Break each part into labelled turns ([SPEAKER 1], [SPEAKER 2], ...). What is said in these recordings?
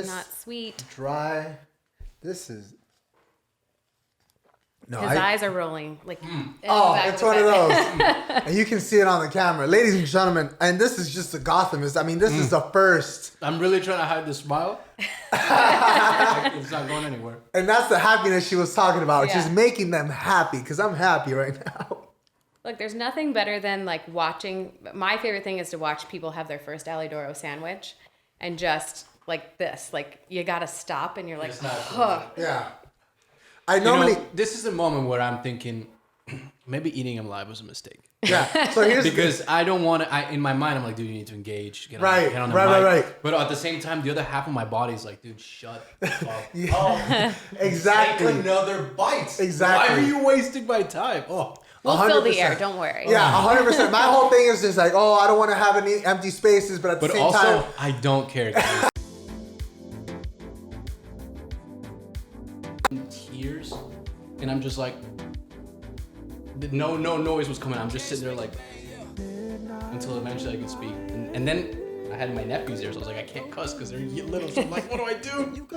[SPEAKER 1] Not sweet.
[SPEAKER 2] Dry. This is... No,
[SPEAKER 1] His eyes are rolling. Like,
[SPEAKER 2] it's one of those. And you can see it on the camera. Ladies and gentlemen, and this is just a Gothamist. I mean, this is the first.
[SPEAKER 3] I'm really trying to hide the smile. It's not going anywhere.
[SPEAKER 2] And that's the happiness she was talking about. Just making them happy, because I'm happy right now.
[SPEAKER 1] Look, there's nothing better than like watching. My favorite thing is to watch people have their first Alidoro sandwich and just like this. Like, you got to stop and you're like,
[SPEAKER 2] Yeah. I normally...
[SPEAKER 3] this is a moment where I'm thinking, maybe eating him live was a mistake.
[SPEAKER 2] Yeah. So here's
[SPEAKER 3] because I don't want to... in my mind, I'm like, dude, you need to engage. Get on the mic.
[SPEAKER 2] Right.
[SPEAKER 3] But at the same time, the other half of my body is like, dude, shut the fuck
[SPEAKER 2] up. Exactly.
[SPEAKER 3] Take another bite.
[SPEAKER 2] Exactly.
[SPEAKER 3] Why are you wasting my time?
[SPEAKER 1] We'll fill the air. Don't worry.
[SPEAKER 2] Yeah, 100%. My whole thing is just like, I don't want to have any empty spaces, but at the same time...
[SPEAKER 3] I don't care, guys. Tears, and I'm just like, no noise was coming. I'm just sitting there like, until eventually I could speak, and then I had my nephews there, so I was like, I can't cuss because they're little. So I'm like, what do I do?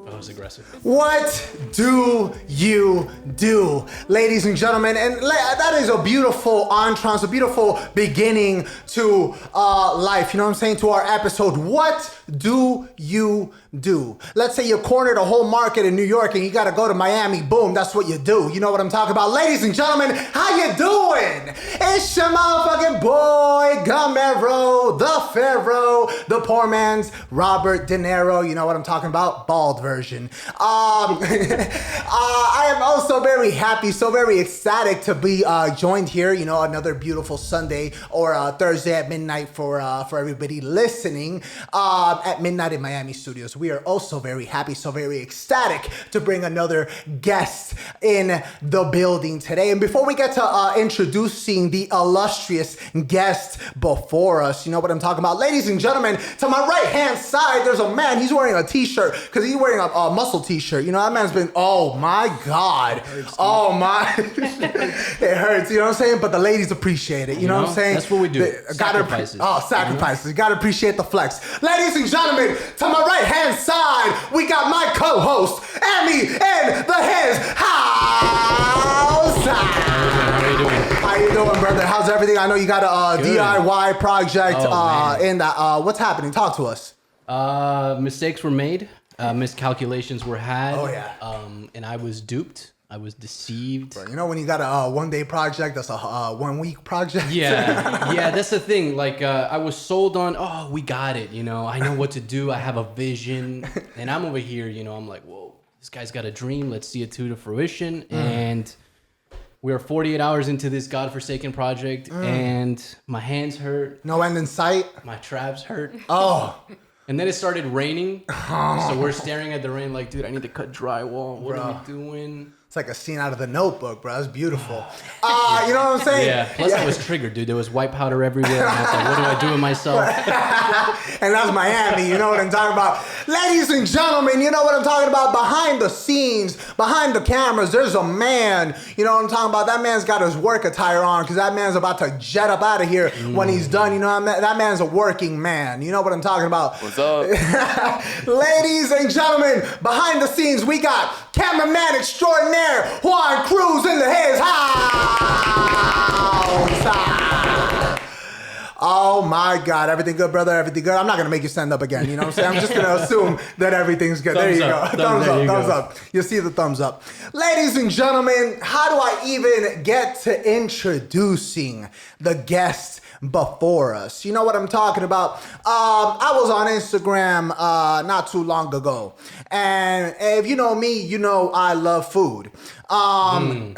[SPEAKER 3] I was aggressive.
[SPEAKER 2] What do you do, ladies and gentlemen? And that is a beautiful entrance, a beautiful beginning to life. You know what I'm saying? To our episode. What do you do? Let's say you cornered a whole market in New York and you got to go to Miami. Boom, that's what you do. You know what I'm talking about? Ladies and gentlemen, how you doing? It's your motherfucking boy, Gamero, the Pharaoh, the poor man's Robert De Niro. You know what I'm talking about? Bald version. I am also very happy, so very ecstatic to be joined here. You know, another beautiful Sunday or Thursday at midnight for everybody listening at midnight in Miami studios. We are also very happy, so very ecstatic to bring another guest in the building today. And before we get to introducing the illustrious guest before us, you know what I'm talking about? Ladies and gentlemen, to my right-hand side, there's a man. He's wearing a t-shirt because he's wearing a muscle t-shirt. You know, that man's been, oh my God. Oh my. It hurts, you know what I'm saying? But the ladies appreciate it. You know what I'm saying?
[SPEAKER 3] That's what we do. Sacrifices.
[SPEAKER 2] Sacrifices. You gotta appreciate the flex. Ladies and gentlemen, to my right-hand side, we got my co-host, Emi in the his house.
[SPEAKER 3] How you doing?
[SPEAKER 2] How you doing, brother? How's everything? I know you got a DIY project in that. What's happening? Talk to us.
[SPEAKER 3] Mistakes were made. Miscalculations were had.
[SPEAKER 2] Oh, yeah.
[SPEAKER 3] And I was duped. I was deceived.
[SPEAKER 2] Bro, you know when you got a one-day project, that's a 1 week project?
[SPEAKER 3] Yeah, that's the thing. Like, I was sold on, we got it, you know. I know what to do. I have a vision. And I'm over here, you know, I'm like, whoa, this guy's got a dream. Let's see it to fruition. And we are 48 hours into this godforsaken project, and my hands hurt.
[SPEAKER 2] No end in sight?
[SPEAKER 3] My traps hurt.
[SPEAKER 2] Oh.
[SPEAKER 3] And then it started raining. So we're staring at the rain like, dude, I need to cut drywall. What are we doing?
[SPEAKER 2] It's like a scene out of The Notebook, bro. It's beautiful. You know what I'm saying?
[SPEAKER 3] Yeah. Plus, I was triggered, dude. There was white powder everywhere. And I was like, what do I do with myself?
[SPEAKER 2] And that's Miami. You know what I'm talking about? Ladies and gentlemen, you know what I'm talking about? Behind the scenes, behind the cameras, there's a man. You know what I'm talking about? That man's got his work attire on because that man's about to jet up out of here when he's done. You know what I mean? That man's a working man. You know what I'm talking about?
[SPEAKER 4] What's up?
[SPEAKER 2] Ladies and gentlemen, behind the scenes, we got cameraman extraordinaire Juan Cruz in the his house. Oh my God, everything good, brother? Everything good? I'm not gonna make you stand up again, you know what I'm saying? I'm just gonna assume that everything's good. There you go. Thumbs up. You'll see the thumbs up. Ladies and gentlemen, how do I even get to introducing the guest before us? You know what I'm talking about? I was on Instagram not too long ago, and if you know me, you know I love food. Bro,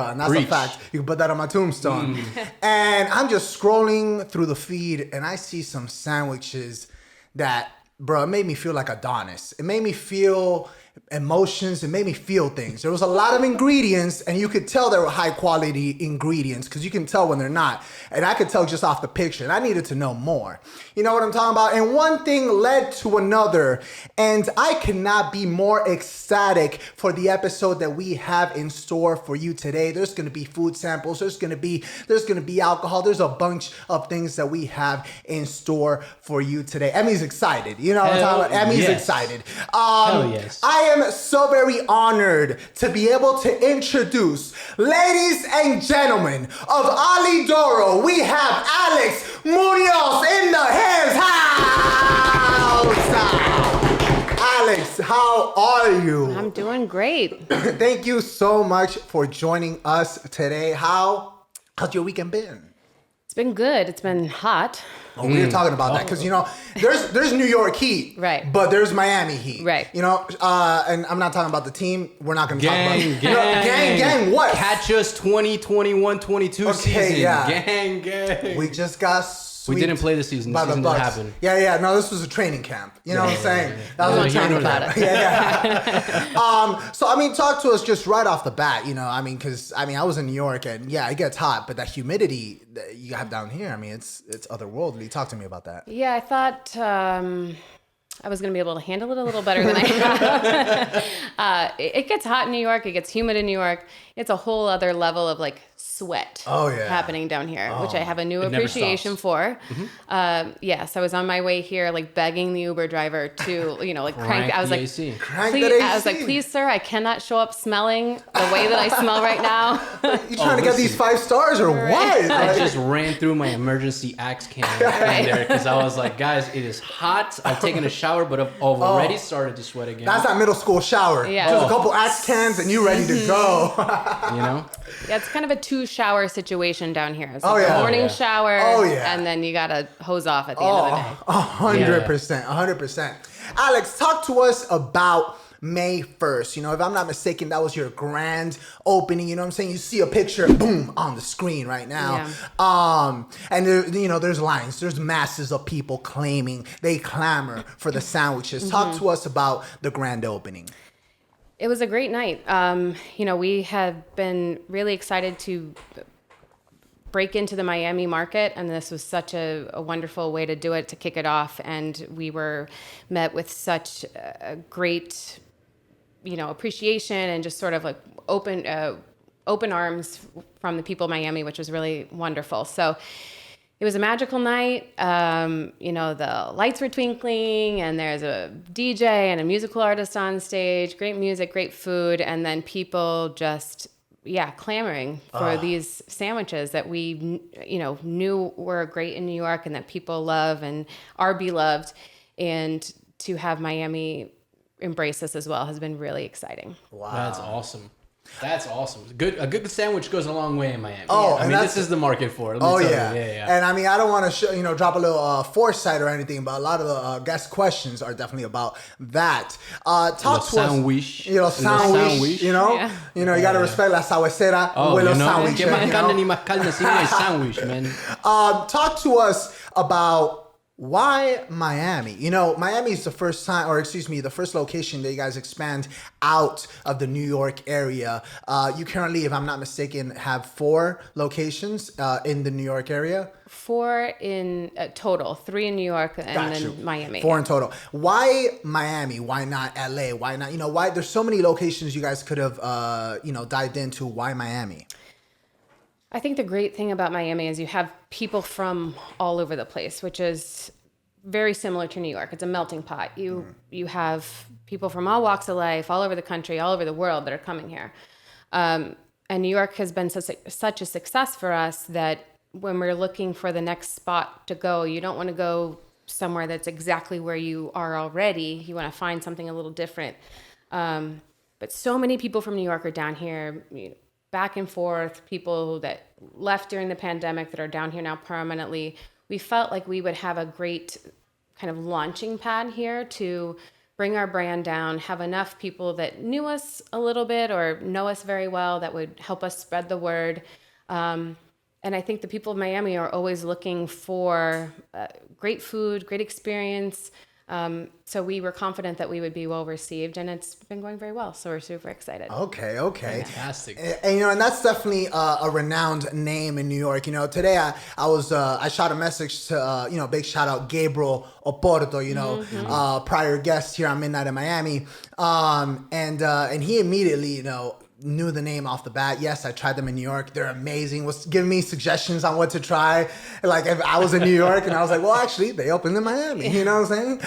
[SPEAKER 2] and that's a fact. You can put that on my tombstone. And I'm just scrolling through the feed, and I see some sandwiches that, bro, it made me feel like Adonis. It made me feel emotions. It made me feel things. There was a lot of ingredients, and you could tell they were high quality ingredients because you can tell when they're not. And I could tell just off the picture, and I needed to know more. You know what I'm talking about? And one thing led to another, and I cannot be more ecstatic for the episode that we have in store for you today. There's going to be food samples. There's going to be alcohol. There's a bunch of things that we have in store for you today. Emi's excited. You know what I'm talking about? Emi's excited.
[SPEAKER 3] Hell yes.
[SPEAKER 2] I am so very honored to be able to introduce, ladies and gentlemen of Alidoro, we have Alex Muñoz in the house. Alex, how are you?
[SPEAKER 1] I'm doing great.
[SPEAKER 2] Thank you so much for joining us today. How's your weekend been?
[SPEAKER 1] It's been good. It's been hot.
[SPEAKER 2] Oh, we were talking about that because, you know, there's New York heat,
[SPEAKER 1] Right.
[SPEAKER 2] But there's Miami heat,
[SPEAKER 1] Right.
[SPEAKER 2] You know, and I'm not talking about the team. We're not going to talk about
[SPEAKER 3] Gang,
[SPEAKER 2] You know, gang. What?
[SPEAKER 3] Catch us 2021-22 season.
[SPEAKER 2] Yeah.
[SPEAKER 3] Gang.
[SPEAKER 2] We just got.
[SPEAKER 3] We didn't play the season. The season didn't happen.
[SPEAKER 2] Yeah. No, this was a training camp. You know what I'm saying? That was
[SPEAKER 1] We
[SPEAKER 2] a
[SPEAKER 1] were
[SPEAKER 2] training
[SPEAKER 1] talking
[SPEAKER 2] camp.
[SPEAKER 1] about
[SPEAKER 2] Yeah. So I mean, talk to us just right off the bat. You know, I mean, because I was in New York, and yeah, it gets hot, but that humidity that you have down here, I mean, it's otherworldly. Talk to me about that.
[SPEAKER 1] Yeah, I thought I was going to be able to handle it a little better than I have. It gets hot in New York. It gets humid in New York. It's a whole other level of like sweat happening down here, which I have a new appreciation for. Yes, I was on my way here, like begging the Uber driver to, you know, like crank. I was like, please, sir, I cannot show up smelling the way that I smell right now.
[SPEAKER 2] You trying to get these 5 stars or what?
[SPEAKER 3] I just ran through my emergency axe can in there because I was like, guys, it is hot. I've taken a shower, but I've already started to sweat again.
[SPEAKER 2] That's that middle school shower.
[SPEAKER 1] Yeah.
[SPEAKER 2] Just a couple axe cans and you ready to go.
[SPEAKER 3] You know?
[SPEAKER 1] Yeah, it's kind of a 2-shower situation down here. It's like a morning shower, and then you gotta hose off at the end of the day.
[SPEAKER 2] 100%. Alex, talk to us about May 1st. You know, if I'm not mistaken, that was your grand opening. You know what I'm saying? You see a picture, boom, on the screen right now.
[SPEAKER 1] Yeah.
[SPEAKER 2] And there, you know, there's lines. There's masses of people claiming, they clamor for the sandwiches. Talk to us about the grand opening.
[SPEAKER 1] It was a great night. You know, we have been really excited to break into the Miami market, and this was such a wonderful way to do it, to kick it off. And we were met with such a great, you know, appreciation and just sort of like open arms from the people of Miami, which was really wonderful. So it was a magical night. You know, the lights were twinkling, and there's a DJ and a musical artist on stage, great music, great food, and then people just, clamoring for these sandwiches that we, you know, knew were great in New York and that people love and are beloved. And to have Miami embrace us as well has been really exciting.
[SPEAKER 3] Wow. That's awesome. That's awesome. A good sandwich goes a long way in Miami.
[SPEAKER 2] Oh,
[SPEAKER 3] I mean, this is the market for it.
[SPEAKER 2] Yeah. And I mean, I don't want to drop a little foresight or anything, but a lot of the guest questions are definitely about that. Talk to us.
[SPEAKER 3] Sandwich.
[SPEAKER 2] You know, sandwich. You know, you got to respect la sabuesera. Sandwich.
[SPEAKER 3] Que más carne ni más carne sin el sandwich, man.
[SPEAKER 2] Talk to us about why Miami? You know, Miami is the first location that you guys expand out of the New York area. You currently, if I'm not mistaken, have 4 locations in the New York area.
[SPEAKER 1] 4 in total, 3 in New York and then Miami.
[SPEAKER 2] 4 in total. Why Miami? Why not LA? Why not, why there's so many locations you guys could have, dived into. Why Miami?
[SPEAKER 1] I think the great thing about Miami is you have people from all over the place, which is very similar to New York. It's a melting pot. You have people from all walks of life, all over the country, all over the world that are coming here. And New York has been such a success for us that when we're looking for the next spot to go, you don't want to go somewhere that's exactly where you are already. You want to find something a little different. But so many people from New York are down here, back and forth, people that left during the pandemic that are down here now permanently. We felt like we would have a great kind of launching pad here to bring our brand down, have enough people that knew us a little bit or know us very well that would help us spread the word. And I think the people of Miami are always looking for great food, great experience, So we were confident that we would be well received, and it's been going very well. So we're super excited.
[SPEAKER 2] Okay.
[SPEAKER 3] Fantastic.
[SPEAKER 2] And and that's definitely a renowned name in New York. Today I shot a message to big shout out Gabriel Oporto, prior guest here on Midnight in Miami, and he immediately knew the name off the bat. Yes, I tried them in New York. They're amazing. Was giving me suggestions on what to try. Like if I was in New York and I was like, well, actually, they opened in Miami. You know what I'm saying?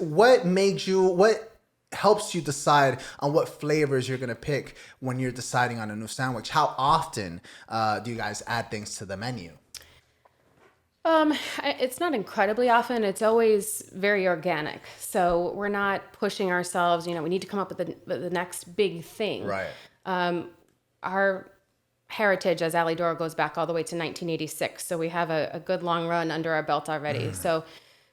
[SPEAKER 2] What helps you decide on what flavors you're gonna pick when you're deciding on a new sandwich? How often do you guys add things to the menu?
[SPEAKER 1] It's not incredibly often. It's always very organic. So we're not pushing ourselves. We need to come up with the next big thing.
[SPEAKER 2] Right.
[SPEAKER 1] Our heritage as Alidoro goes back all the way to 1986. So we have a good long run under our belt already. So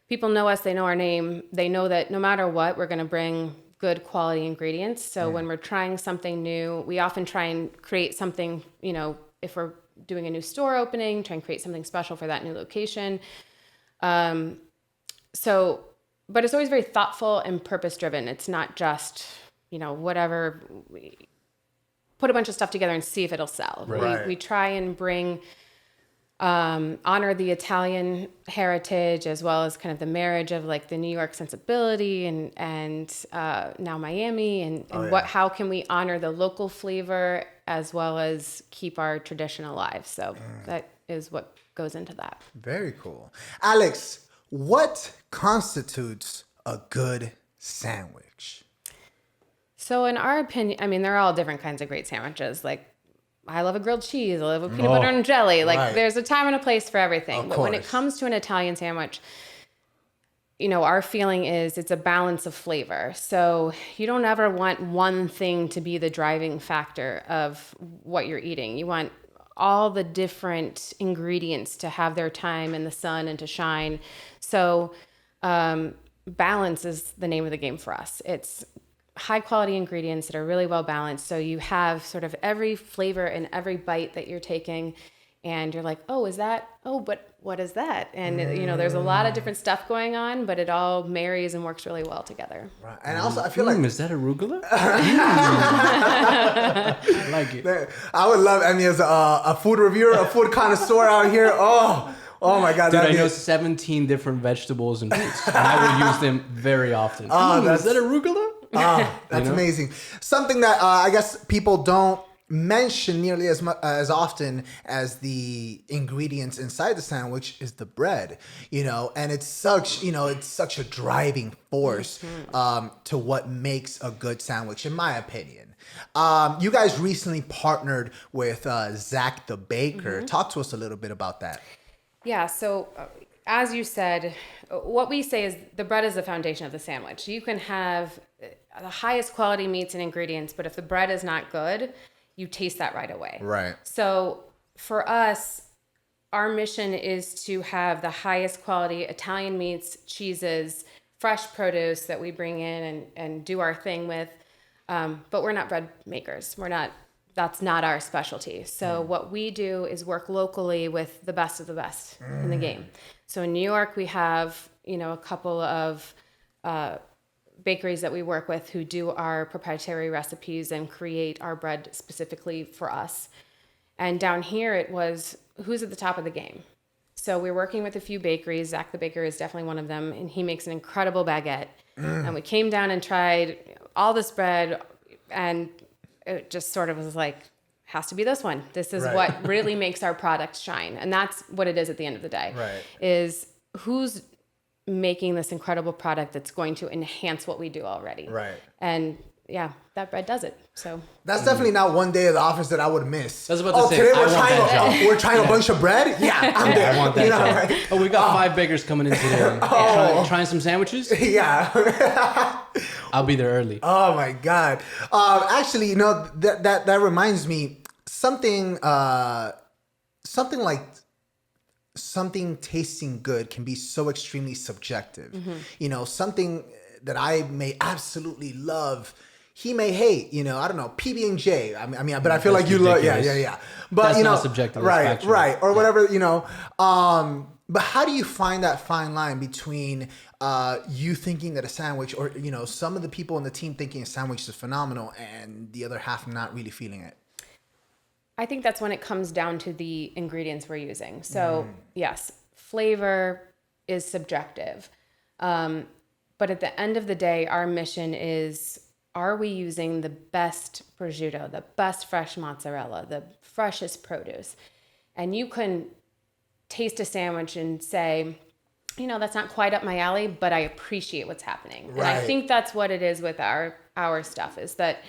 [SPEAKER 1] people know us. They know our name. They know that no matter what, we're going to bring good quality ingredients. So when we're trying something new, we often try and create something, if we're doing a new store opening, try and create something special for that new location. But it's always very thoughtful and purpose driven. It's not just, whatever, put a bunch of stuff together and see if it'll sell.
[SPEAKER 2] Right.
[SPEAKER 1] We try and bring, honor the Italian heritage as well as kind of the marriage of like the New York sensibility and now Miami and how can we honor the local flavor as well as keep our tradition alive. So that is what goes into that.
[SPEAKER 2] Very cool. Alex, what constitutes a good sandwich?
[SPEAKER 1] So in our opinion, there are all different kinds of great sandwiches. Like I love a grilled cheese. I love a peanut butter and jelly. Like there's a time and a place for everything. But when it comes to an Italian sandwich, our feeling is it's a balance of flavor. So you don't ever want one thing to be the driving factor of what you're eating. You want all the different ingredients to have their time in the sun and to shine. So balance is the name of the game for us. It's high quality ingredients that are really well balanced. So you have sort of every flavor in every bite that you're taking. And you're like, but what is that? And, there's a lot of different stuff going on, but it all marries and works really well together.
[SPEAKER 2] Right. And also, I feel like...
[SPEAKER 3] Is that arugula? I like it.
[SPEAKER 2] I would love Emi as a food reviewer, a food connoisseur out here. Oh my God.
[SPEAKER 3] Dude, I know 17 different vegetables and fruits, and I will use them very often. Is that arugula?
[SPEAKER 2] That's amazing. Something that I guess people don't mention nearly as often as the ingredients inside the sandwich is the bread, and it's such a driving force to what makes a good sandwich, in my opinion. You guys recently partnered with Zach the Baker. Talk to us a little bit about that.
[SPEAKER 1] Yeah, so as you said, what we say is the bread is the foundation of the sandwich. You can have the highest quality meats and ingredients, but if the bread is not good, you taste that right away.
[SPEAKER 2] Right.
[SPEAKER 1] So for us, our mission is to have the highest quality Italian meats, cheeses, fresh produce that we bring in and do our thing with. But we're not bread makers. That's not our specialty. So what we do is work locally with the best of the best in the game. So in New York, we have, a couple of bakeries that we work with who do our proprietary recipes and create our bread specifically for us. And down here it was who's at the top of the game. So we're working with a few bakeries. Zach the Baker is definitely one of them, and he makes an incredible baguette. And we came down and tried all this bread, and it just sort of was like, has to be this one. This is what really makes our product shine. And that's what it is at the end of the day.
[SPEAKER 2] Right.
[SPEAKER 1] Is who's making this incredible product that's going to enhance what we do already.
[SPEAKER 2] Right.
[SPEAKER 1] And yeah, that bread does it. So
[SPEAKER 2] that's definitely not one day of the office that I would miss.
[SPEAKER 3] I was about to say,
[SPEAKER 2] today
[SPEAKER 3] we're
[SPEAKER 2] trying a bunch of bread? Yeah, I'm there.
[SPEAKER 3] I want that job.
[SPEAKER 2] Right?
[SPEAKER 3] Oh, we got 5 bakers coming in today. Trying some sandwiches?
[SPEAKER 2] Yeah.
[SPEAKER 3] I'll be there early.
[SPEAKER 2] Oh my God. Actually, that reminds me, something tasting good can be so extremely subjective. Something that I may absolutely love, he may hate. I don't know, PB&J. But I feel like you love, yeah. But
[SPEAKER 3] that's not subjective.
[SPEAKER 2] right, or whatever. But how do you find that fine line between you thinking that a sandwich, or some of the people in the team thinking a sandwich is phenomenal, and the other half not really feeling it?
[SPEAKER 1] I think that's when it comes down to the ingredients we're using. So yes, flavor is subjective. But at the end of the day, our mission is, are we using the best prosciutto, the best fresh mozzarella, the freshest produce? And you can taste a sandwich and say, that's not quite up my alley, but I appreciate what's happening.
[SPEAKER 2] Right.
[SPEAKER 1] And I think that's what it is with our stuff, is that,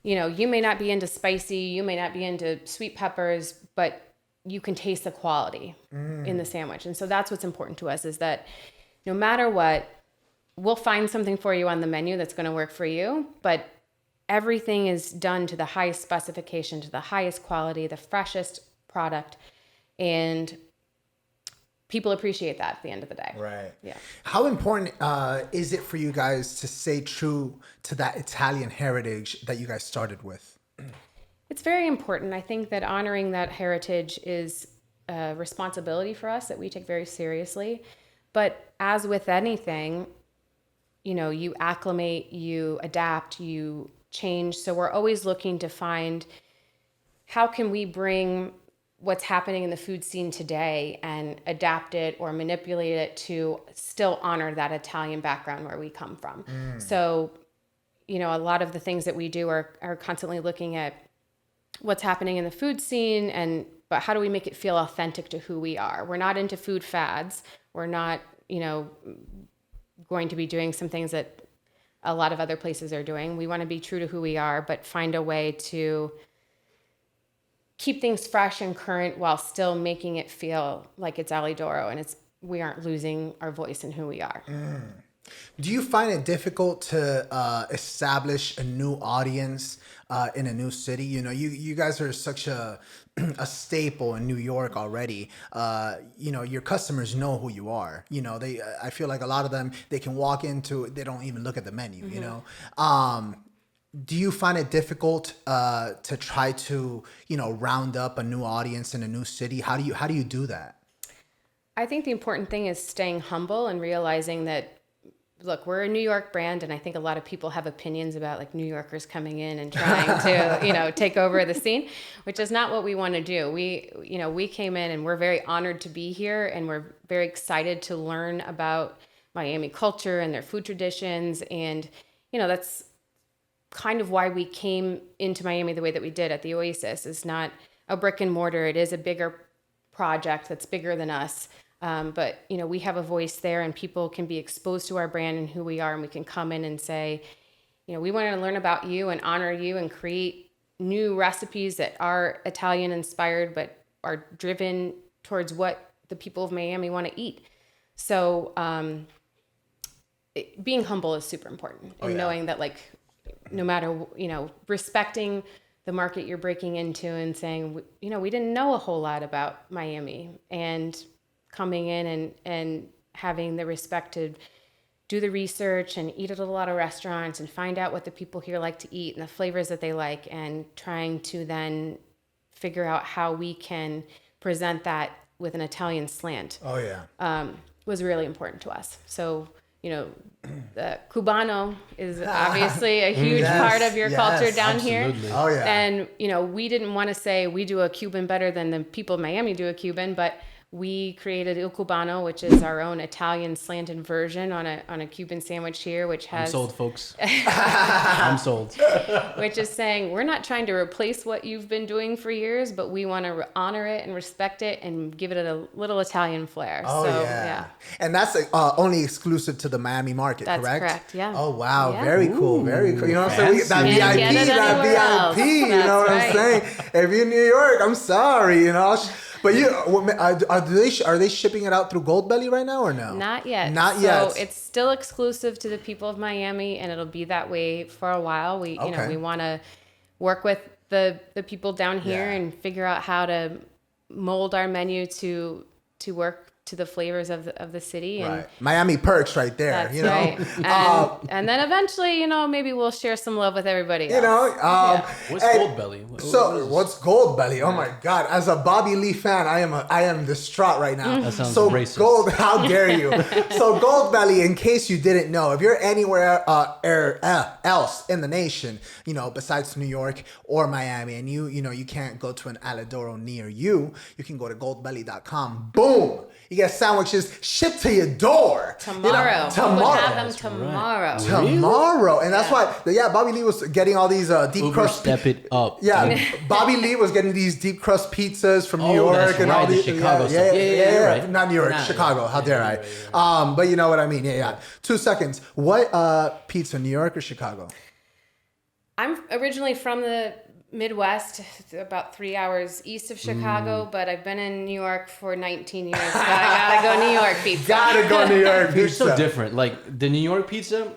[SPEAKER 1] you may not be into spicy, you may not be into sweet peppers, but you can taste the quality in the sandwich. And so that's what's important to us, is that no matter what, we'll find something for you on the menu that's going to work for you, but everything is done to the highest specification, to the highest quality, the freshest product. And people appreciate that at the end of the day.
[SPEAKER 2] Right.
[SPEAKER 1] Yeah.
[SPEAKER 2] How important is it for you guys to stay true to that Italian heritage that you guys started with?
[SPEAKER 1] It's very important. I think that honoring that heritage is a responsibility for us that we take very seriously. But as with anything, you acclimate, you adapt, you change. So we're always looking to find, how can we bring what's happening in the food scene today and adapt it or manipulate it to still honor that Italian background where we come from. So, a lot of the things that we do are constantly looking at what's happening in the food scene, but how do we make it feel authentic to who we are? We're not into food fads. We're not, going to be doing some things that a lot of other places are doing. We want to be true to who we are, but find a way to keep things fresh and current while still making it feel like it's Alidoro, and we aren't losing our voice in who we are.
[SPEAKER 2] Do you find it difficult to establish a new audience in a new city? You guys are such a staple in New York already. Your customers know who you are. I feel like a lot of them, they can walk into, they don't even look at the menu. Do you find it difficult to try to round up a new audience in a new city? How do you do that?
[SPEAKER 1] I think the important thing is staying humble and realizing that, look, we're a New York brand, and I think a lot of people have opinions about like New Yorkers coming in and trying to, take over the scene, which is not what we want to do. We came in and we're very honored to be here, and we're very excited to learn about Miami culture and their food traditions. And, that's kind of why we came into Miami the way that we did at the Oasis. Is not a brick and mortar. It is a bigger project that's bigger than us. But, we have a voice there, and people can be exposed to our brand and who we are, and we can come in and say, we want to learn about you and honor you and create new recipes that are Italian inspired, but are driven towards what the people of Miami want to eat. So being humble is super important, and knowing that, like, no matter, respecting the market you're breaking into and saying, we didn't know a whole lot about Miami, and coming in and having the respect to do the research and eat at a lot of restaurants and find out what the people here like to eat and the flavors that they like, and trying to then figure out how we can present that with an Italian slant. Was really important to us. So, the Cubano is obviously a huge part of your culture down
[SPEAKER 3] absolutely.
[SPEAKER 1] here.
[SPEAKER 2] Oh, yeah.
[SPEAKER 1] And, we didn't want to say we do a Cuban better than the people of Miami do a Cuban, but we created Il Cubano, which is our own Italian slanted version on a Cuban sandwich here, which has...
[SPEAKER 3] I'm sold, folks. I'm sold.
[SPEAKER 1] Which is saying, we're not trying to replace what you've been doing for years, but we want to honor it and respect it and give it a little Italian flair.
[SPEAKER 2] Oh,
[SPEAKER 1] so,
[SPEAKER 2] yeah. And that's only exclusive to the Miami market,
[SPEAKER 1] That's
[SPEAKER 2] correct?
[SPEAKER 1] correct, yeah.
[SPEAKER 2] Oh, wow.
[SPEAKER 1] Yeah.
[SPEAKER 2] Very cool. Very cool. You know what I'm saying?
[SPEAKER 3] Fancy.
[SPEAKER 2] That
[SPEAKER 1] Can't
[SPEAKER 2] VIP,
[SPEAKER 1] get it anywhere else.
[SPEAKER 2] you know what I'm saying? If you're in New York, I'm sorry, But are they shipping it out through Goldbelly right now or no?
[SPEAKER 1] Not yet.
[SPEAKER 2] Not yet.
[SPEAKER 1] So it's still exclusive to the people of Miami, and it'll be that way for a while. We want to work with the people down here and figure out how to mold our menu to work to the flavors of the city. And
[SPEAKER 2] Right. Miami perks right there.
[SPEAKER 1] that's
[SPEAKER 2] You know.
[SPEAKER 1] right. And then eventually, maybe we'll share some love with everybody else.
[SPEAKER 2] You know.
[SPEAKER 3] What's
[SPEAKER 2] and-
[SPEAKER 3] Gold Belly?
[SPEAKER 2] So what's Gold Belly? Oh my God! As a Bobby Lee fan, I am distraught right now.
[SPEAKER 3] That sounds
[SPEAKER 2] so
[SPEAKER 3] racist.
[SPEAKER 2] Gold, how dare you? So Gold Belly, in case you didn't know, if you're anywhere else in the nation, besides New York or Miami, and you can't go to an Alidoro near you, you can go to goldbelly.com. Boom! You get sandwiches shipped to your door.
[SPEAKER 1] Tomorrow.
[SPEAKER 2] Tomorrow.
[SPEAKER 1] We'll have them
[SPEAKER 3] That's
[SPEAKER 1] tomorrow.
[SPEAKER 3] right.
[SPEAKER 2] Tomorrow. And that's why, Bobby Lee was getting all these deep crust.
[SPEAKER 3] Step it up.
[SPEAKER 2] Yeah, Bobby Lee was getting these deep crust pizzas from New York
[SPEAKER 3] that's
[SPEAKER 2] and
[SPEAKER 3] right,
[SPEAKER 2] all
[SPEAKER 3] the
[SPEAKER 2] these.
[SPEAKER 3] Chicago stuff. Yeah, you're right.
[SPEAKER 2] Not New York,
[SPEAKER 3] Nah,
[SPEAKER 2] Chicago. How dare I?
[SPEAKER 3] right.
[SPEAKER 2] But you know what I mean. Yeah. 2 seconds. What pizza, New York or Chicago?
[SPEAKER 1] I'm originally from the Midwest, about 3 hours east of Chicago, but I've been in New York for 19 years, so I gotta go New York pizza.
[SPEAKER 2] Gotta go New York pizza.
[SPEAKER 3] They're so different. Like the New York pizza,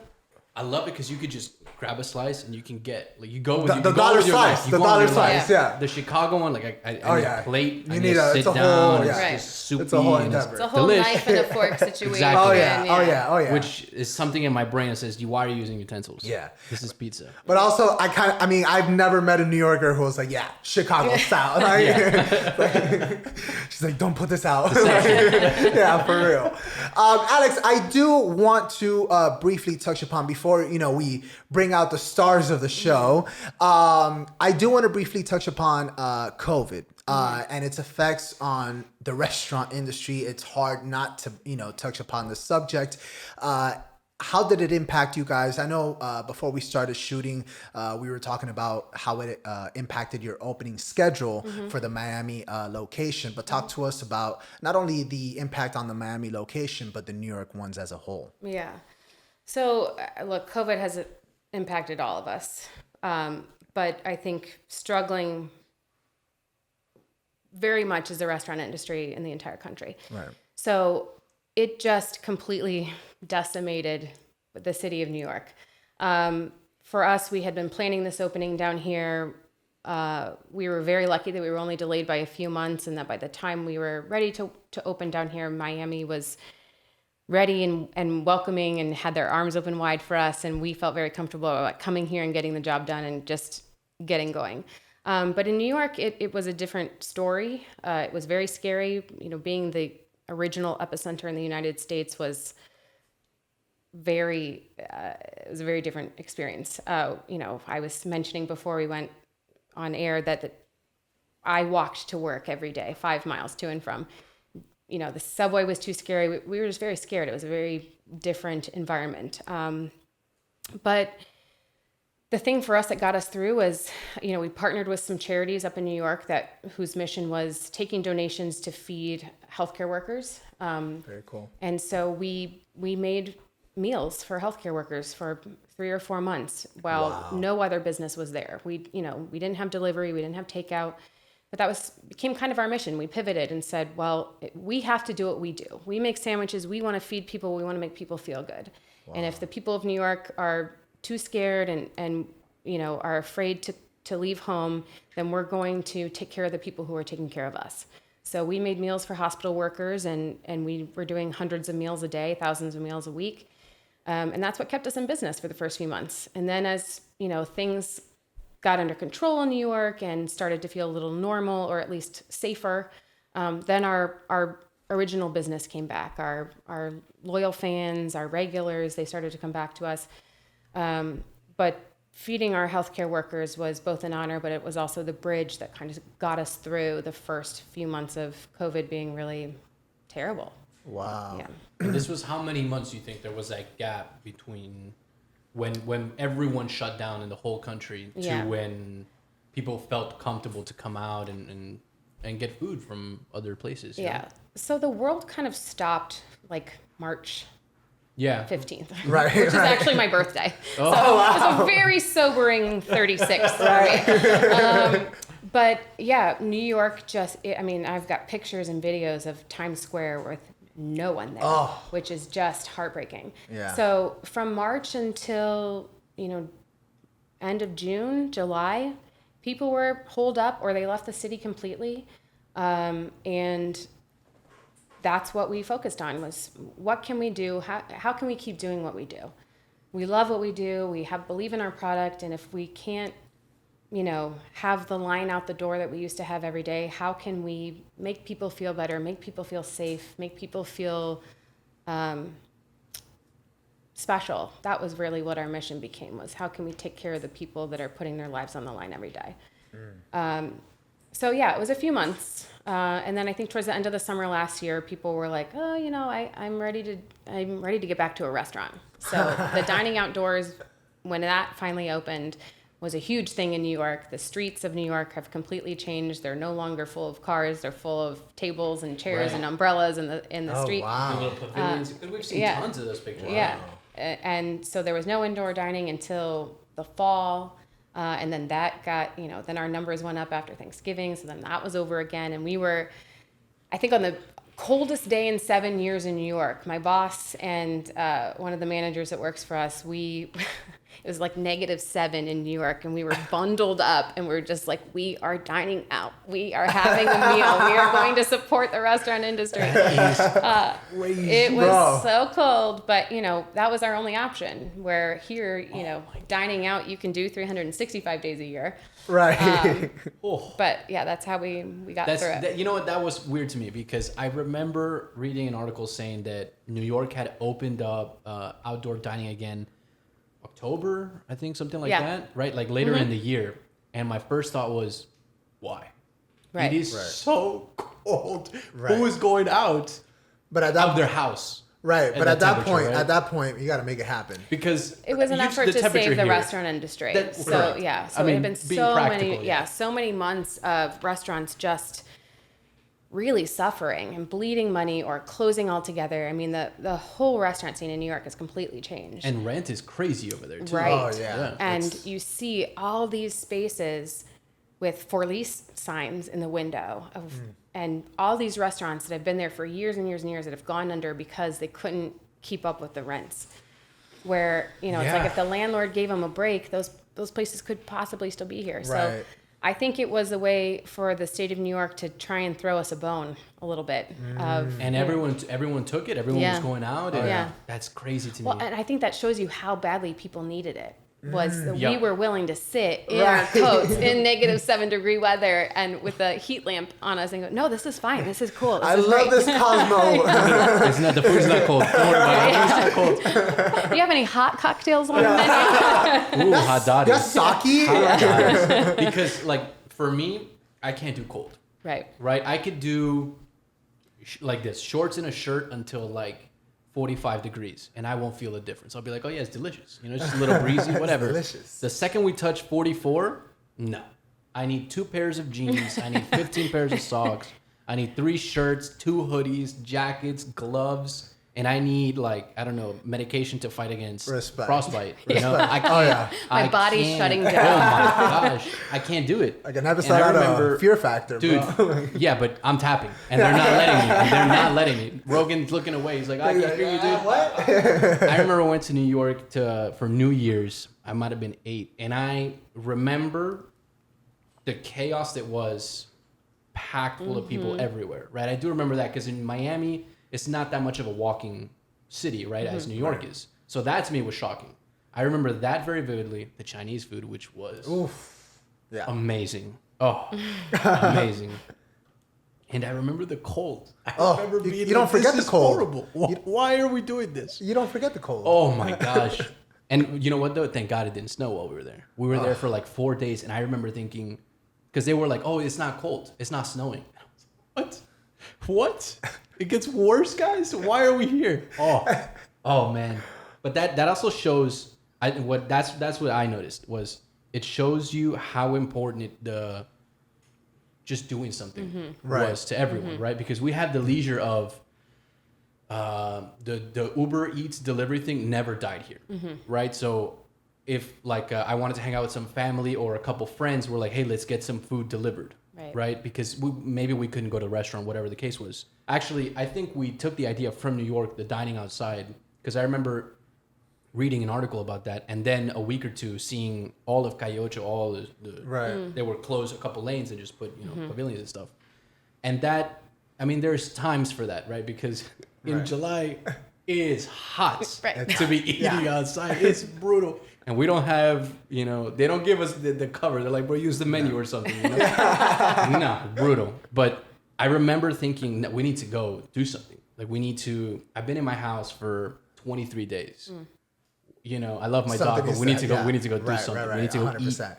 [SPEAKER 3] I love it because you could just grab a slice and you can get you go with
[SPEAKER 2] the dollar slice. The dollar slice. Yeah.
[SPEAKER 3] The Chicago one, I need a plate.
[SPEAKER 2] You
[SPEAKER 3] I
[SPEAKER 2] need
[SPEAKER 3] to
[SPEAKER 2] it's
[SPEAKER 3] sit
[SPEAKER 2] a
[SPEAKER 3] down.
[SPEAKER 2] whole.
[SPEAKER 3] It's
[SPEAKER 2] Yeah.
[SPEAKER 3] just soupy.
[SPEAKER 2] It's a whole
[SPEAKER 3] and
[SPEAKER 2] endeavor.
[SPEAKER 1] It's a whole
[SPEAKER 3] delish.
[SPEAKER 1] knife and a fork situation.
[SPEAKER 3] Exactly.
[SPEAKER 2] Oh yeah.
[SPEAKER 3] Which is something in my brain that says, "Why are you using utensils?"
[SPEAKER 2] Yeah.
[SPEAKER 3] This is pizza.
[SPEAKER 2] But also, I've never met a New Yorker who was like, yeah, Chicago style. She's like, don't put this out. Yeah, for real. Alex, I do want to briefly touch upon, before, we bring out the stars of the show, I do want to briefly touch upon COVID. And its effects on the restaurant industry. It's hard not to, touch upon the subject. How did it impact you guys? I know before we started shooting, we were talking about how it impacted your opening schedule for the Miami location. But talk to us about not only the impact on the Miami location, but the New York ones as a whole.
[SPEAKER 1] Yeah. So, look, COVID has impacted all of us. But I think struggling very much is the restaurant industry in the entire country.
[SPEAKER 2] Right.
[SPEAKER 1] So it just completely decimated the city of New York. For us, we had been planning this opening down here. We were very lucky that we were only delayed by a few months, and that by the time we were ready to open down here, Miami was ready and welcoming and had their arms open wide for us. And we felt very comfortable about coming here and getting the job done and just getting going. But in New York, it was a different story. It was very scary. Being the original epicenter in the United States was it was a very different experience. I was mentioning before we went on air that I walked to work every day, 5 miles to and from. The subway was too scary. We were just very scared. It was a very different environment. But the thing for us that got us through was, we partnered with some charities up in New York whose mission was taking donations to feed healthcare workers.
[SPEAKER 2] Very cool.
[SPEAKER 1] And so we made meals for healthcare workers for 3 or 4 months while no other business was there. We didn't have delivery, we didn't have takeout, but that became kind of our mission. We pivoted and said, well, we have to do what we do. We make sandwiches. We want to feed people. We want to make people feel good. Wow. And if the people of New York are too scared and are afraid to leave home, then we're going to take care of the people who are taking care of us. So we made meals for hospital workers, and we were doing hundreds of meals a day, thousands of meals a week. And that's what kept us in business for the first few months. And then as, things got under control in New York and started to feel a little normal, or at least safer, then our original business came back. Our loyal fans, our regulars, they started to come back to us. But feeding our healthcare workers was both an honor, but it was also the bridge that kind of got us through the first few months of COVID being really terrible.
[SPEAKER 2] Wow.
[SPEAKER 1] Yeah.
[SPEAKER 3] And this was how many months do you think there was that gap between when everyone shut down in the whole country to when people felt comfortable to come out and get food from other places?
[SPEAKER 1] Yeah. So the world kind of stopped March 15th.
[SPEAKER 2] Right.
[SPEAKER 1] Which is actually my birthday.
[SPEAKER 3] Oh,
[SPEAKER 1] so wow. It was a very sobering 36 for me. But yeah, New York I've got pictures and videos of Times Square with no one there, which is just heartbreaking.
[SPEAKER 2] Yeah.
[SPEAKER 1] So from March until, end of June, July, people were holed up or they left the city completely. And that's what we focused on, was what can we do? How can we keep doing what we do? We love what we do. We believe in our product. And if we can't, have the line out the door that we used to have every day, how can we make people feel better, make people feel safe, make people feel special? That was really what our mission became, was how can we take care of the people that are putting their lives on the line every day? So yeah, it was a few months. And then I think towards the end of the summer last year, people were like, oh, I'm ready to get back to a restaurant. So the dining outdoors, when that finally opened, was a huge thing in New York. The streets of New York have completely changed. They're no longer full of cars. They're full of tables and chairs and umbrellas in the street.
[SPEAKER 2] Wow.
[SPEAKER 3] The little pavilions. We've seen tons of those pictures.
[SPEAKER 1] Yeah. And so there was no indoor dining until the fall. And then that got, then our numbers went up after Thanksgiving. So then that was over again. And we were, I think, on the coldest day in 7 years in New York. My boss and one of the managers that works for us, it was like -7 in New York, and we were bundled up, and we were just like, we are dining out. We are having a meal. We are going to support the restaurant industry. It was so cold, but, that was our only option, where here, dining out, you can do 365 days a year.
[SPEAKER 2] Right.
[SPEAKER 1] But yeah, that's how we got through it.
[SPEAKER 3] You know what? That was weird to me, because I remember reading an article saying that New York had opened up outdoor dining again October, I think, something like that, right? Like later in the year. And my first thought was, why?
[SPEAKER 1] Right.
[SPEAKER 3] It is so cold.
[SPEAKER 2] Right.
[SPEAKER 3] Who is going out of their house?
[SPEAKER 2] Right, but at that
[SPEAKER 3] right?
[SPEAKER 2] point, you got to make it happen.
[SPEAKER 3] Because
[SPEAKER 1] it was an effort to save the restaurant industry. So it had been so many months of restaurants just really suffering and bleeding money or closing altogether. I mean, the whole restaurant scene in New York has completely changed.
[SPEAKER 3] And rent is crazy over there too.
[SPEAKER 1] Right.
[SPEAKER 2] Oh, yeah.
[SPEAKER 1] And you see all these spaces with for lease signs in the window and all these restaurants that have been there for years and years and years that have gone under because they couldn't keep up with the rents. Where, it's like if the landlord gave them a break, those places could possibly still be here.
[SPEAKER 2] Right.
[SPEAKER 1] So I think it was a way for the state of New York to try and throw us a bone a little bit.
[SPEAKER 3] And everyone took it. Everyone was going out. And that's crazy to me.
[SPEAKER 1] Well, and I think that shows you how badly people needed it. We were willing to sit in our coats in -7-degree weather and with a heat lamp on us and go, no, this is fine. This is cool.
[SPEAKER 2] I love this Cosmo.
[SPEAKER 3] The food's not cold. Don't worry about it. It's not cold.
[SPEAKER 1] Do you have any hot cocktails on the menu?
[SPEAKER 3] Ooh, hot dotties.
[SPEAKER 2] That's sake.
[SPEAKER 3] Hot dotties. Because, for me, I can't do cold.
[SPEAKER 1] Right.
[SPEAKER 3] I could do like this, shorts and a shirt until 45 degrees, and I won't feel a difference. I'll be like, oh yeah, it's delicious. It's just a little breezy, whatever.
[SPEAKER 2] Delicious.
[SPEAKER 3] The second we touch 44, no. I need 2 pairs of jeans. I need 15 pairs of socks. I need 3 shirts, 2 hoodies, jackets, gloves, and I need medication to fight against frostbite. I can't.
[SPEAKER 1] My body's shutting down.
[SPEAKER 3] Oh my gosh, I can't do it.
[SPEAKER 2] Like an episode out of Fear Factor,
[SPEAKER 3] dude.
[SPEAKER 2] bro.
[SPEAKER 3] Yeah, but I'm tapping, and they're not letting me. They're not letting me. Rogan's looking away. He's like, I can't hear you, dude.
[SPEAKER 2] What?
[SPEAKER 3] I remember I went to New York for New Year's. I might have been 8, and I remember the chaos that was packed full of people everywhere. Right, I do remember that because in Miami, it's not that much of a walking city, right, as New York is. So that to me was shocking. I remember that very vividly. The Chinese food, which was amazing. Oh, amazing. And I remember the cold.
[SPEAKER 2] You don't forget the cold.
[SPEAKER 3] Horrible. Why are we doing this?
[SPEAKER 2] You don't forget the cold.
[SPEAKER 3] Oh my gosh. And you know what though? Thank God it didn't snow while we were there. We were there for 4 days, and I remember thinking, because they were like, "Oh, it's not cold. It's not snowing." What? It gets worse, guys. Why are we here? Oh man. But that also shows. That's what I noticed was it shows you how important just doing something was to everyone, right? Because we had the leisure of the Uber Eats delivery thing never died here, right? So if I wanted to hang out with some family or a couple friends, we're like, hey, let's get some food delivered, right? Because maybe we couldn't go to a restaurant, whatever the case was. Actually, I think we took the idea from New York, the dining outside, because I remember reading an article about that, and then a week or two seeing all of Cayocho, they were closed a couple lanes and just put pavilions and stuff, and that I mean, there's times for that, right? Because in July, it is hot to be eating outside. It's brutal. And we don't have, they don't give us the cover. They're like, bro, use the menu or something. No, brutal. But I remember thinking that we need to go do something. Like I've been in my house for 23 days. I love my dog, but we need to go do something. We need to go 100%. Eat.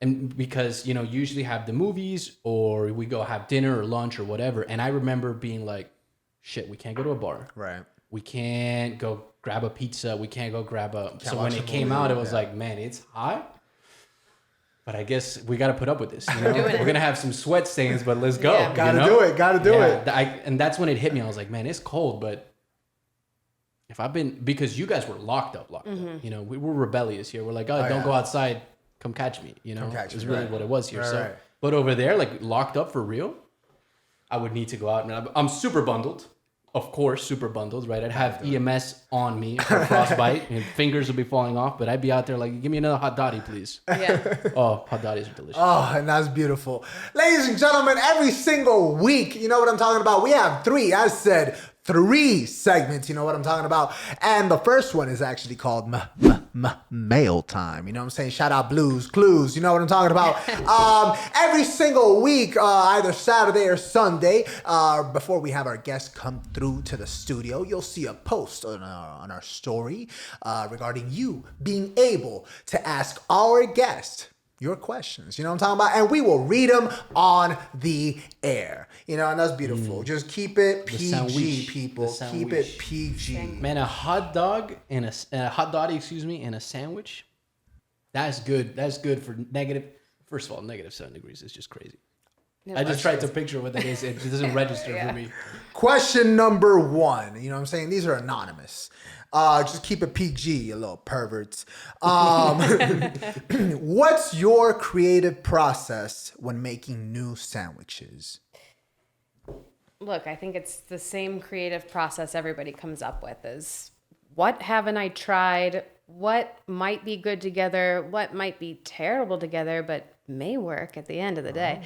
[SPEAKER 3] And because, usually have the movies or we go have dinner or lunch or whatever. And I remember being like, shit, we can't go to a bar.
[SPEAKER 2] Right.
[SPEAKER 3] We can't go grab a pizza. We can't go grab a... So when it came out, it was like, man, it's hot. But I guess we got to put up with this. We're going to have some sweat stains, but let's go.
[SPEAKER 2] Yeah. Got to do it.
[SPEAKER 3] And that's when it hit me. I was like, man, it's cold, but because you guys were locked up. We were rebellious here. We're like, don't go outside. Come catch me. It's really what it was here. Right. But over there, like locked up for real, I would need to go out. And I'm super bundled. Of course, super bundled, right? I'd have EMS on me for frostbite, and fingers would be falling off, but I'd be out there like, give me another hot dottie, please. Yeah. Oh, hot dotties are delicious.
[SPEAKER 2] Oh, and that's beautiful. Ladies and gentlemen, every single week, you know what I'm talking about? We have three segments, you know what I'm talking about? And the first one is actually called Mail Time. You know what I'm saying? Shout out Blues Clues. You know what I'm talking about? Every single week, either Saturday or Sunday, before we have our guests come through to the studio, you'll see a post on our story regarding you being able to ask our guest your questions, you know what I'm talking about? And we will read them on the air. And that's beautiful. Just keep it PG, people. Keep it PG.
[SPEAKER 3] Man, a hot dog and a hot dottie, and a sandwich. That's good. That's good for negative. First of all, -7 degrees is just crazy. I just tried to picture what that is. It doesn't register for me.
[SPEAKER 2] Question number 1. You know what I'm saying? These are anonymous. Just keep it PG, you little perverts. What's your creative process when making new sandwiches?
[SPEAKER 1] Look, I think it's the same creative process everybody comes up with is what haven't I tried? What might be good together? What might be terrible together, but may work at the end of the day.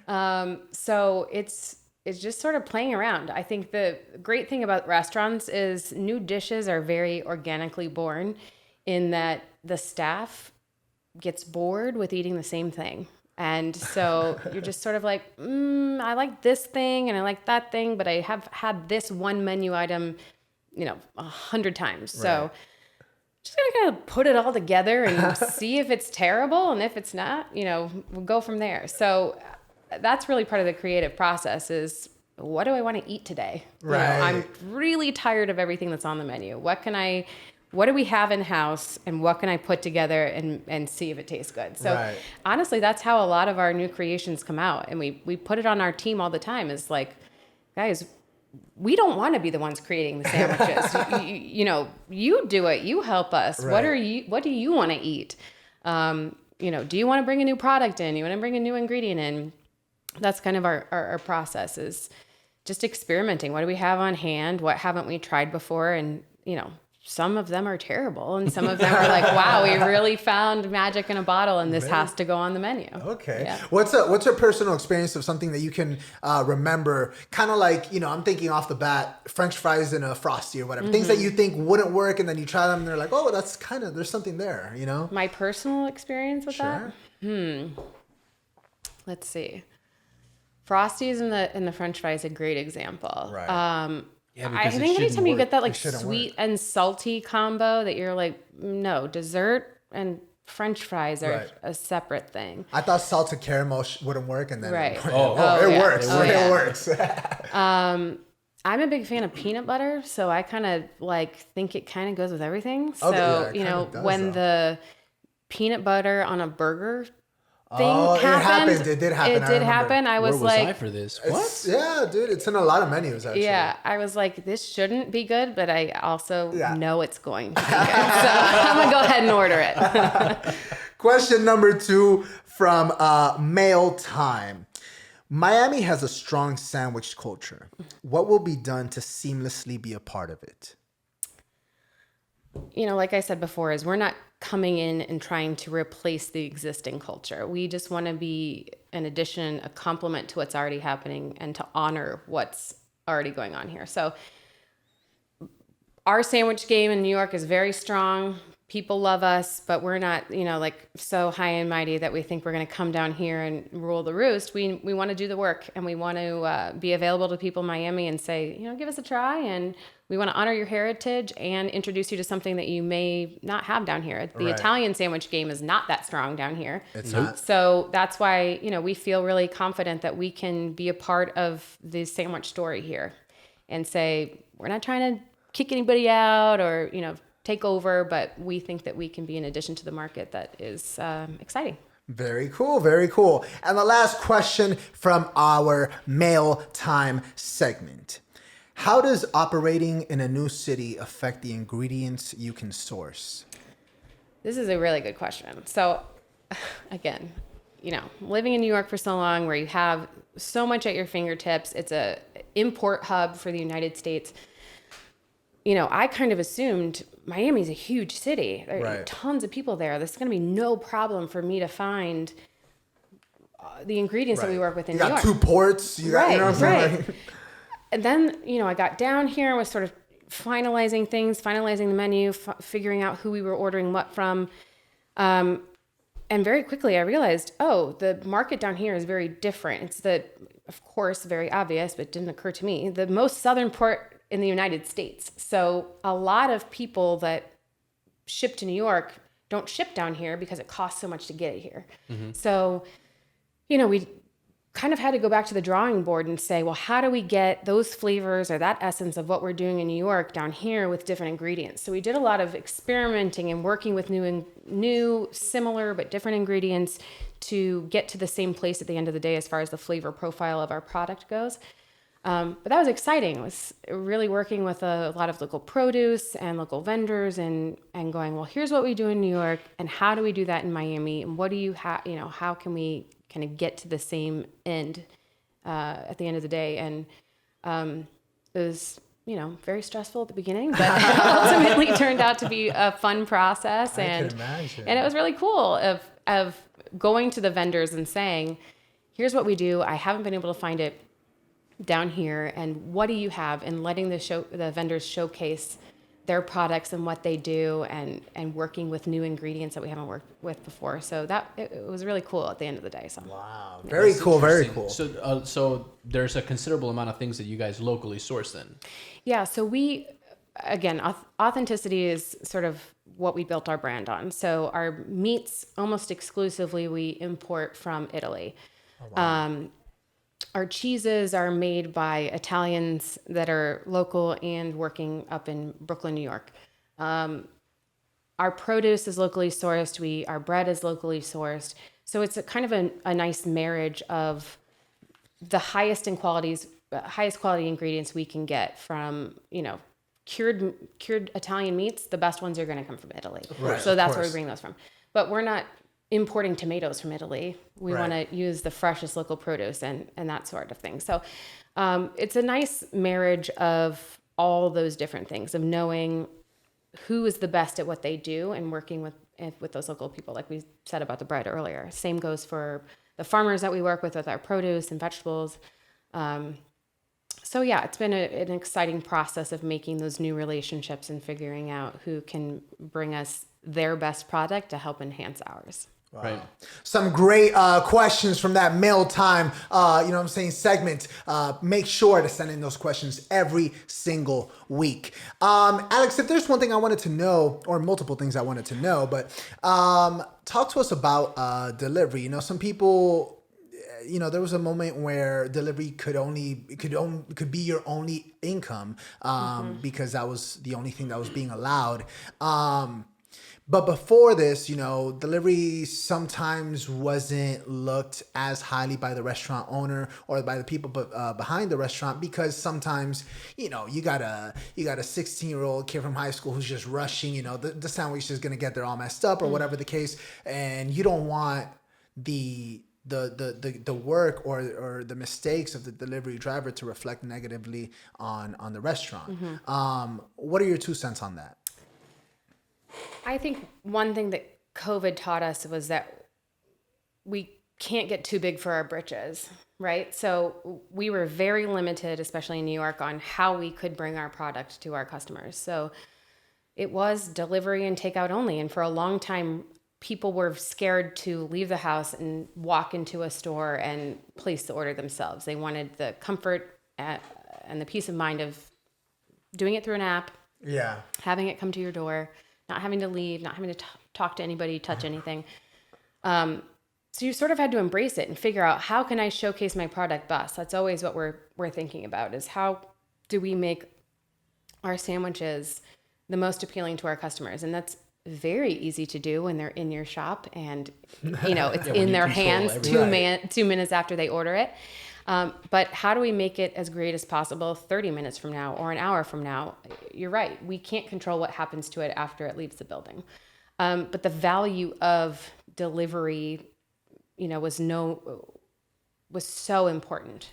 [SPEAKER 1] Okay. So it's just sort of playing around. I think the great thing about restaurants is new dishes are very organically born in that the staff gets bored with eating the same thing. And so you're just sort of like, I like this thing and I like that thing, but I have had this one menu item, 100 times. Right. So just gonna kind of put it all together and see if it's terrible. And if it's not, we'll go from there. So that's really part of the creative process is what do I want to eat today?
[SPEAKER 2] Right.
[SPEAKER 1] I'm really tired of everything that's on the menu. What do we have in house and what can I put together and see if it tastes good? So honestly, that's how a lot of our new creations come out. And we put it on our team all the time is like, guys, we don't want to be the ones creating the sandwiches. You do it. You help us. Right. What do you want to eat? Do you want to bring a new product in? You want to bring a new ingredient in? That's kind of our process is just experimenting. What do we have on hand? What haven't we tried before? And, some of them are terrible. And some of them are like, wow, we really found magic in a bottle and this has to go on the menu.
[SPEAKER 2] Okay.
[SPEAKER 1] Yeah.
[SPEAKER 2] What's your personal experience of something that you can remember? Kind of like, I'm thinking off the bat, French fries in a Frosty or whatever. Mm-hmm. Things that you think wouldn't work and then you try them and they're like, oh, that's there's something there, My
[SPEAKER 1] personal experience with that? Let's see. Frosties in the French fries is a great example.
[SPEAKER 2] Right.
[SPEAKER 1] I think anytime you get that sweet and salty combo that you're like, no, dessert and French fries are a separate thing.
[SPEAKER 2] I thought salted caramel wouldn't work, and then
[SPEAKER 1] it
[SPEAKER 2] works. It works.
[SPEAKER 1] I'm a big fan of peanut butter, so I kind of think it kind of goes with everything. So when the peanut butter on a burger happened. It did happen. I was
[SPEAKER 3] Where was I for this? What?
[SPEAKER 2] Yeah, dude, it's in a lot of menus actually.
[SPEAKER 1] Yeah, I was like, this shouldn't be good, but I also know it's going to be good. So I'm gonna go ahead and order it.
[SPEAKER 2] Question number 2 from Mail Time. Miami has a strong sandwich culture. What will be done to seamlessly be a part of it?
[SPEAKER 1] Like I said before, is we're not coming in and trying to replace the existing culture. We just want to be an addition, a complement to what's already happening, and to honor what's already going on here. So our sandwich game in New York is very strong. People love us, but we're not, like so high and mighty that we think we're going to come down here and rule the roost. We want to do the work, and we want to be available to people in Miami and say, give us a try. And we want to honor your heritage and introduce you to something that you may not have down here. The Italian sandwich game is not that strong down here.
[SPEAKER 2] It's not.
[SPEAKER 1] So that's why, we feel really confident that we can be a part of the sandwich story here and say, we're not trying to kick anybody out or, take over, but we think that we can be an addition to the market that is exciting.
[SPEAKER 2] Very cool, very cool. And the last question from our mail time segment. How does operating in a new city affect the ingredients you can source?
[SPEAKER 1] This is a really good question. So again, living in New York for so long where you have so much at your fingertips, it's a import hub for the United States. I kind of assumed Miami's a huge city. There are tons of people there. There's going to be no problem for me to find the ingredients that we work with in New York.
[SPEAKER 2] You got 2 ports. You got, what I'm saying?
[SPEAKER 1] And then, I got down here and was sort of finalizing things, finalizing the menu, figuring out who we were ordering what from. And very quickly I realized, the market down here is very different. It's of course, very obvious, but it didn't occur to me, the most southern port in the United States. So a lot of people that ship to New York don't ship down here because it costs so much to get it here. Mm-hmm. So, we kind of had to go back to the drawing board and say, well, how do we get those flavors or that essence of what we're doing in New York down here with different ingredients? So we did a lot of experimenting and working with new, similar, but different ingredients to get to the same place at the end of the day as far as the flavor profile of our product goes. But that was exciting. It was really working with a lot of local produce and local vendors and going, well, here's what we do in New York and how do we do that in Miami? And what do you have, how can we kind of get to the same end at the end of the day? And it was, very stressful at the beginning, but ultimately turned out to be a fun process. And it was really cool of going to the vendors and saying, here's what we do. I haven't been able to find it down here, and what do you have, and letting the vendors showcase their products and what they do, and working with new ingredients that we haven't worked with before. So it was really cool at the end of the day. So
[SPEAKER 2] wow, very cool, very cool.
[SPEAKER 3] So there's a considerable amount of things that you guys locally source then. Yeah.
[SPEAKER 1] So we, again, authenticity is sort of what we built our brand on. So our meats almost exclusively we import from Italy. Oh, wow. Our cheeses are made by Italians that are local and working up in Brooklyn, New York. Our produce is locally sourced. Our bread is locally sourced. So it's a kind of a nice marriage of the highest quality ingredients we can get from, cured Italian meats. The best ones are going to come from Italy. Right, so that's where we bring those from. But we're not importing tomatoes from Italy. We want to use the freshest local produce and that sort of thing. So it's a nice marriage of all those different things, of knowing who is the best at what they do and working with those local people, like we said about the bread earlier. Same goes for the farmers that we work with our produce and vegetables. So yeah, it's been an exciting process of making those new relationships and figuring out who can bring us their best product to help enhance ours.
[SPEAKER 2] Wow. Right. Some great questions from that mail time, segment. Make sure to send in those questions every single week. Alex, if there's one thing I wanted to know, or multiple things I wanted to know, but talk to us about delivery. Some people, there was a moment where delivery could be your only income because that was the only thing that was being allowed. But before this, delivery sometimes wasn't looked as highly by the restaurant owner or by the people behind the restaurant, because sometimes, you got a 16-year-old kid from high school who's just rushing, the sandwich is going to get there all messed up or whatever the case. And you don't want the work or the mistakes of the delivery driver to reflect negatively on the restaurant. Mm-hmm. What are your 2 cents on that? I
[SPEAKER 1] think one thing that COVID taught us was that we can't get too big for our britches, right? So we were very limited, especially in New York, on how we could bring our product to our customers. So it was delivery and takeout only. And for a long time, people were scared to leave the house and walk into a store and place the order themselves. They wanted the comfort and the peace of mind of doing it through an app, having it come to your door, not having to leave, not having to talk to anybody, touch anything. So you sort of had to embrace it and figure out, how can I showcase my product best? That's always what we're thinking about, is how do we make our sandwiches the most appealing to our customers? And that's very easy to do when they're in your shop and, it's in their hands 2 minutes after they order it. But how do we make it as great as possible 30 minutes from now or an hour from now? You're right. We can't control what happens to it after it leaves the building. But the value of delivery, was so important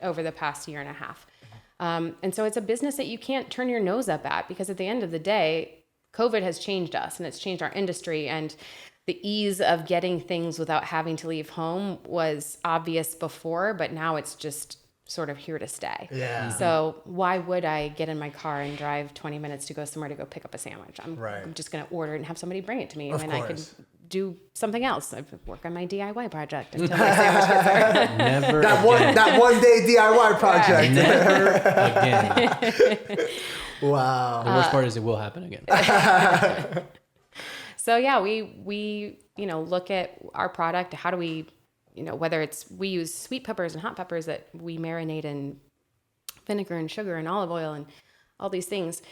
[SPEAKER 1] over the past year and a half. And so it's a business that you can't turn your nose up at, because at the end of the day, COVID has changed us and it's changed our industry, and the ease of getting things without having to leave home was obvious before, but now it's just sort of here to stay.
[SPEAKER 2] Yeah.
[SPEAKER 1] So why would I get in my car and drive 20 minutes to go somewhere to go pick up a sandwich? I'm just going to order it and have somebody bring it to me.
[SPEAKER 2] Of
[SPEAKER 1] and
[SPEAKER 2] course.
[SPEAKER 1] I could do something else. I work on my DIY project until my sandwich gets there.
[SPEAKER 3] Never
[SPEAKER 2] that one day DIY project.
[SPEAKER 3] Never again.
[SPEAKER 2] Wow.
[SPEAKER 3] The worst part is it will happen again.
[SPEAKER 1] So yeah, we look at our product. How do we, whether we use sweet peppers and hot peppers that we marinate in vinegar and sugar and olive oil and all these things.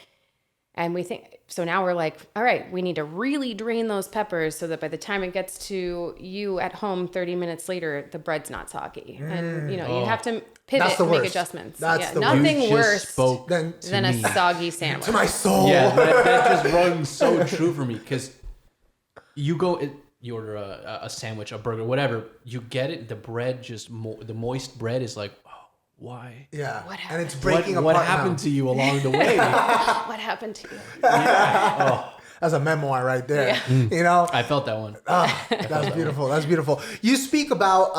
[SPEAKER 1] And we think, so now we're like, all right, we need to really drain those peppers so that by the time it gets to you at home 30 minutes later, the bread's not soggy. And, you have to pivot and make adjustments. Nothing worse than a soggy sandwich.
[SPEAKER 2] To my soul.
[SPEAKER 3] Yeah, that just runs so true for me, because you order a sandwich, a burger, whatever, you get it, the bread the moist bread is like, why?
[SPEAKER 2] Yeah.
[SPEAKER 1] What happened?
[SPEAKER 2] And it's breaking apart.
[SPEAKER 3] What happened to you along the way?
[SPEAKER 1] What happened to you?
[SPEAKER 3] Yeah.
[SPEAKER 2] That's a memoir right there.
[SPEAKER 1] Yeah.
[SPEAKER 3] I felt that one.
[SPEAKER 2] That's beautiful. That's beautiful. You speak about,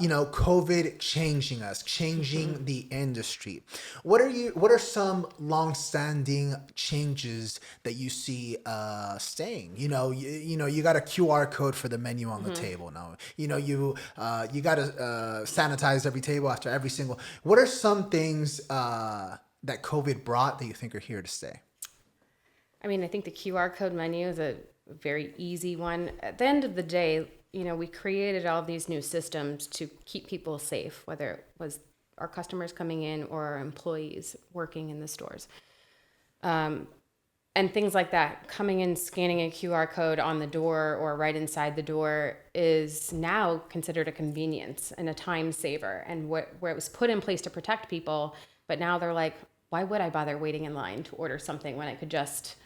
[SPEAKER 2] COVID changing us, changing the industry. What are some long-standing changes that you see staying? You got a QR code for the menu on the table now. You got to sanitize every table after every single. What are some things that COVID brought that you think are here to stay?
[SPEAKER 1] I mean, I think the QR code menu is a very easy one. At the end of the day, we created all these new systems to keep people safe, whether it was our customers coming in or our employees working in the stores. And things like that, coming in, scanning a QR code on the door or right inside the door is now considered a convenience and a time saver, and where it was put in place to protect people. But now they're like, why would I bother waiting in line to order something when I could just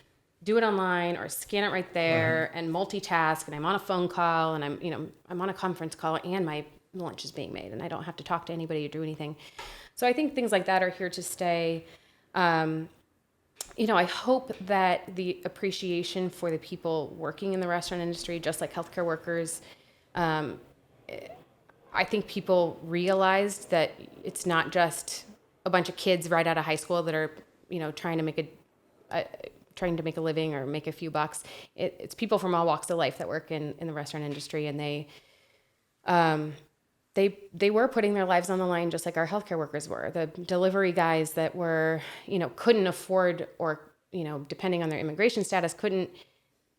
[SPEAKER 1] do it online or scan it right there and multitask, and I'm on a phone call and I'm on a conference call and my lunch is being made and I don't have to talk to anybody or do anything. So I think things like that are here to stay. I hope that the appreciation for the people working in the restaurant industry, just like healthcare workers, I think people realized that it's not just a bunch of kids right out of high school that are, trying to make a living or make a few bucks. It's people from all walks of life that work in the restaurant industry, and they were putting their lives on the line just like our healthcare workers were. The delivery guys that were, couldn't afford or, depending on their immigration status, couldn't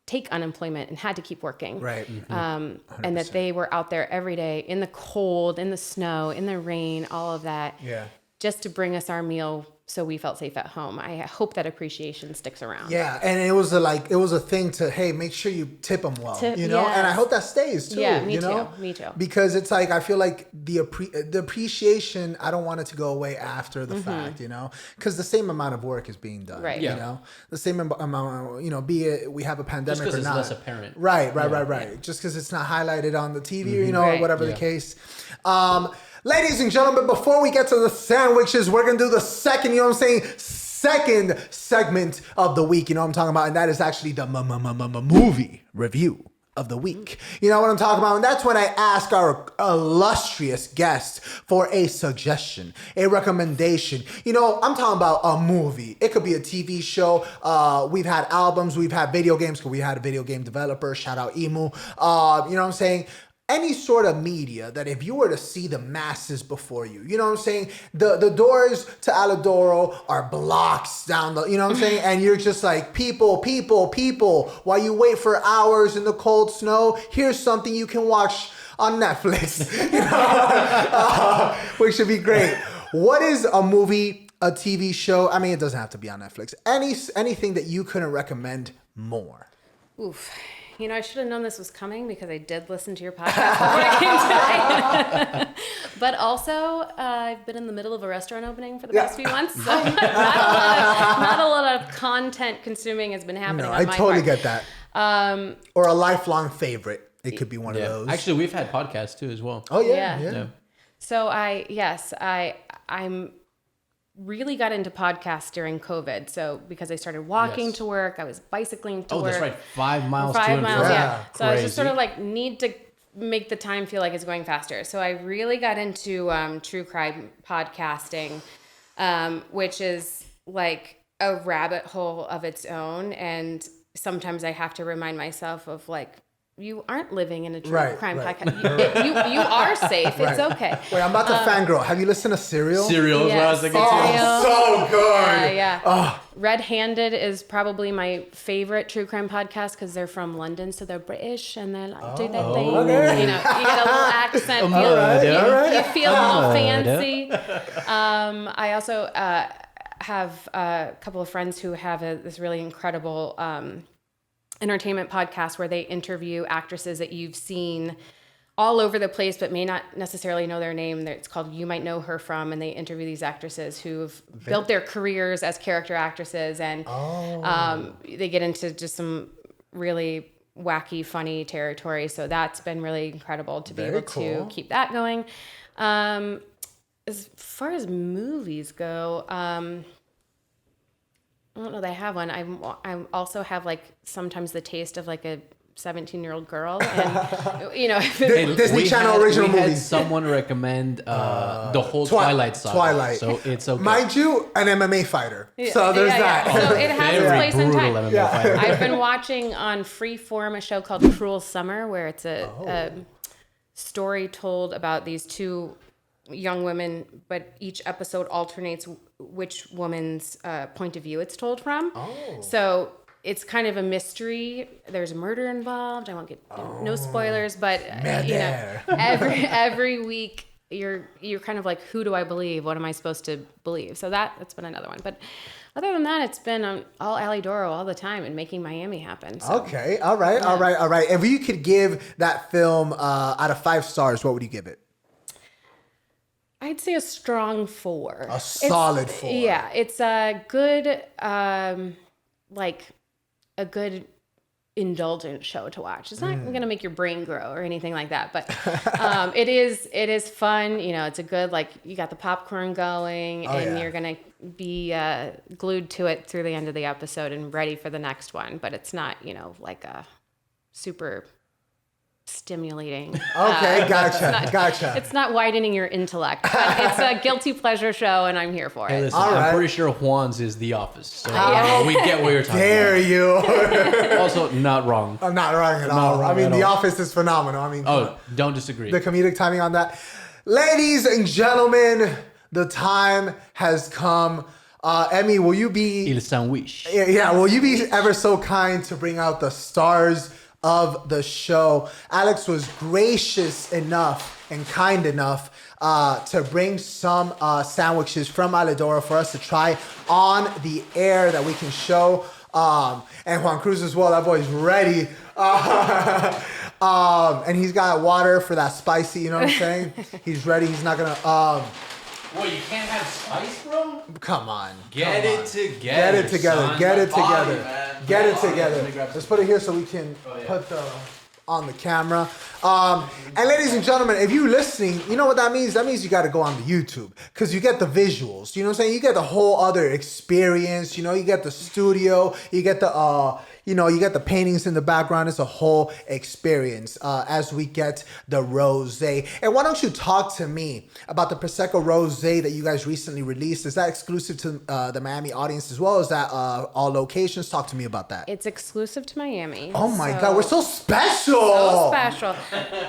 [SPEAKER 1] take unemployment and had to keep working.
[SPEAKER 2] Right.
[SPEAKER 1] And that they were out there every day in the cold, in the snow, in the rain, all of that.
[SPEAKER 2] Yeah.
[SPEAKER 1] Just to bring us our meal so we felt safe at home. I hope that appreciation sticks around.
[SPEAKER 2] Yeah, and it was a thing to, hey, make sure you tip them well, and I hope that stays too.
[SPEAKER 1] Yeah, me too.
[SPEAKER 2] Because it's like, I feel like the appreciation, I don't want it to go away after the fact, because the same amount of work is being done,
[SPEAKER 1] right?
[SPEAKER 2] The same amount, be it we have a pandemic or not.
[SPEAKER 3] Just because it's less apparent.
[SPEAKER 2] Right. Yeah. Just because it's not highlighted on the TV, or whatever the case. Ladies and gentlemen, before we get to the sandwiches, we're going to do the second segment of the week. You know what I'm talking about? And that is actually the movie review of the week. You know what I'm talking about? And that's when I ask our illustrious guests for a suggestion, a recommendation. You know, I'm talking about a movie. It could be a TV show. We've had albums. We've had video games because we had a video game developer. Shout out Emu. You know what I'm saying? Any sort of media that if you were to see the masses before you, you know what I'm saying? The doors to Alidoro are blocks down the, you know what I'm saying? And you're just like, people, while you wait for hours in the cold snow, here's something you can watch on Netflix, you know? Which should be great. What is a movie, a TV show? I mean, it doesn't have to be on Netflix. Anything that you couldn't recommend more?
[SPEAKER 1] Oof. You know, I should have known this was coming because I did listen to your podcast before I came today. But also, I've been in the middle of a restaurant opening for the past few months, so not a lot of content consuming has been happening on my part.
[SPEAKER 2] I totally get that. Or a lifelong favorite. It could be one of those.
[SPEAKER 3] Actually, we've had podcasts too as well.
[SPEAKER 2] Oh, yeah.
[SPEAKER 1] So I'm really got into podcasts during COVID. So because I started walking to work, I was bicycling to work.
[SPEAKER 3] Oh, that's right. 5 miles.
[SPEAKER 1] 5 miles, yeah. So I was just
[SPEAKER 3] Crazy.
[SPEAKER 1] sort of like need to make the time feel like it's going faster. So I really got into true crime podcasting, which is like a rabbit hole of its own. And sometimes I have to remind myself of like, you aren't living in a true crime podcast. You are safe. It's okay.
[SPEAKER 2] Wait, I'm about to fangirl. Have you listened to Serial?
[SPEAKER 3] Serial is what I was thinking too.
[SPEAKER 2] Oh, so good.
[SPEAKER 1] Yeah.
[SPEAKER 2] Oh.
[SPEAKER 1] Red Handed is probably my favorite true crime podcast because they're from London, so they're British and they're like, do their thing.
[SPEAKER 2] Okay.
[SPEAKER 1] You know, you get a little accent. You feel a little fancy. I also have a couple of friends who have this really incredible entertainment podcast where they interview actresses that you've seen all over the place but may not necessarily know their name. It's called You Might Know Her From, and they interview these actresses who've built their careers as character actresses, and they get into just some really wacky, funny territory. So that's been really incredible to be able to keep that going. As far as movies go, I don't know that I have one. I also have like sometimes the taste of like a 17-year-old girl, and you know,
[SPEAKER 2] Disney Channel original
[SPEAKER 3] we
[SPEAKER 2] movies.
[SPEAKER 3] Had someone recommend the whole Twilight saga.
[SPEAKER 2] Twilight.
[SPEAKER 3] So it's okay.
[SPEAKER 2] Mind you, an MMA fighter. So there's that.
[SPEAKER 1] Yeah. So it has its place in time.
[SPEAKER 3] MMA fighter.
[SPEAKER 1] I've been watching on Freeform a show called Cruel Summer, where it's a story told about these two young women, but each episode alternates which woman's point of view it's told from. So it's kind of a mystery. There's a murder involved. I won't get no spoilers, but you know, every week you're kind of like, who do I believe? What am I supposed to believe? So that's been another one. But other than that, it's been all Alidoro all the time and making Miami happen. So.
[SPEAKER 2] Okay, all right. If you could give that film out of 5 stars, what would you give it?
[SPEAKER 1] I'd say a strong 4.
[SPEAKER 2] A solid 4.
[SPEAKER 1] Yeah, it's a good, like a good indulgent show to watch. It's not going to make your brain grow or anything like that, but it is fun. You know, it's a good, like, you got the popcorn going and you're going to be glued to it through the end of the episode and ready for the next one. But it's not, you know, like a super stimulating.
[SPEAKER 2] Okay, gotcha.
[SPEAKER 1] It's not widening your intellect, but it's a guilty pleasure show, and I'm here for it.
[SPEAKER 3] Hey, listen, I'm pretty sure Juan's is The Office, so we get what you're talking
[SPEAKER 2] Dare
[SPEAKER 3] about.
[SPEAKER 2] you?
[SPEAKER 3] Also, not wrong.
[SPEAKER 2] I'm not wrong at all. I mean, The Office is phenomenal. I mean,
[SPEAKER 3] don't disagree.
[SPEAKER 2] The comedic timing on that. Ladies and gentlemen, the time has come. Emi, will you be...
[SPEAKER 3] Il sandwich.
[SPEAKER 2] Yeah, will you be ever so kind to bring out the stars of the show? Alex was gracious enough and kind enough to bring some sandwiches from Alidoro for us to try on the air that we can show. And Juan Cruz as well. That boy's ready. And he's got water for that spicy, you know what I'm saying? He's ready. He's not going to...
[SPEAKER 3] What, you can't have spice, bro?
[SPEAKER 2] Come on.
[SPEAKER 3] Get it together.
[SPEAKER 2] Get it together.
[SPEAKER 3] Son.
[SPEAKER 2] Get it
[SPEAKER 3] Body,
[SPEAKER 2] together.
[SPEAKER 3] man.
[SPEAKER 2] Get it
[SPEAKER 3] Body.
[SPEAKER 2] together. Let's put it here so we can put the on the camera. And ladies and gentlemen, if you're listening, you know what that means? That means you got to go on the YouTube because you get the visuals. You know what I'm saying? You get the whole other experience. You know, you get the studio. You get the you know, you got the paintings in the background. It's a whole experience as we get the rosé. And why don't you talk to me about the Prosecco Rosé that you guys recently released? Is that exclusive to the Miami audience as well? Is that all locations? Talk to me about that.
[SPEAKER 1] It's exclusive to Miami.
[SPEAKER 2] Oh my God, we're so special.
[SPEAKER 1] So special.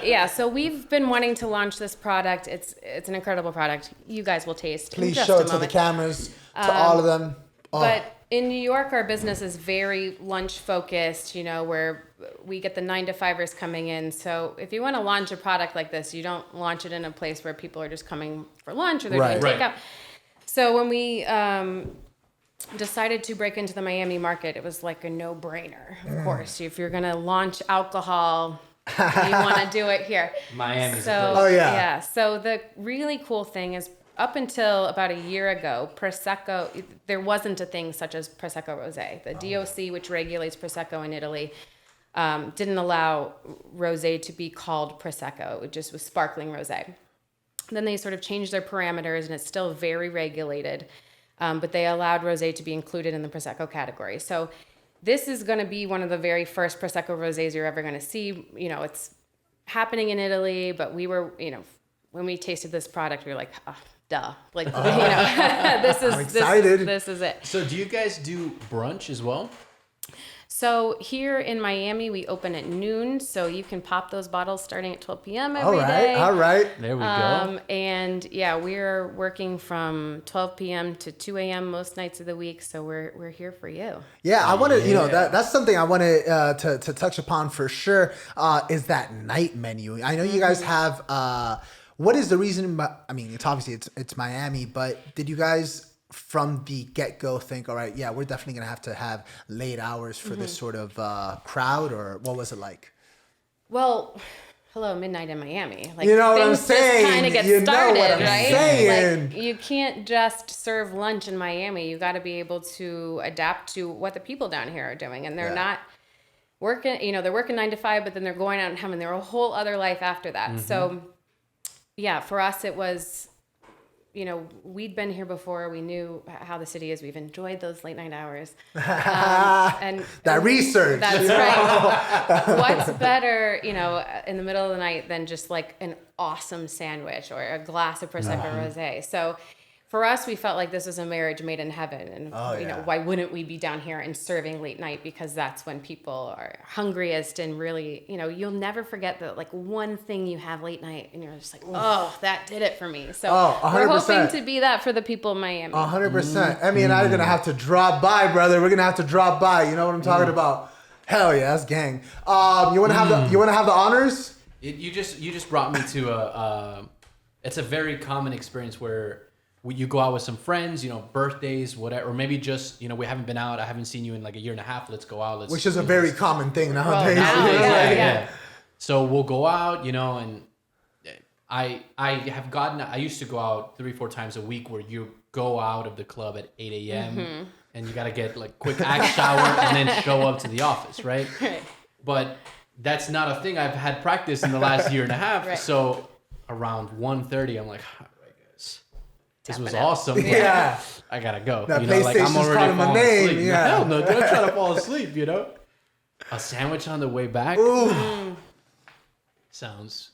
[SPEAKER 1] Yeah, so we've been wanting to launch this product. It's an incredible product. You guys will taste.
[SPEAKER 2] Please
[SPEAKER 1] in just
[SPEAKER 2] show
[SPEAKER 1] a
[SPEAKER 2] it to the
[SPEAKER 1] moment.
[SPEAKER 2] cameras, to all of them. Oh.
[SPEAKER 1] But in New York, our business is very lunch focused, you know, where we get the 9-to-5ers coming in. So if you want to launch a product like this, you don't launch it in a place where people are just coming for lunch or they're doing takeout. So when we decided to break into the Miami market, it was like a no-brainer. Of course, if you're going to launch alcohol, you want to do it here.
[SPEAKER 3] Miami's
[SPEAKER 1] so,
[SPEAKER 3] the place.
[SPEAKER 2] Oh, yeah.
[SPEAKER 1] Yeah. So the really cool thing is, up until about a year ago, Prosecco, there wasn't a thing such as Prosecco Rosé. The DOC, which regulates Prosecco in Italy, didn't allow rosé to be called Prosecco. It just was sparkling rosé. Then they sort of changed their parameters, and it's still very regulated. But they allowed rosé to be included in the Prosecco category. So this is going to be one of the very first Prosecco rosés you're ever going to see. You know, it's happening in Italy, but we were, you know, when we tasted this product, we were like, oh, duh. Like, you know,
[SPEAKER 2] I'm excited.
[SPEAKER 1] This is it.
[SPEAKER 3] So do you guys do brunch as well?
[SPEAKER 1] So here in Miami, we open at noon, so you can pop those bottles starting at 12 p.m. every day.
[SPEAKER 2] All right.
[SPEAKER 3] There we go.
[SPEAKER 1] And yeah, we're working from 12 p.m. to 2 a.m. most nights of the week, so we're here for you.
[SPEAKER 2] Yeah, I want to, you know, that's something I wanted to touch upon for sure, is that night menu. I know you guys have, what is the reason, I mean, it's obviously it's Miami, but did you guys from the get-go think, all right, yeah, we're definitely going to have late hours for this sort of crowd, or what was it like?
[SPEAKER 1] Well, hello, midnight in Miami. Like,
[SPEAKER 2] you know what I'm
[SPEAKER 1] things
[SPEAKER 2] saying?
[SPEAKER 1] just kind of get
[SPEAKER 2] you
[SPEAKER 1] started,
[SPEAKER 2] know what I'm
[SPEAKER 1] right?
[SPEAKER 2] saying.
[SPEAKER 1] Like, you can't just serve lunch in Miami. You got to be able to adapt to what the people down here are doing, and they're not working. You know, they're working 9 to 5, but then they're going out and having their whole other life after that. So, yeah, for us, it was, you know, we'd been here before. We knew how the city is. We've enjoyed those late night hours. And
[SPEAKER 2] that research.
[SPEAKER 1] That's right. What's better, you know, in the middle of the night than just like an awesome sandwich or a glass of Prosecco Rosé? So for us, we felt like this was a marriage made in heaven. And, you know, why wouldn't we be down here and serving late night? Because that's when people are hungriest and really, you know, you'll never forget the like one thing you have late night and you're just like, oh, that did it for me. So we're hoping to be that for the people of Miami.
[SPEAKER 2] 100%. Emmy and I are going to have to drop by, brother. We're going to have to drop by. You know what I'm talking about? Hell yeah, that's gang. You want to have the honors?
[SPEAKER 3] You just brought me to it's a very common experience where you go out with some friends, you know, birthdays, whatever, or maybe just, you know, we haven't been out. I haven't seen you in like a year and a half. Let's go out.
[SPEAKER 2] Which is a very common thing nowadays.
[SPEAKER 1] Yeah.
[SPEAKER 3] So we'll go out, you know, and I used to go out 3-4 times a week where you go out of the club at 8 a.m. And you got to get like quick axe shower and then show up to the office, right? But that's not a thing I've had practice in the last year and a half.
[SPEAKER 1] Right.
[SPEAKER 3] So around 1:30, I'm like, this was awesome.
[SPEAKER 2] Yeah.
[SPEAKER 3] I gotta go.
[SPEAKER 2] That
[SPEAKER 3] you know, like I'm
[SPEAKER 2] PlayStation's
[SPEAKER 3] already
[SPEAKER 2] calling my
[SPEAKER 3] falling
[SPEAKER 2] name.
[SPEAKER 3] asleep.
[SPEAKER 2] Yeah.
[SPEAKER 3] Hell no, don't try to fall asleep, you know? A sandwich on the way back?
[SPEAKER 2] Ooh.
[SPEAKER 3] Sounds...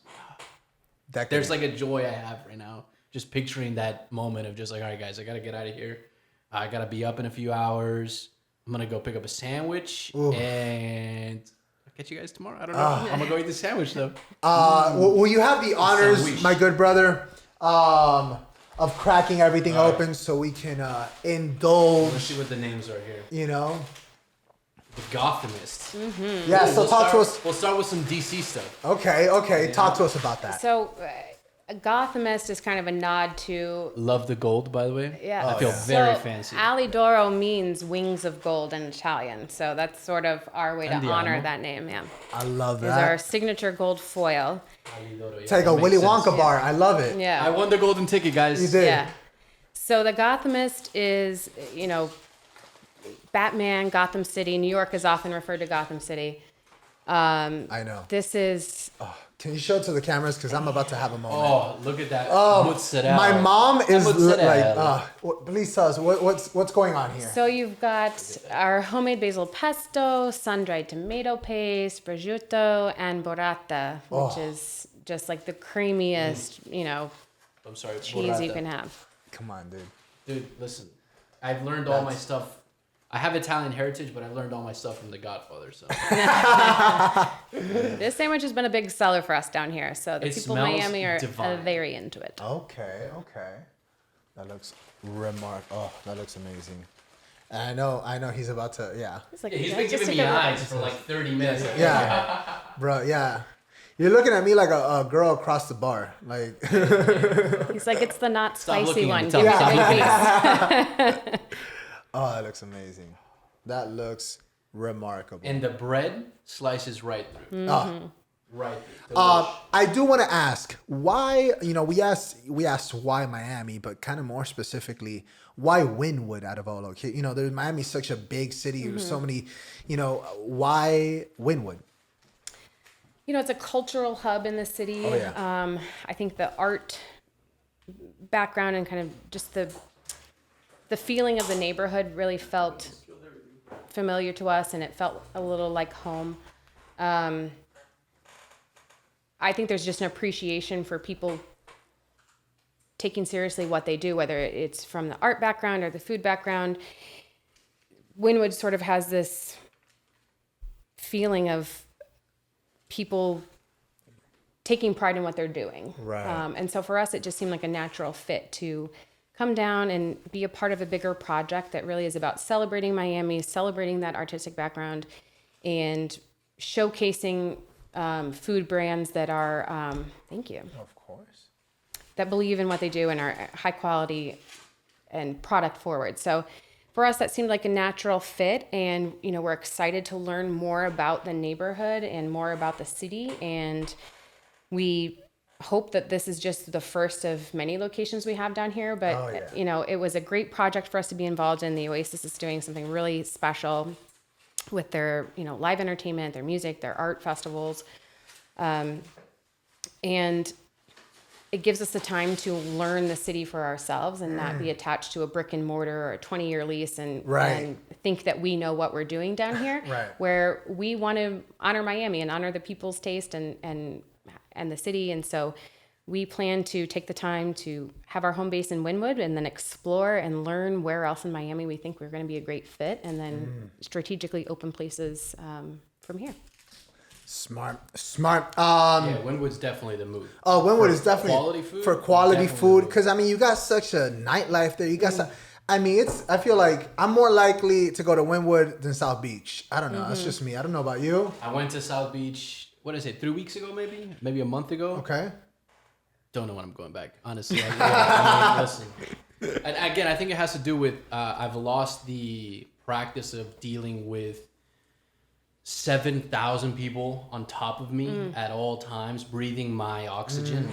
[SPEAKER 2] That
[SPEAKER 3] There's like a joy I have right now. Just picturing that moment of just like, all right, guys, I gotta get out of here. I gotta be up in a few hours. I'm gonna go pick up a sandwich and... I'll catch you guys tomorrow. I don't know. I'm gonna go eat the sandwich though.
[SPEAKER 2] Will you have the honors,
[SPEAKER 3] Sandwich.
[SPEAKER 2] my good brother, of cracking everything open so we can indulge?
[SPEAKER 3] Let's see what the names are here.
[SPEAKER 2] You know?
[SPEAKER 3] The Gothamist.
[SPEAKER 2] Yeah, so talk to us.
[SPEAKER 3] We'll start with some DC stuff.
[SPEAKER 2] Okay. Talk to us about that.
[SPEAKER 1] So, Gothamist is kind of a nod to...
[SPEAKER 3] Love the gold, by the way.
[SPEAKER 1] Yeah.
[SPEAKER 3] I feel very fancy.
[SPEAKER 1] Alidoro means wings of gold in Italian. So that's sort of our way to honor that name, yeah.
[SPEAKER 2] I love
[SPEAKER 1] It's our
[SPEAKER 2] that.
[SPEAKER 1] signature gold foil.
[SPEAKER 2] It's like a Willy Wonka bar. I love it.
[SPEAKER 1] Yeah.
[SPEAKER 3] I won the golden ticket, guys.
[SPEAKER 2] You did.
[SPEAKER 1] Yeah. So the Gothamist is, you know, Batman, Gotham City. New York is often referred to Gotham City.
[SPEAKER 2] I know.
[SPEAKER 1] This is
[SPEAKER 2] Can you show it to the cameras? Because I'm about to have a moment.
[SPEAKER 3] Oh, look at that. Mozzarella.
[SPEAKER 2] My mom is
[SPEAKER 3] Mozzarella.
[SPEAKER 2] please tell us what's going on here.
[SPEAKER 1] so you've got our homemade basil pesto, sun-dried tomato paste, prosciutto, and burrata, which is just like the creamiest,
[SPEAKER 3] I'm sorry,
[SPEAKER 1] cheese you
[SPEAKER 3] burrata.
[SPEAKER 1] can have.
[SPEAKER 2] Come on, dude.
[SPEAKER 3] Dude, listen. I've learned all my stuff. I have Italian heritage, but I learned all my stuff from The Godfather. So
[SPEAKER 1] This sandwich has been a big seller for us down here, so the
[SPEAKER 3] It
[SPEAKER 1] people in
[SPEAKER 3] smells
[SPEAKER 1] Miami are
[SPEAKER 3] divine.
[SPEAKER 1] very into it.
[SPEAKER 2] Okay. That looks remarkable. Oh, that looks amazing. And I know he's about to, yeah.
[SPEAKER 1] It's like,
[SPEAKER 3] he's
[SPEAKER 1] yeah,
[SPEAKER 3] been
[SPEAKER 1] just
[SPEAKER 3] giving
[SPEAKER 1] take
[SPEAKER 3] me
[SPEAKER 1] a-
[SPEAKER 3] eyes for like 30 minutes.
[SPEAKER 2] Yeah. Bro, yeah. You're looking at me like a girl across the bar. Like,
[SPEAKER 1] He's like, it's the not
[SPEAKER 3] Stop
[SPEAKER 1] spicy
[SPEAKER 3] looking at
[SPEAKER 1] one.
[SPEAKER 3] me.
[SPEAKER 1] Give me
[SPEAKER 3] Stop
[SPEAKER 1] the
[SPEAKER 3] looking
[SPEAKER 1] big piece.
[SPEAKER 2] oh, that looks amazing. That looks remarkable.
[SPEAKER 3] And the bread slices right through. Right through.
[SPEAKER 2] I do want to ask why. We asked why Miami, but kind of more specifically, why Wynwood out of all locations? There's Miami's such a big city. There's so many. Why Wynwood?
[SPEAKER 1] It's a cultural hub in the city.
[SPEAKER 2] Oh, yeah.
[SPEAKER 1] I think the art background and kind of just the feeling of the neighborhood really felt familiar to us, and it felt a little like home. I think there's just an appreciation for people taking seriously what they do, whether it's from the art background or the food background. Wynwood sort of has this feeling of people taking pride in what they're doing.
[SPEAKER 2] Right.
[SPEAKER 1] And so for us, it just seemed like a natural fit to come down and be a part of a bigger project that really is about celebrating Miami, celebrating that artistic background, and showcasing food brands that are, thank you,
[SPEAKER 2] Of course.
[SPEAKER 1] that believe in what they do and are high quality and product forward. So for us, that seemed like a natural fit, and we're excited to learn more about the neighborhood and more about the city, and we hope that this is just the first of many locations we have down here. But it was a great project for us to be involved in. The Oasis is doing something really special with their live entertainment, their music, their art festivals, and it gives us the time to learn the city for ourselves and not be attached to a brick and mortar or a 20-year lease and think that we know what we're doing down here.
[SPEAKER 2] Right.
[SPEAKER 1] Where we want to honor Miami and honor the people's taste and the city. And so we plan to take the time to have our home base in Wynwood and then explore and learn where else in Miami we think we're going to be a great fit, and then strategically open places from here.
[SPEAKER 2] Smart.
[SPEAKER 3] Yeah, Wynwood's definitely the move.
[SPEAKER 2] Oh, Wynwood
[SPEAKER 3] For
[SPEAKER 2] is definitely
[SPEAKER 3] quality food,
[SPEAKER 2] for quality
[SPEAKER 3] definitely
[SPEAKER 2] food.
[SPEAKER 3] the move.
[SPEAKER 2] Because you got such a nightlife there. You got I feel like I'm more likely to go to Wynwood than South Beach. I don't know. That's just me. I don't know about you.
[SPEAKER 3] I went to South Beach, 3 weeks ago maybe a month ago.
[SPEAKER 2] Okay.
[SPEAKER 3] Don't know when I'm going back, honestly. Listen. And again, I think it has to do with I've lost the practice of dealing with 7,000 people on top of me at all times, breathing my oxygen.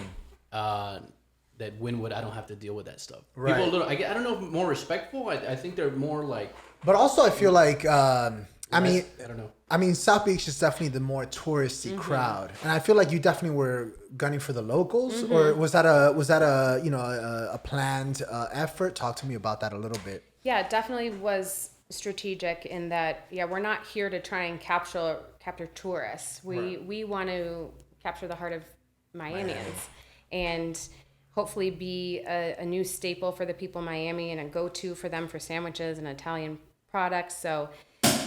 [SPEAKER 3] That Wynwood, I don't have to deal with that stuff.
[SPEAKER 2] Right.
[SPEAKER 3] People, I don't know, more respectful. I think they're more like.
[SPEAKER 2] But also, I feel like
[SPEAKER 3] I don't know.
[SPEAKER 2] South Beach is definitely the more touristy crowd, and I feel like you definitely were gunning for the locals, or was that a planned effort? Talk to me about that a little bit.
[SPEAKER 1] Yeah, it definitely was strategic in that, we're not here to try and capture tourists. We want to capture the heart of Miamians and hopefully be a new staple for the people in Miami and a go-to for them for sandwiches and Italian products. So,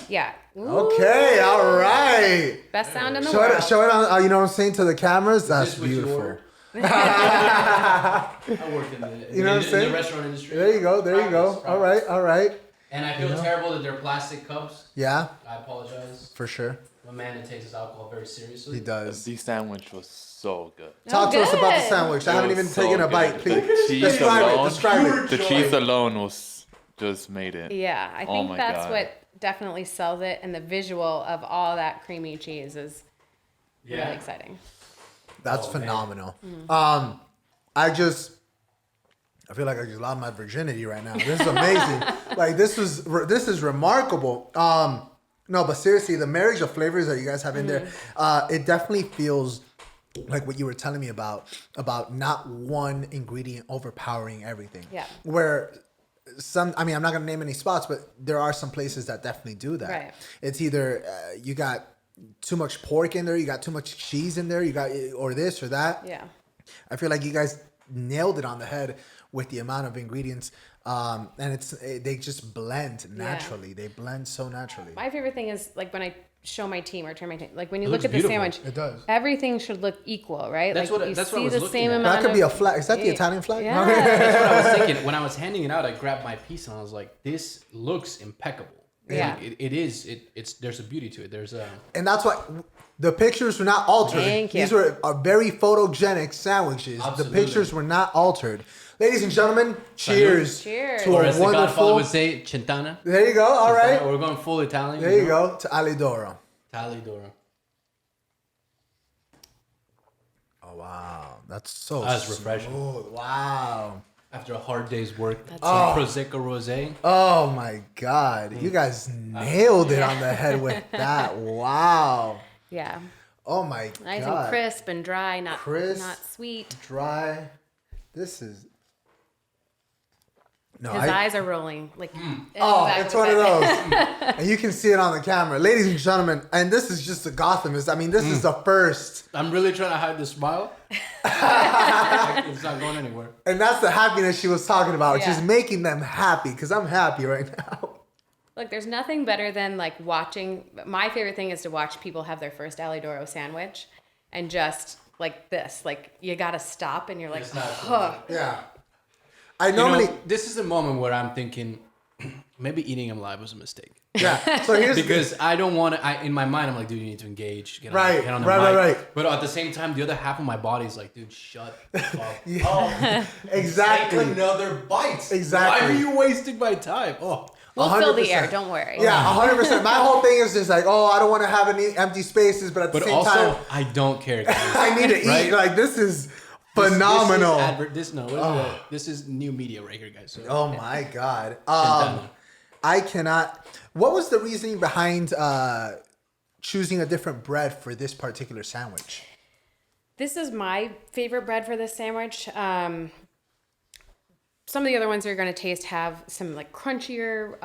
[SPEAKER 1] yeah. Ooh.
[SPEAKER 2] Okay, all right.
[SPEAKER 1] Best sound in the
[SPEAKER 2] Show
[SPEAKER 1] world.
[SPEAKER 2] it on. You know what I'm saying, to the cameras. That's
[SPEAKER 3] This what you
[SPEAKER 2] beautiful.
[SPEAKER 3] order? I worked in the restaurant industry.
[SPEAKER 2] There you go.
[SPEAKER 3] Practice.
[SPEAKER 2] All right.
[SPEAKER 3] And I feel terrible that they're plastic cups.
[SPEAKER 2] Yeah,
[SPEAKER 3] I apologize.
[SPEAKER 2] for sure.
[SPEAKER 3] My man that takes his alcohol very seriously.
[SPEAKER 2] He does.
[SPEAKER 4] The sandwich was so good.
[SPEAKER 2] Talk to us about the
[SPEAKER 1] good.
[SPEAKER 2] sandwich. I
[SPEAKER 4] It
[SPEAKER 2] haven't
[SPEAKER 4] was
[SPEAKER 2] even
[SPEAKER 4] so
[SPEAKER 2] taken a
[SPEAKER 4] good.
[SPEAKER 2] bite. Please
[SPEAKER 4] The cheese
[SPEAKER 2] describe it.
[SPEAKER 4] The cheese alone was just made it.
[SPEAKER 1] Yeah, I
[SPEAKER 4] Oh
[SPEAKER 1] think
[SPEAKER 4] my
[SPEAKER 1] that's
[SPEAKER 4] God.
[SPEAKER 1] what definitely sells it, and the visual of all that creamy cheese is really exciting.
[SPEAKER 2] That's
[SPEAKER 3] Oh, man.
[SPEAKER 2] phenomenal. I feel like I just lost my virginity right now. This is amazing. Like this is remarkable. No, but seriously, the marriage of flavors that you guys have in there, it definitely feels like what you were telling me about not one ingredient overpowering everything.
[SPEAKER 1] Yeah.
[SPEAKER 2] Where I'm not going to name any spots, but there are some places that definitely do that.
[SPEAKER 1] Right.
[SPEAKER 2] It's either you got too much pork in there, you got too much cheese in there, you got, or this or that.
[SPEAKER 1] Yeah.
[SPEAKER 2] I feel like you guys nailed it on the head with the amount of ingredients. And they just blend naturally. They blend so naturally.
[SPEAKER 1] My favorite thing is like when I show my team or turn my team, like when you
[SPEAKER 3] It
[SPEAKER 1] look
[SPEAKER 3] looks
[SPEAKER 1] at the
[SPEAKER 3] beautiful.
[SPEAKER 1] sandwich,
[SPEAKER 2] It does.
[SPEAKER 1] everything should look equal, right?
[SPEAKER 3] That's
[SPEAKER 1] like
[SPEAKER 3] what I-
[SPEAKER 1] you
[SPEAKER 3] that's what I
[SPEAKER 1] see
[SPEAKER 3] was
[SPEAKER 1] the
[SPEAKER 3] looking
[SPEAKER 1] same
[SPEAKER 3] at.
[SPEAKER 1] amount.
[SPEAKER 2] That could be a
[SPEAKER 1] of-
[SPEAKER 2] flag. Is that the Italian flag?
[SPEAKER 1] Yeah.
[SPEAKER 3] That's what I was thinking. When I was handing it out, I grabbed my piece and I was like, this looks impeccable.
[SPEAKER 1] Yeah.
[SPEAKER 3] It is. It's there's a beauty to it. There's a...
[SPEAKER 2] And that's why the pictures were not altered.
[SPEAKER 1] Thank you.
[SPEAKER 2] These were very photogenic sandwiches.
[SPEAKER 3] Absolutely.
[SPEAKER 2] The pictures were not altered. Ladies and gentlemen, cheers.
[SPEAKER 1] Cheers.
[SPEAKER 2] To
[SPEAKER 3] Or
[SPEAKER 2] a
[SPEAKER 3] as the Godfather
[SPEAKER 2] wonderful...
[SPEAKER 3] would say, Centana.
[SPEAKER 2] There you go. All right.
[SPEAKER 3] We're going full Italian.
[SPEAKER 2] There you go. To Alidoro.
[SPEAKER 3] Alidoro.
[SPEAKER 2] Oh, wow. That's so
[SPEAKER 3] That's refreshing.
[SPEAKER 2] smooth. Wow.
[SPEAKER 3] After a hard day's work, some
[SPEAKER 2] Oh.
[SPEAKER 3] Prosecco Rosé.
[SPEAKER 2] Oh, my God. You guys nailed it on the head with that. Wow.
[SPEAKER 1] Yeah.
[SPEAKER 2] Oh, my
[SPEAKER 1] Nice
[SPEAKER 2] God.
[SPEAKER 1] and crisp and dry, not
[SPEAKER 2] Crisp.
[SPEAKER 1] not sweet.
[SPEAKER 2] Dry. This is... No,
[SPEAKER 1] His eyes are rolling. Like
[SPEAKER 2] Oh, it's one of those. And you can see it on the camera. Ladies and gentlemen, and this is just the Gothamist. I mean, this is the first.
[SPEAKER 3] I'm really trying to hide the smile. It's not going anywhere.
[SPEAKER 2] And that's the happiness she was talking about.
[SPEAKER 1] Yeah.
[SPEAKER 2] Just making them happy. Because I'm happy right now.
[SPEAKER 1] Look, there's nothing better than like watching. My favorite thing is to watch people have their first Alidoro sandwich, and just like this, like you gotta stop, and you're like,
[SPEAKER 3] It's not
[SPEAKER 1] huh.
[SPEAKER 2] Yeah. I
[SPEAKER 3] You
[SPEAKER 2] normally...
[SPEAKER 3] know, this is a moment where I'm thinking, maybe eating him live was a mistake.
[SPEAKER 2] Yeah. So here's...
[SPEAKER 3] Because I don't want to. In my mind, I'm like, dude, you need to engage. Get on,
[SPEAKER 2] Right,
[SPEAKER 3] get on the
[SPEAKER 2] right,
[SPEAKER 3] mic.
[SPEAKER 2] right, right.
[SPEAKER 3] But at the same time, the other half of my body is like, dude, shut the fuck
[SPEAKER 2] Yeah.
[SPEAKER 3] up.
[SPEAKER 2] Exactly.
[SPEAKER 3] Take another bite.
[SPEAKER 2] Exactly.
[SPEAKER 3] Why are you wasting my time? Oh,
[SPEAKER 1] We'll fill the
[SPEAKER 2] 100%.
[SPEAKER 1] air. Don't worry.
[SPEAKER 2] Yeah, 100%. My whole thing is just like, oh, I don't want to have any empty spaces, but at the
[SPEAKER 3] but
[SPEAKER 2] same
[SPEAKER 3] also,
[SPEAKER 2] time,
[SPEAKER 3] I don't care. Guys.
[SPEAKER 2] I need to eat.
[SPEAKER 3] Right?
[SPEAKER 2] Like, this is phenomenal.
[SPEAKER 3] This is new media right here, guys. So,
[SPEAKER 2] Oh my God.
[SPEAKER 3] Centana.
[SPEAKER 2] I cannot. What was the reasoning behind choosing a different bread for this particular sandwich?
[SPEAKER 1] This is my favorite bread for this sandwich. Some of the other ones you're going to taste have some like crunchier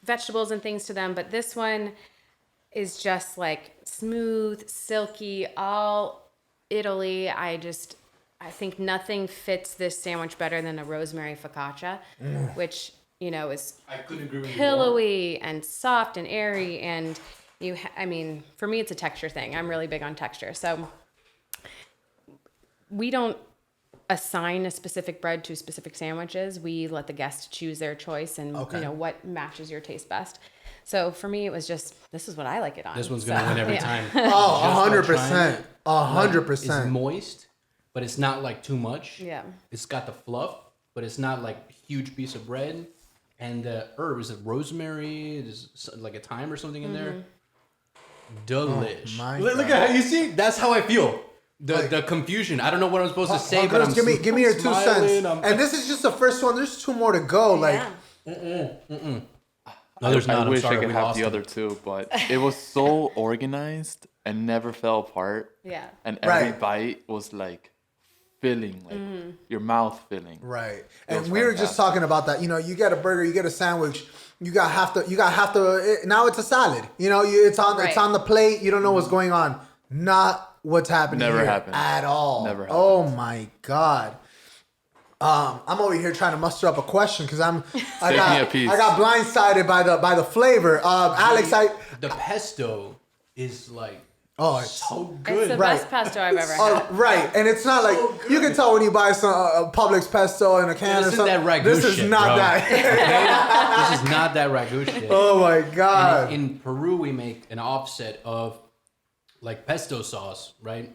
[SPEAKER 1] vegetables and things to them, but this one is just like smooth, silky, all Italy. I think nothing fits this sandwich better than a rosemary focaccia, which, you know, is
[SPEAKER 3] I couldn't agree with you more.
[SPEAKER 1] pillowy and soft and airy. And I mean, for me, it's a texture thing. I'm really big on texture. So we don't assign a specific bread to specific sandwiches. We let the guest choose their choice and,
[SPEAKER 2] Okay.
[SPEAKER 1] you know, what matches your taste best. So for me, it was just, this is what I like it on.
[SPEAKER 3] This one's gonna win every time.
[SPEAKER 2] Oh,
[SPEAKER 3] Just by trying
[SPEAKER 2] 100%.
[SPEAKER 3] it.
[SPEAKER 2] 100%.
[SPEAKER 3] It's moist, but it's not like too much.
[SPEAKER 1] Yeah.
[SPEAKER 3] It's got the fluff, but it's not like a huge piece of bread. And the herb, is it rosemary? Is like a thyme or something in there? Delish.
[SPEAKER 2] my
[SPEAKER 3] Look
[SPEAKER 2] God.
[SPEAKER 3] at how you see. That's how I feel.
[SPEAKER 2] Like-
[SPEAKER 3] The confusion. I don't know what I'm supposed to say, but
[SPEAKER 2] Girls,
[SPEAKER 3] I'm
[SPEAKER 2] give me your 2
[SPEAKER 3] smiling,
[SPEAKER 2] cents.
[SPEAKER 3] I'm-
[SPEAKER 2] And this is just the first one. There's 2 more to go. Like,
[SPEAKER 1] Yeah.
[SPEAKER 3] No, there's not.
[SPEAKER 4] I
[SPEAKER 3] I'm
[SPEAKER 4] wish
[SPEAKER 3] sorry,
[SPEAKER 4] I could
[SPEAKER 3] we
[SPEAKER 4] have
[SPEAKER 3] lost
[SPEAKER 4] the
[SPEAKER 3] it.
[SPEAKER 4] other two, but it was so organized and never fell apart.
[SPEAKER 1] Yeah.
[SPEAKER 4] And every
[SPEAKER 2] Right.
[SPEAKER 4] bite was like filling, like your mouth filling.
[SPEAKER 2] right.
[SPEAKER 4] Feels
[SPEAKER 2] And we were just
[SPEAKER 4] fantastic.
[SPEAKER 2] talking about that. You know, you get a burger, you get a sandwich. You got half the. Now it's a salad. You know, it's on
[SPEAKER 1] Right.
[SPEAKER 2] the plate. You don't know what's going on. Not what's happening.
[SPEAKER 4] Never
[SPEAKER 2] here
[SPEAKER 4] happens.
[SPEAKER 2] at all.
[SPEAKER 4] Never
[SPEAKER 2] Oh
[SPEAKER 4] happens.
[SPEAKER 2] my God. I'm over here trying to muster up a question because I
[SPEAKER 4] Save me a piece.
[SPEAKER 2] got blindsided by the flavor. Alex,
[SPEAKER 3] The pesto is like
[SPEAKER 2] it's
[SPEAKER 3] so
[SPEAKER 1] It's
[SPEAKER 3] good.
[SPEAKER 1] the
[SPEAKER 2] Right.
[SPEAKER 1] best pesto I've ever had.
[SPEAKER 2] right, and it's not like
[SPEAKER 3] So good.
[SPEAKER 2] you can tell when you buy some Publix pesto in a can
[SPEAKER 3] This
[SPEAKER 2] or
[SPEAKER 3] isn't
[SPEAKER 2] something.
[SPEAKER 3] that ragu
[SPEAKER 2] This is
[SPEAKER 3] shit,
[SPEAKER 2] not
[SPEAKER 3] bro.
[SPEAKER 2] that.
[SPEAKER 3] Okay? This is not that ragu shit.
[SPEAKER 2] Oh my God.
[SPEAKER 3] And in Peru, we make an offset of like pesto sauce, right?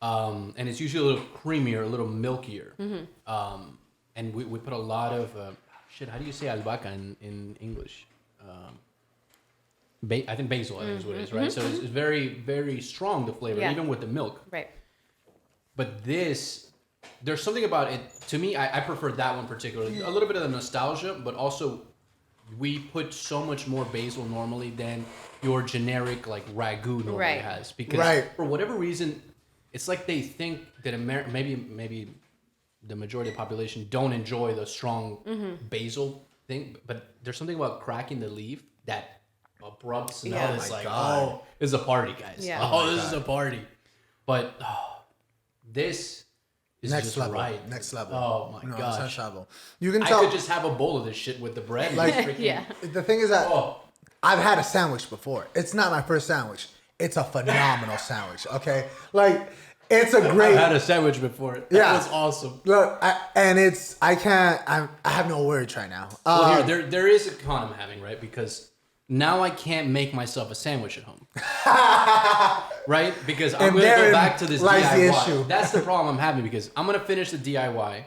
[SPEAKER 3] And it's usually a little creamier, a little milkier. And we put a lot of how do you say albahaca in English? I think basil, I think is what it is, right? So it's very, very strong, the flavor,
[SPEAKER 1] Yeah.
[SPEAKER 3] even with the milk.
[SPEAKER 1] Right.
[SPEAKER 3] But there's something about it. To me, I prefer that one particularly. A little bit of the nostalgia, but also we put so much more basil normally than your generic like ragu normally has, because for whatever reason, it's like they think that maybe the majority of the population don't enjoy the strong basil thing, but there's something about cracking the leaf that abrupt smell is like, oh, it's a party, guys.
[SPEAKER 1] Yeah.
[SPEAKER 3] This is a party. But this is
[SPEAKER 2] next
[SPEAKER 3] just
[SPEAKER 2] level.
[SPEAKER 3] right.
[SPEAKER 2] Next level.
[SPEAKER 3] Oh my gosh.
[SPEAKER 2] Next level. You can
[SPEAKER 3] I
[SPEAKER 2] tell.
[SPEAKER 3] could just have a bowl of this shit with the bread.
[SPEAKER 2] Like,
[SPEAKER 1] Yeah.
[SPEAKER 2] The thing is that
[SPEAKER 3] Oh.
[SPEAKER 2] I've had a sandwich before. It's not my first sandwich. It's a phenomenal sandwich. Okay, like it's a great.
[SPEAKER 3] I've had a sandwich before. That was awesome.
[SPEAKER 2] Look, I have no words right now.
[SPEAKER 3] Well, here, there is a con I'm having, right? Because now I can't make myself a sandwich at home. Right? Because I'm going to go back to this
[SPEAKER 2] lies
[SPEAKER 3] DIY.
[SPEAKER 2] the issue.
[SPEAKER 3] That's the problem I'm having, because I'm going to finish the DIY and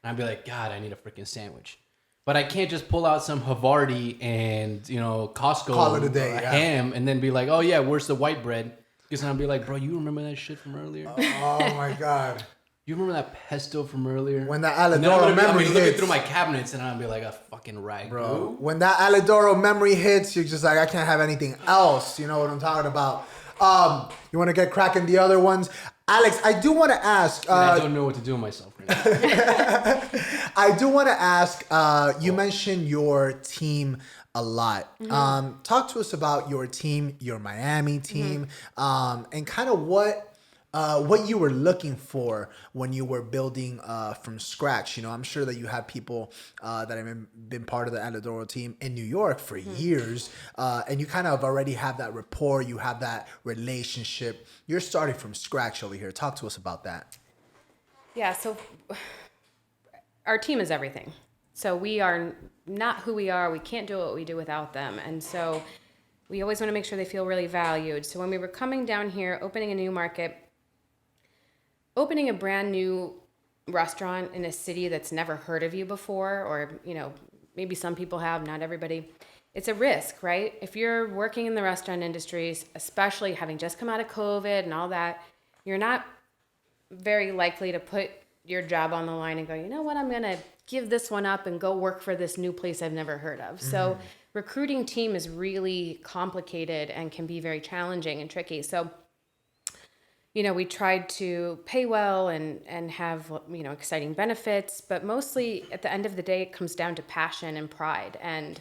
[SPEAKER 3] I'll be like, God, I need a freaking sandwich. But I can't just pull out some Havarti and, Costco
[SPEAKER 2] Call it a day,
[SPEAKER 3] ham and then be like, oh yeah, where's the white bread? Because then I'll be like, bro, you remember that shit from earlier?
[SPEAKER 2] Oh my God.
[SPEAKER 3] You remember that pesto from earlier?
[SPEAKER 2] When that
[SPEAKER 3] And then
[SPEAKER 2] Alidoro memory
[SPEAKER 3] looking
[SPEAKER 2] hits.
[SPEAKER 3] through my cabinets and I'll be like, a fucking rag.
[SPEAKER 2] Bro, when that Alidoro memory hits, you're just like, I can't have anything else. You know what I'm talking about? You want to get cracking the other ones? Alex, I do want to ask.
[SPEAKER 3] I don't know what to do with myself right now.
[SPEAKER 2] I do want to ask. You mentioned your team a lot. Talk to us about your team, your Miami team, and kind of what you were looking for when you were building from scratch. I'm sure that you have people that have been part of the Alidoro team in New York for years, and you kind of already have that rapport. You have that relationship. You're starting from scratch over here. Talk to us about that.
[SPEAKER 1] Yeah, so our team is everything. So we are not who we are. We can't do what we do without them. And so we always want to make sure they feel really valued. So when we were coming down here, opening a new market, opening a brand new restaurant in a city that's never heard of you before, or, maybe some people have, not everybody, it's a risk, right? If you're working in the restaurant industries, especially having just come out of COVID and all that, you're not very likely to put your job on the line and go, you know what, I'm going to give this one up and go work for this new place I've never heard of. So recruiting team is really complicated and can be very challenging and tricky. So we tried to pay well and have, exciting benefits, but mostly at the end of the day, it comes down to passion and pride and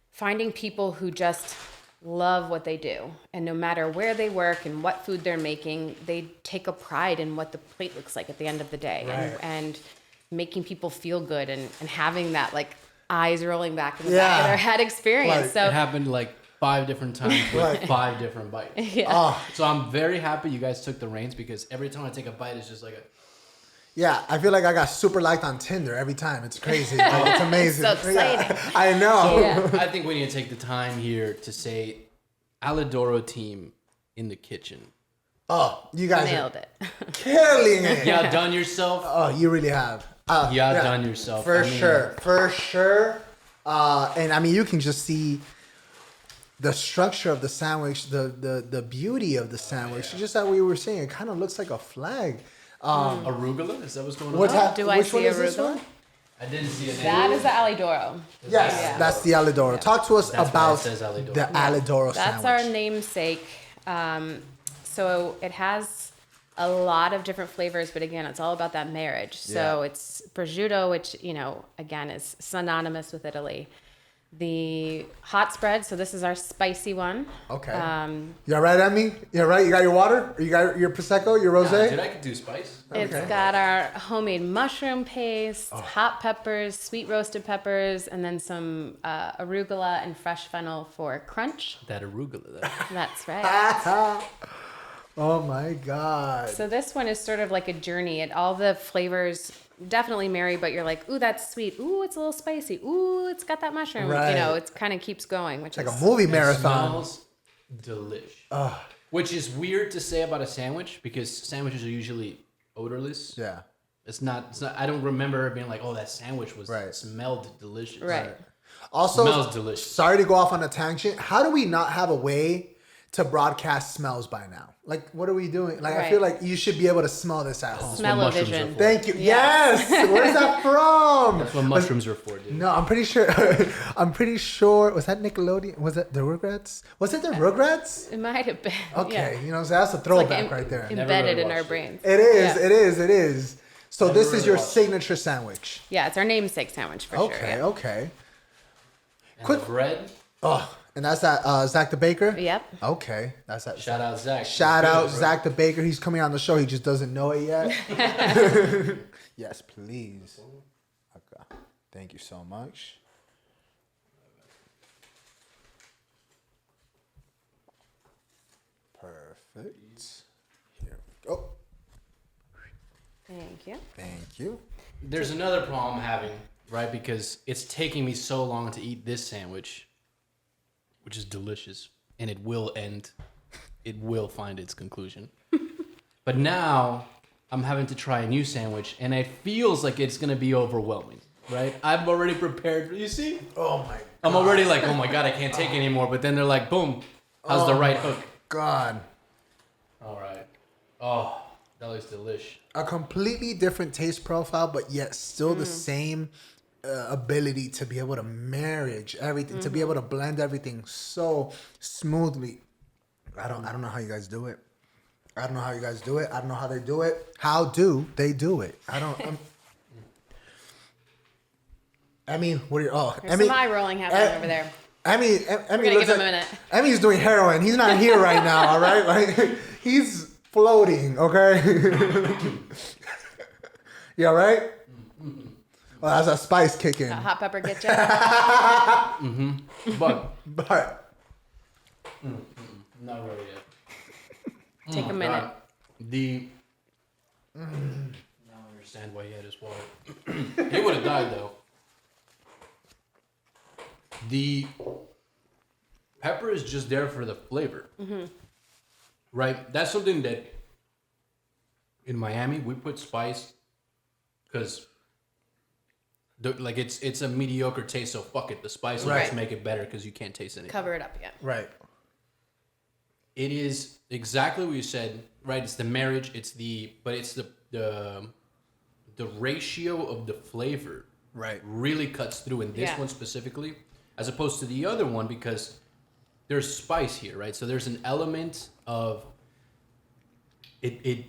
[SPEAKER 1] finding people who just love what they do. And no matter where they work and what food they're making, they take a pride in what the plate looks like at the end of the day, and making people feel good and having that like eyes rolling back in the back of their head experience. So
[SPEAKER 3] it happened like 5 different times with 5 different bites.
[SPEAKER 1] Yeah.
[SPEAKER 3] So I'm very happy you guys took the reins, because every time I take a bite, it's just like
[SPEAKER 2] I feel like I got super liked on Tinder every time. It's crazy. Like, it's amazing.
[SPEAKER 1] So exciting.
[SPEAKER 2] I know.
[SPEAKER 1] Yeah.
[SPEAKER 3] I think we need to take the time here to say Alidoro team in the kitchen.
[SPEAKER 2] Oh, you guys
[SPEAKER 1] Nailed it.
[SPEAKER 2] killing it.
[SPEAKER 3] You outdone yourself.
[SPEAKER 2] Oh, you really have.
[SPEAKER 3] You outdone yourself.
[SPEAKER 2] For sure. And I mean, you can just see the structure of the sandwich, the beauty of the sandwich. Just like we were saying, it kind of looks like a flag.
[SPEAKER 3] Arugula? Is that what's going on?
[SPEAKER 1] Do I see arugula?
[SPEAKER 3] I didn't see it.
[SPEAKER 1] That is the Alidoro.
[SPEAKER 2] Yes, that's the Alidoro. Talk to us
[SPEAKER 3] That's
[SPEAKER 2] about
[SPEAKER 3] why it says Alidoro.
[SPEAKER 2] the Alidoro
[SPEAKER 1] That's
[SPEAKER 2] sandwich.
[SPEAKER 1] our namesake. So it has a lot of different flavors, but again, it's all about that marriage. So it's prosciutto, which, again, is synonymous with Italy. The hot spread, so this is our spicy one.
[SPEAKER 2] Okay. You all right, Emi? You all right? You got your water? Or you got your Prosecco, your Rosé?
[SPEAKER 3] Dude, I could do spice.
[SPEAKER 1] It's got our homemade mushroom paste, hot peppers, sweet roasted peppers, and then some arugula and fresh fennel for crunch.
[SPEAKER 3] That arugula there.
[SPEAKER 1] That's right.
[SPEAKER 2] Oh my God.
[SPEAKER 1] So this one is sort of like a journey. All the flavors definitely marry, but you're like, ooh, that's sweet. Ooh, it's a little spicy. Ooh, it's got that mushroom.
[SPEAKER 2] Right.
[SPEAKER 1] It kind of keeps going, which
[SPEAKER 2] Like
[SPEAKER 1] is
[SPEAKER 2] a movie
[SPEAKER 3] It
[SPEAKER 2] marathon.
[SPEAKER 3] smells delish. Which is weird to say about a sandwich, because sandwiches are usually odorless.
[SPEAKER 2] Yeah.
[SPEAKER 3] It's not. I don't remember it being like, oh, that sandwich was
[SPEAKER 2] Right.
[SPEAKER 3] smelled delicious.
[SPEAKER 1] right.
[SPEAKER 2] Also,
[SPEAKER 3] Smells delicious.
[SPEAKER 2] sorry to go off on a tangent. How do we not have a way to broadcast smells by now. Like, what are we doing? Like, I
[SPEAKER 1] Right.
[SPEAKER 2] feel like you should be able to smell this at home.
[SPEAKER 1] Smell-o-vision.
[SPEAKER 2] Thank you.
[SPEAKER 1] Yeah.
[SPEAKER 2] Yes. Where's that from?
[SPEAKER 3] That's what mushrooms are for, dude.
[SPEAKER 2] No, I'm pretty sure. I'm pretty sure. Was that Nickelodeon? Was it the Rugrats? Was it the Rugrats?
[SPEAKER 1] It might have been.
[SPEAKER 2] Okay,
[SPEAKER 1] Yeah.
[SPEAKER 2] you know, what I'm saying? That's a
[SPEAKER 1] It's
[SPEAKER 2] throwback
[SPEAKER 1] like
[SPEAKER 2] right there.
[SPEAKER 1] embedded
[SPEAKER 3] really
[SPEAKER 1] in our
[SPEAKER 3] watched it.
[SPEAKER 1] brains.
[SPEAKER 2] It is.
[SPEAKER 1] Yeah.
[SPEAKER 2] It is. It is. So
[SPEAKER 3] Never
[SPEAKER 2] this is
[SPEAKER 3] really
[SPEAKER 2] your
[SPEAKER 3] watched it.
[SPEAKER 2] signature sandwich.
[SPEAKER 1] Yeah, it's our namesake sandwich for sure.
[SPEAKER 2] Okay.
[SPEAKER 1] Yeah.
[SPEAKER 2] Okay.
[SPEAKER 3] And
[SPEAKER 2] Quick-
[SPEAKER 3] the bread.
[SPEAKER 2] Oh, and that's that Zach the Baker.
[SPEAKER 1] Yep.
[SPEAKER 2] Okay, that's that.
[SPEAKER 3] Shout out Zach.
[SPEAKER 2] Shout
[SPEAKER 3] Good,
[SPEAKER 2] out
[SPEAKER 3] bro.
[SPEAKER 2] Zach the Baker. He's coming on the show. He just doesn't know it yet. Yes, please. Okay. Thank you so much. Perfect. Here we go.
[SPEAKER 1] Thank you.
[SPEAKER 2] Thank you.
[SPEAKER 3] There's another problem I'm having, right? Because it's taking me so long to eat this sandwich, which is delicious, and it will end. It will find its conclusion. But now I'm having to try a new sandwich, and it feels like it's gonna be overwhelming, right? I've already prepared. You see?
[SPEAKER 2] Oh my
[SPEAKER 3] I'm already like, oh my god, I can't take anymore. But then they're like, boom, how's the right hook?
[SPEAKER 2] God.
[SPEAKER 3] All right. Oh, that looks delish.
[SPEAKER 2] A completely different taste profile, but yet still the same ability to be able to marriage everything, to be able to blend everything so smoothly. I don't know how you guys do it. I don't know how you guys do it. I don't know how they do it. How do they do it? I don't. I mean, what are you? Oh,
[SPEAKER 1] There's some eye rolling happening over there.
[SPEAKER 2] Emmy
[SPEAKER 1] gonna
[SPEAKER 2] looks
[SPEAKER 1] give him
[SPEAKER 2] like,
[SPEAKER 1] a minute.
[SPEAKER 2] Emmy's doing heroin. He's not here right now. All right, like he's floating. Okay. You all right? Well, that's a spice kicking.
[SPEAKER 1] That hot pepper get you?
[SPEAKER 3] But
[SPEAKER 2] But
[SPEAKER 3] not ready yet.
[SPEAKER 1] Take a minute.
[SPEAKER 3] Now I understand why he had his water. He would have died though. The pepper is just there for the flavor, right? That's something that in Miami we put spice because like it's a mediocre taste, so fuck it. The spice will
[SPEAKER 2] Right.
[SPEAKER 3] just make it better because you can't taste anything.
[SPEAKER 1] Cover it up, yeah.
[SPEAKER 2] right.
[SPEAKER 3] It is exactly what you said, right? It's the marriage. It's the ratio of the flavor,
[SPEAKER 2] Right.
[SPEAKER 3] really cuts through in this
[SPEAKER 1] Yeah.
[SPEAKER 3] one specifically, as opposed to the other one because there's spice here, right? So there's an element of it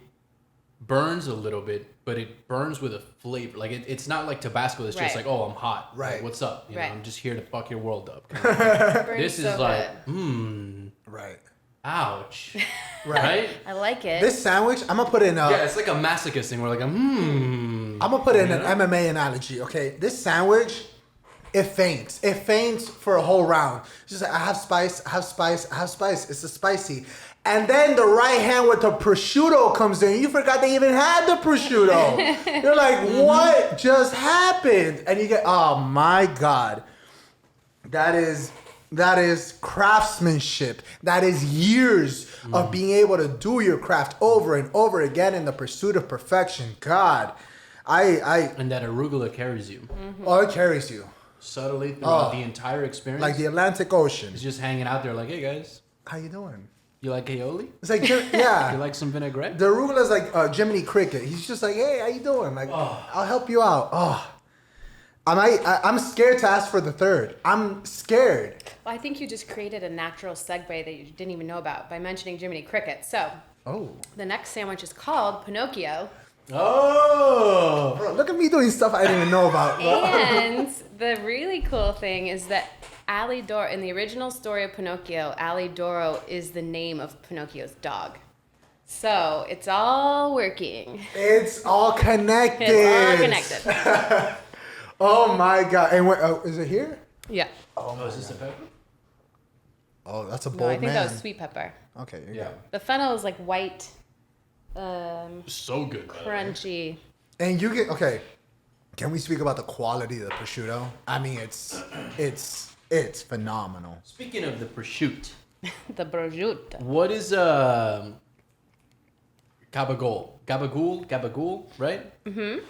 [SPEAKER 3] burns a little bit, but it burns with a flavor. Like it's not like Tabasco. It's just
[SPEAKER 1] Right.
[SPEAKER 3] like, oh, I'm hot.
[SPEAKER 2] Right.
[SPEAKER 3] Like, what's up? You know,
[SPEAKER 1] Right.
[SPEAKER 3] I'm just here to fuck your world up.
[SPEAKER 1] Burns
[SPEAKER 3] This is
[SPEAKER 1] so
[SPEAKER 3] like,
[SPEAKER 1] good.
[SPEAKER 2] Right.
[SPEAKER 3] ouch.
[SPEAKER 2] Right.
[SPEAKER 3] Right?
[SPEAKER 1] I like it.
[SPEAKER 2] This sandwich, I'm gonna put in.
[SPEAKER 3] Yeah, it's like a masochist thing. We're like,
[SPEAKER 2] I'm gonna put in an MMA analogy. Okay, this sandwich, it faints. It faints for a whole round. It's just like I have spice. I have spice. I have spice. It's a spicy. And then the right hand with the prosciutto comes in. You forgot they even had the prosciutto. You're like, what just happened? And you get, oh my God. That is craftsmanship. That is years of being able to do your craft over and over again in the pursuit of perfection. God,
[SPEAKER 3] and that arugula carries you
[SPEAKER 2] oh, it carries you
[SPEAKER 3] subtly throughout the entire experience.
[SPEAKER 2] like the Atlantic Ocean.
[SPEAKER 3] It's just hanging out there like, hey guys,
[SPEAKER 2] How you doing?
[SPEAKER 3] you like aioli?
[SPEAKER 2] It's like,
[SPEAKER 3] You
[SPEAKER 2] yeah.
[SPEAKER 3] like some vinaigrette?
[SPEAKER 2] The arugula is like Jiminy Cricket. He's just like, hey, how you doing? Like, I'll help you out. Oh, I'm scared to ask for the third. I'm scared.
[SPEAKER 1] Well, I think you just created a natural segue that you didn't even know about by mentioning Jiminy Cricket. So
[SPEAKER 2] Oh.
[SPEAKER 1] the next sandwich is called Pinocchio.
[SPEAKER 3] Oh!
[SPEAKER 2] Bro, look at me doing stuff I didn't even know about.
[SPEAKER 1] And the really cool thing is that Alidoro, in the original story of Pinocchio, Alidoro is the name of Pinocchio's dog. So it's all working.
[SPEAKER 2] It's all connected.
[SPEAKER 1] It's all connected.
[SPEAKER 2] Oh my God. And is it here?
[SPEAKER 1] Yeah.
[SPEAKER 3] Oh, is this a pepper?
[SPEAKER 2] Oh, that's a
[SPEAKER 1] No,
[SPEAKER 2] bold
[SPEAKER 1] I think
[SPEAKER 2] man.
[SPEAKER 1] that was sweet pepper.
[SPEAKER 2] Okay, here you
[SPEAKER 3] Yeah.
[SPEAKER 2] go.
[SPEAKER 1] The fennel is like white,
[SPEAKER 3] So good. by the way.
[SPEAKER 1] crunchy.
[SPEAKER 2] And you get, okay, can we speak about the quality of the prosciutto? I mean, it's phenomenal.
[SPEAKER 3] Speaking of the prosciutto,
[SPEAKER 1] The prosciutto.
[SPEAKER 3] what is gabagool? Gabagool, right? Mm-hmm.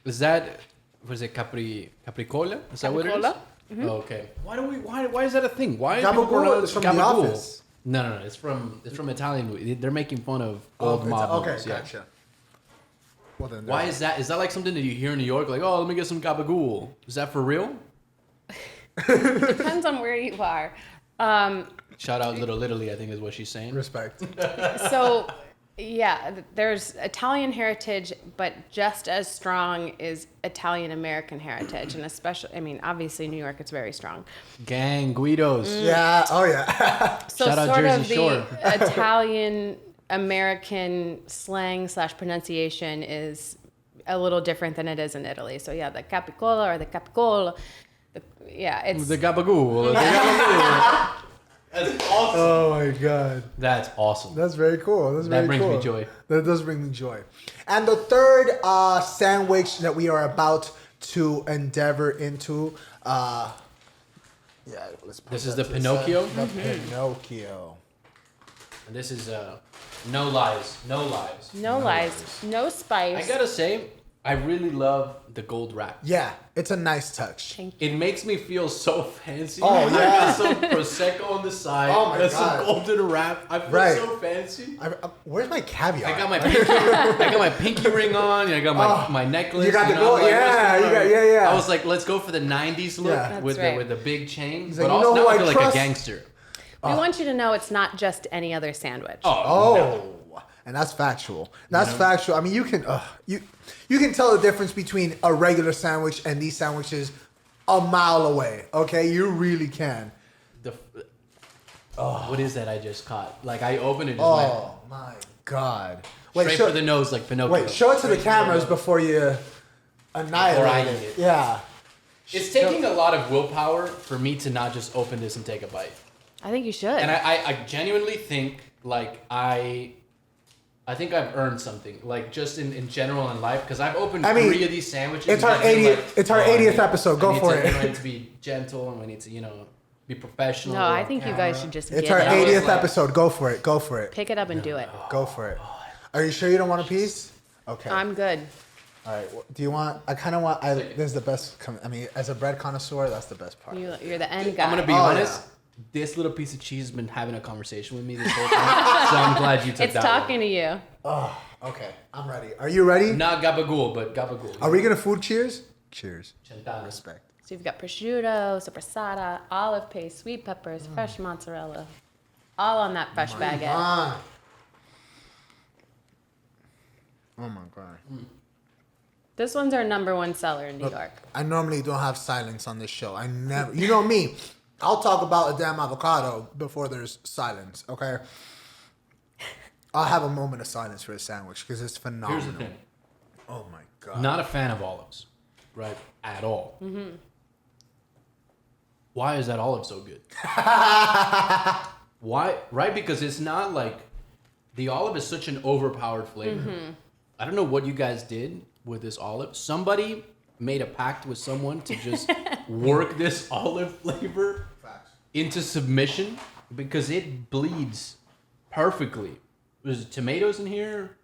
[SPEAKER 3] Is that, was it capricola? Is that what it is?
[SPEAKER 1] Capricola?
[SPEAKER 3] Oh, okay. Why is that a thing? Why do people
[SPEAKER 2] Gabagool
[SPEAKER 3] pronounce
[SPEAKER 2] is from The
[SPEAKER 3] gabagool?
[SPEAKER 2] Office.
[SPEAKER 3] No. It's from Italian. They're making fun of old mob
[SPEAKER 2] Okay,
[SPEAKER 3] movies. Yeah.
[SPEAKER 2] gotcha. Well, then,
[SPEAKER 3] Why is that? Is that like something that you hear in New York? Like, oh, let me get some gabagool. Is that for real?
[SPEAKER 1] Depends on where you are.
[SPEAKER 3] Shout out Little Italy, I think is what she's saying.
[SPEAKER 2] Respect.
[SPEAKER 1] So, yeah, there's Italian heritage, but just as strong is Italian American heritage, and especially, I mean, obviously New York, it's very strong.
[SPEAKER 3] Gang Guidos.
[SPEAKER 2] Yeah. Oh yeah.
[SPEAKER 1] So
[SPEAKER 3] Shout out
[SPEAKER 1] sort
[SPEAKER 3] Jersey
[SPEAKER 1] of the
[SPEAKER 3] Shore.
[SPEAKER 1] Italian American slang / pronunciation is a little different than it is in Italy. So yeah, the capicola or the capicolo. It's
[SPEAKER 3] The gabagool. The gabagool. That's awesome.
[SPEAKER 2] Oh my god.
[SPEAKER 3] That's awesome.
[SPEAKER 2] That's very cool. That's very
[SPEAKER 3] brings
[SPEAKER 2] cool.
[SPEAKER 3] me joy.
[SPEAKER 2] That does bring me joy. And the third sandwich that we are about to endeavor into. Let's put
[SPEAKER 3] This is
[SPEAKER 2] that
[SPEAKER 3] the
[SPEAKER 2] to
[SPEAKER 3] Pinocchio?
[SPEAKER 2] side. The Pinocchio.
[SPEAKER 3] And this is no lies.
[SPEAKER 1] no lies, no spice.
[SPEAKER 3] I gotta say, I really love the gold wrap.
[SPEAKER 2] Yeah, it's a nice touch.
[SPEAKER 3] It makes me feel so fancy.
[SPEAKER 2] Oh,
[SPEAKER 3] I
[SPEAKER 2] yeah.
[SPEAKER 3] got some Prosecco on the side.
[SPEAKER 2] Oh, my
[SPEAKER 3] got
[SPEAKER 2] God.
[SPEAKER 3] some golden wrap. I feel
[SPEAKER 2] Right.
[SPEAKER 3] so fancy.
[SPEAKER 2] Where's my caviar?
[SPEAKER 3] I got my pinky ring on. And I got my necklace.
[SPEAKER 2] You got the
[SPEAKER 3] know,
[SPEAKER 2] gold.
[SPEAKER 3] I'm like,
[SPEAKER 2] Yeah,
[SPEAKER 3] what's
[SPEAKER 2] you
[SPEAKER 3] going
[SPEAKER 2] got.
[SPEAKER 3] on?
[SPEAKER 2] Yeah.
[SPEAKER 3] I was like, let's go for the 90s look
[SPEAKER 2] Yeah.
[SPEAKER 3] with
[SPEAKER 1] That's right.
[SPEAKER 3] the big chain.
[SPEAKER 2] He's
[SPEAKER 3] But
[SPEAKER 2] like, you
[SPEAKER 3] also
[SPEAKER 2] know
[SPEAKER 3] now
[SPEAKER 2] who
[SPEAKER 3] I feel
[SPEAKER 2] I
[SPEAKER 3] like a
[SPEAKER 2] trust?
[SPEAKER 3] gangster.
[SPEAKER 1] We want you to know it's not just any other sandwich.
[SPEAKER 2] Oh, and that's factual. That's factual. I mean, you can you can tell the difference between a regular sandwich and these sandwiches a mile away. Okay, you really can.
[SPEAKER 3] What is that I just caught? Like I opened it just
[SPEAKER 2] Oh my god!
[SPEAKER 3] went straight for the nose like Pinocchio.
[SPEAKER 2] Wait, show it to the
[SPEAKER 3] Straight for
[SPEAKER 2] cameras
[SPEAKER 3] nose.
[SPEAKER 2] before you annihilate
[SPEAKER 3] Before I
[SPEAKER 2] it.
[SPEAKER 3] eat it.
[SPEAKER 2] Yeah.
[SPEAKER 3] It's taking a lot of willpower for me to not just open this and take a bite.
[SPEAKER 1] I think you should.
[SPEAKER 3] And I genuinely think like I think I've earned something, like just in general in life, because I've opened 3 of these sandwiches.
[SPEAKER 2] It's
[SPEAKER 3] and
[SPEAKER 2] our
[SPEAKER 3] I've been
[SPEAKER 2] 80th.
[SPEAKER 3] like,
[SPEAKER 2] It's our 80th episode. Go for
[SPEAKER 3] I
[SPEAKER 2] it.
[SPEAKER 3] need to be gentle, and we need to be professional.
[SPEAKER 1] no, I
[SPEAKER 3] on
[SPEAKER 1] think you
[SPEAKER 3] camera.
[SPEAKER 1] guys should just
[SPEAKER 2] It's
[SPEAKER 1] get
[SPEAKER 2] our
[SPEAKER 1] it.
[SPEAKER 2] 80th
[SPEAKER 3] like-
[SPEAKER 2] episode. Go for it. Go for it.
[SPEAKER 1] Pick it up and do it.
[SPEAKER 2] Go for it. Are you sure you don't want a piece? Okay.
[SPEAKER 1] I'm good.
[SPEAKER 2] All right. Do you want? I kind of want. This is the best. I mean, as a bread connoisseur, that's the best part.
[SPEAKER 1] You're the end guy.
[SPEAKER 3] I'm gonna be honest. This little piece of cheese has been having a conversation with me this whole time, so I'm glad you took
[SPEAKER 1] It's
[SPEAKER 3] that
[SPEAKER 1] talking to you.
[SPEAKER 2] Oh, okay. I'm ready. Are you ready?
[SPEAKER 3] Not gabagool, but gabagool.
[SPEAKER 2] Are we gonna food cheers? Cheers.
[SPEAKER 3] Centano.
[SPEAKER 2] Respect.
[SPEAKER 1] So you've got prosciutto, sopressata, olive paste, sweet peppers, fresh mozzarella, all on that fresh baguette.
[SPEAKER 2] Oh my god.
[SPEAKER 1] This one's our #1 seller in New York.
[SPEAKER 2] I normally don't have silence on this show. I never. You know me. I'll talk about a damn avocado before there's silence. Okay. I'll have a moment of silence for a sandwich because it's phenomenal.
[SPEAKER 3] Here's the thing.
[SPEAKER 2] Oh my god.
[SPEAKER 3] Not a fan of olives, right? At all. Mm-hmm. Why is that olive so good? Why? Right? Because it's not like the olive is such an overpowered flavor.
[SPEAKER 1] Mm-hmm.
[SPEAKER 3] I don't know what you guys did with this olive. Somebody made a pact with someone to just work this olive flavor into submission because it bleeds perfectly. There's tomatoes in here.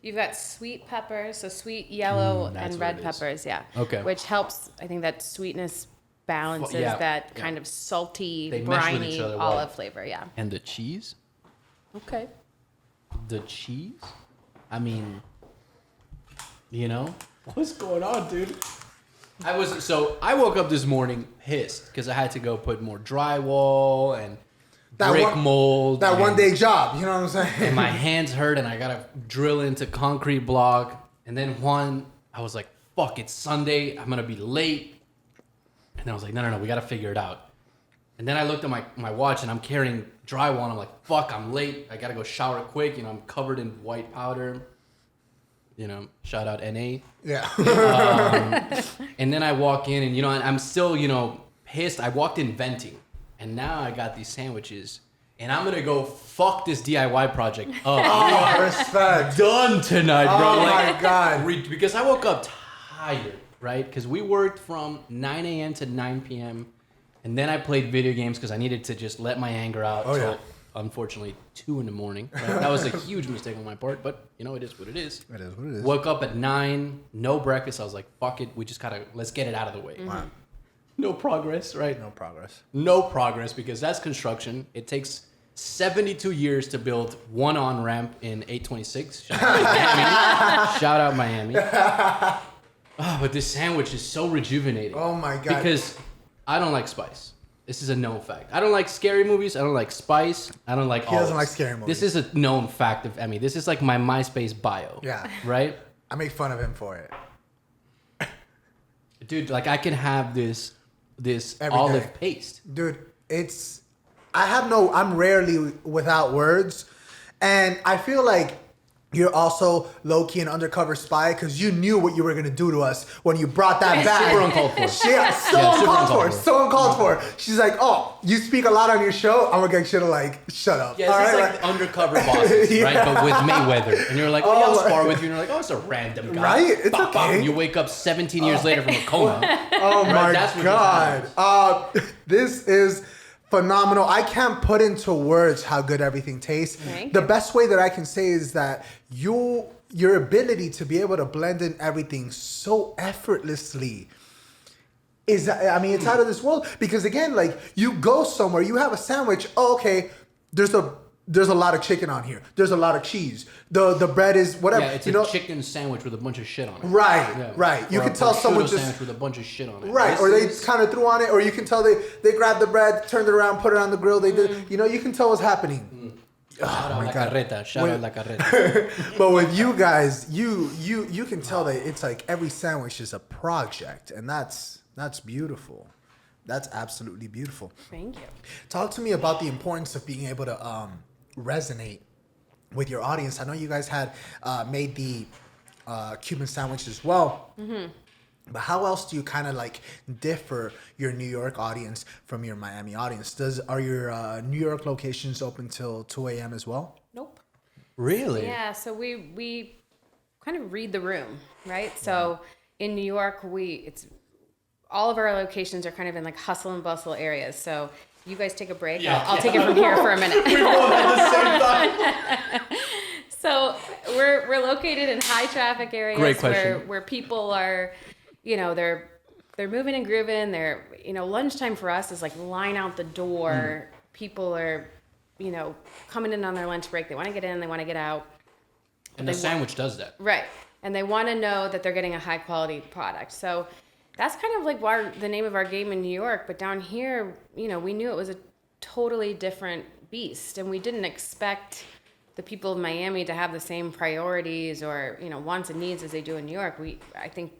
[SPEAKER 1] You've got sweet peppers, so sweet yellow
[SPEAKER 3] that's
[SPEAKER 1] and
[SPEAKER 3] what
[SPEAKER 1] red
[SPEAKER 3] it is.
[SPEAKER 1] peppers, yeah.
[SPEAKER 3] Okay.
[SPEAKER 1] Which helps, I think that sweetness balances
[SPEAKER 3] Yeah,
[SPEAKER 1] that
[SPEAKER 3] yeah.
[SPEAKER 1] kind of salty,
[SPEAKER 3] They mesh with
[SPEAKER 1] briny
[SPEAKER 3] each other
[SPEAKER 1] olive
[SPEAKER 3] well.
[SPEAKER 1] flavor, yeah.
[SPEAKER 3] And the cheese.
[SPEAKER 1] Okay.
[SPEAKER 3] The cheese? I mean, what's going on, dude? I woke up this morning pissed because I had to go put more drywall and brick mold.
[SPEAKER 2] That
[SPEAKER 3] and-
[SPEAKER 2] one day job. You know what I'm saying?
[SPEAKER 3] And my hands hurt and I gotta drill into concrete block. And then I was like, fuck, it's Sunday. I'm gonna be late. And then I was like, no, we gotta figure it out. And then I looked at my watch and I'm carrying drywall and I'm like, fuck, I'm late. I gotta go shower quick. I'm covered in white powder. Shout out NA.
[SPEAKER 2] Yeah.
[SPEAKER 3] And then I walk in and, I'm still, pissed. I walked in venting. And now I got these sandwiches. And I'm going to go fuck this DIY project up.
[SPEAKER 2] Oh, respect.
[SPEAKER 3] Done tonight, bro.
[SPEAKER 2] Oh my god.
[SPEAKER 3] Because I woke up tired, right? Because we worked from 9 a.m. to 9 p.m. And then I played video games because I needed to just let my anger out.
[SPEAKER 2] Oh, yeah.
[SPEAKER 3] Unfortunately, 2 in the morning. Right? That was a huge mistake on my part, but it is what it is.
[SPEAKER 2] It is what it is.
[SPEAKER 3] Woke up at 9, no breakfast. I was like, fuck it. We just let's get it out of the way.
[SPEAKER 2] Wow.
[SPEAKER 3] No progress, right?
[SPEAKER 2] No progress.
[SPEAKER 3] No progress because that's construction. It takes 72 years to build one on-ramp in 826. Shout out Miami. Shout out Miami. Oh, but this sandwich is so rejuvenating.
[SPEAKER 2] Oh my God.
[SPEAKER 3] Because I don't like spice. This is a known fact. I don't like scary movies. I don't like spice. I don't like
[SPEAKER 2] He doesn't like scary movies.
[SPEAKER 3] This is a known fact of Emi. This is like my MySpace bio.
[SPEAKER 2] Yeah.
[SPEAKER 3] Right?
[SPEAKER 2] I make fun of him for it.
[SPEAKER 3] Dude, like I can have this
[SPEAKER 2] Every
[SPEAKER 3] olive
[SPEAKER 2] day.
[SPEAKER 3] paste.
[SPEAKER 2] Dude, I'm rarely without words. And I feel like you're also low-key an undercover spy because you knew what you were going to do to us when you brought that back.
[SPEAKER 3] Super uncalled for.
[SPEAKER 2] Yeah, so
[SPEAKER 3] Yeah, super
[SPEAKER 2] uncalled for.
[SPEAKER 3] uncalled for.
[SPEAKER 2] So uncalled for. She's like, oh, you speak a lot on your show? I'm going to get you to like, shut up.
[SPEAKER 3] Yeah, this is like undercover bosses, right?
[SPEAKER 2] Yeah.
[SPEAKER 3] But with Mayweather. And you're like, oh, yeah, I'll spar with you. And you're like, oh, it's a random guy.
[SPEAKER 2] Right? It's
[SPEAKER 3] Bop, bop,
[SPEAKER 2] okay.
[SPEAKER 3] and you wake up 17 years later from a coma.
[SPEAKER 2] Oh my
[SPEAKER 3] That's what
[SPEAKER 2] God. This is phenomenal. I can't put into words how good everything tastes.
[SPEAKER 1] Thank
[SPEAKER 2] The
[SPEAKER 1] you.
[SPEAKER 2] best way that I can say is that your ability to be able to blend in everything so effortlessly is, I mean, it's out of this world. Because again, like you go somewhere, you have a sandwich. Oh, okay. There's a lot of chicken on here. There's a lot of cheese. The bread is whatever.
[SPEAKER 3] Yeah, it's
[SPEAKER 2] you
[SPEAKER 3] a
[SPEAKER 2] know?
[SPEAKER 3] chicken sandwich with a bunch of shit on it.
[SPEAKER 2] Right,
[SPEAKER 3] Yeah.
[SPEAKER 2] right. You
[SPEAKER 3] Or
[SPEAKER 2] can
[SPEAKER 3] a
[SPEAKER 2] tell someone
[SPEAKER 3] prosciutto
[SPEAKER 2] just
[SPEAKER 3] sandwich with a bunch of shit on it.
[SPEAKER 2] right,
[SPEAKER 3] This
[SPEAKER 2] or they
[SPEAKER 3] is-
[SPEAKER 2] kind of threw on it, or you can tell they grabbed the bread, turned it around, put it on the grill. They did, you know, you can tell what's happening.
[SPEAKER 3] Shout out La
[SPEAKER 2] God.
[SPEAKER 3] Carreta. Shout
[SPEAKER 2] Wait.
[SPEAKER 3] out La Carreta.
[SPEAKER 2] But with you guys, you can tell that it's like every sandwich is a project, and that's beautiful. That's absolutely beautiful.
[SPEAKER 1] Thank you.
[SPEAKER 2] Talk to me about the importance of being able to resonate with your audience. I know you guys had made the Cuban sandwich as well. Mm-hmm. But how else do you kind of like differ your New York audience from your Miami audience? Are your New York locations open till 2 a.m. as well?
[SPEAKER 1] Nope.
[SPEAKER 3] Really?
[SPEAKER 1] Yeah, so we kind of read the room, right? So in New York, it's all of our locations are kind of in like hustle and bustle areas. So you guys take a break.
[SPEAKER 3] Yeah.
[SPEAKER 1] I'll take it from here for a minute.
[SPEAKER 3] We both at the same time.
[SPEAKER 1] So we're located in high traffic areas
[SPEAKER 3] Great question.
[SPEAKER 1] where people are, you know, they're moving and grooving. They're, you know, lunchtime for us is like line out the door. People are, you know, coming in on their lunch break. They want to get in, they want to get out.
[SPEAKER 3] And the sandwich does that.
[SPEAKER 1] Right. And they want to know that they're getting a high quality product. So that's kind of like the name of our game in New York. But down here, you know, we knew it was a totally different beast. And we didn't expect the people of Miami to have the same priorities or, you know, wants and needs as they do in New York. I think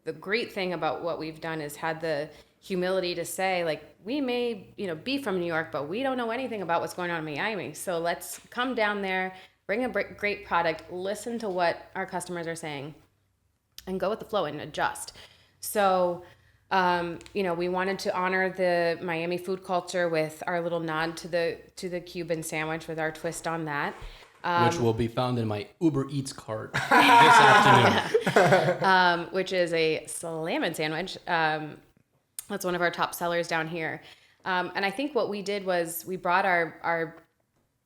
[SPEAKER 1] the great thing about what we've done is had the humility to say, like, we may, you know, be from New York, but we don't know anything about what's going on in Miami. So let's come down there, bring a great product, listen to what our customers are saying, and go with the flow and adjust. So, you know, we wanted to honor the Miami food culture with our little nod to the Cuban sandwich with our twist on that.
[SPEAKER 3] Which will be found in my Uber Eats cart this afternoon.
[SPEAKER 1] Which is a salmon sandwich. That's one of our top sellers down here. And I think what we did was we brought our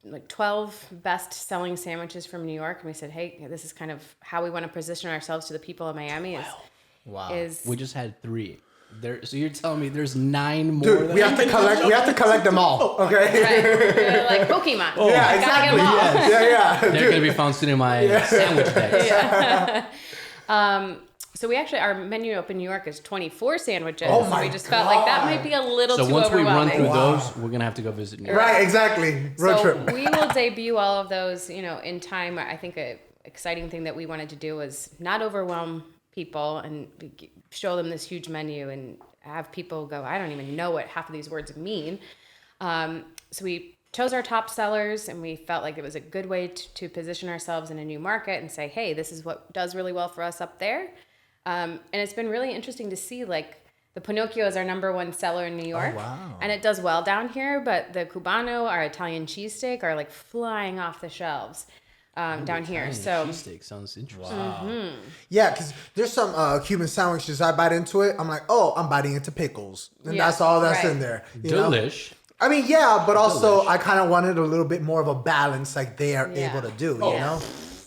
[SPEAKER 1] like 12 best selling sandwiches from New York, and we said, hey, this is kind of how we want to position ourselves to the people of Miami.
[SPEAKER 2] Wow.
[SPEAKER 3] We just had 3. So you're telling me there's 9 more?
[SPEAKER 2] Dude, we have to collect them all. Okay.
[SPEAKER 1] Right. We're like Pokemon.
[SPEAKER 2] Yeah,
[SPEAKER 1] You gotta get them all.
[SPEAKER 2] Yeah.
[SPEAKER 3] They're going to be found soon in my sandwich bags.
[SPEAKER 1] So we actually, our menu up in New York is 24 sandwiches.
[SPEAKER 2] Oh
[SPEAKER 1] so
[SPEAKER 2] my
[SPEAKER 1] we just felt like that
[SPEAKER 2] God.
[SPEAKER 1] might be a little
[SPEAKER 3] So
[SPEAKER 1] too
[SPEAKER 3] once we run
[SPEAKER 1] overwhelming.
[SPEAKER 3] through those, we're going to have to go visit New York.
[SPEAKER 2] Right, exactly. Road
[SPEAKER 1] So
[SPEAKER 2] trip.
[SPEAKER 1] we will debut all of those, you know, in time. I think a exciting thing that we wanted to do was not overwhelm people and show them this huge menu and have people go, I don't even know what half of these words mean. So we chose our top sellers, and we felt like it was a good way to position ourselves in a new market and say, hey, this is what does really well for us up there. And it's been really interesting to see, like, the Pinocchio is our #1 seller in New York.
[SPEAKER 2] Oh, wow.
[SPEAKER 1] And it does well down here, but the Cubano, our Italian cheesesteak, are like flying off the shelves down here. So
[SPEAKER 3] Cheesesteak sounds interesting.
[SPEAKER 2] Yeah, because there's some Cuban sandwiches. I bite into it. I'm like, oh, I'm biting into pickles. And
[SPEAKER 1] Yeah,
[SPEAKER 2] that's all that's
[SPEAKER 1] right.
[SPEAKER 2] in there. You know?
[SPEAKER 3] Delish.
[SPEAKER 2] I mean, yeah, but also
[SPEAKER 3] Delish.
[SPEAKER 2] I kind of wanted a little bit more of a balance like they are
[SPEAKER 1] Yeah.
[SPEAKER 2] able to do,
[SPEAKER 3] Oh.
[SPEAKER 2] you know?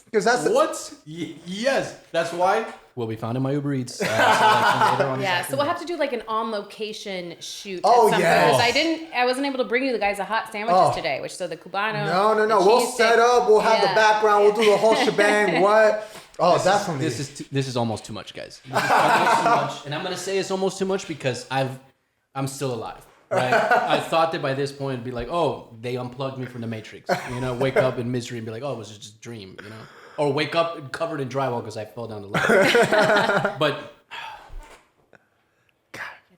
[SPEAKER 2] Because that's...
[SPEAKER 3] What? Yes. That's why will be found in my Uber Eats selection later on.
[SPEAKER 1] Yeah, so we'll have to do like an on-location shoot.
[SPEAKER 2] Oh,
[SPEAKER 1] at some
[SPEAKER 2] yes.
[SPEAKER 1] point. I wasn't able to bring you the guys the hot sandwiches today, which so the Cubano.
[SPEAKER 2] No.
[SPEAKER 1] the
[SPEAKER 2] We'll
[SPEAKER 1] cheese
[SPEAKER 2] set
[SPEAKER 1] stick.
[SPEAKER 2] up. We'll have the
[SPEAKER 1] Yeah.
[SPEAKER 2] background. We'll do the whole shebang. What? Oh, definitely.
[SPEAKER 3] This is almost too much, guys. This is almost too much, and I'm gonna say it's almost too much because I'm still alive. Right? I thought that by this point it'd be like, oh, they unplugged me from the Matrix. You know, wake up in misery and be like, oh, it was just a dream. You know, or wake up covered in drywall because I fell down the ladder. But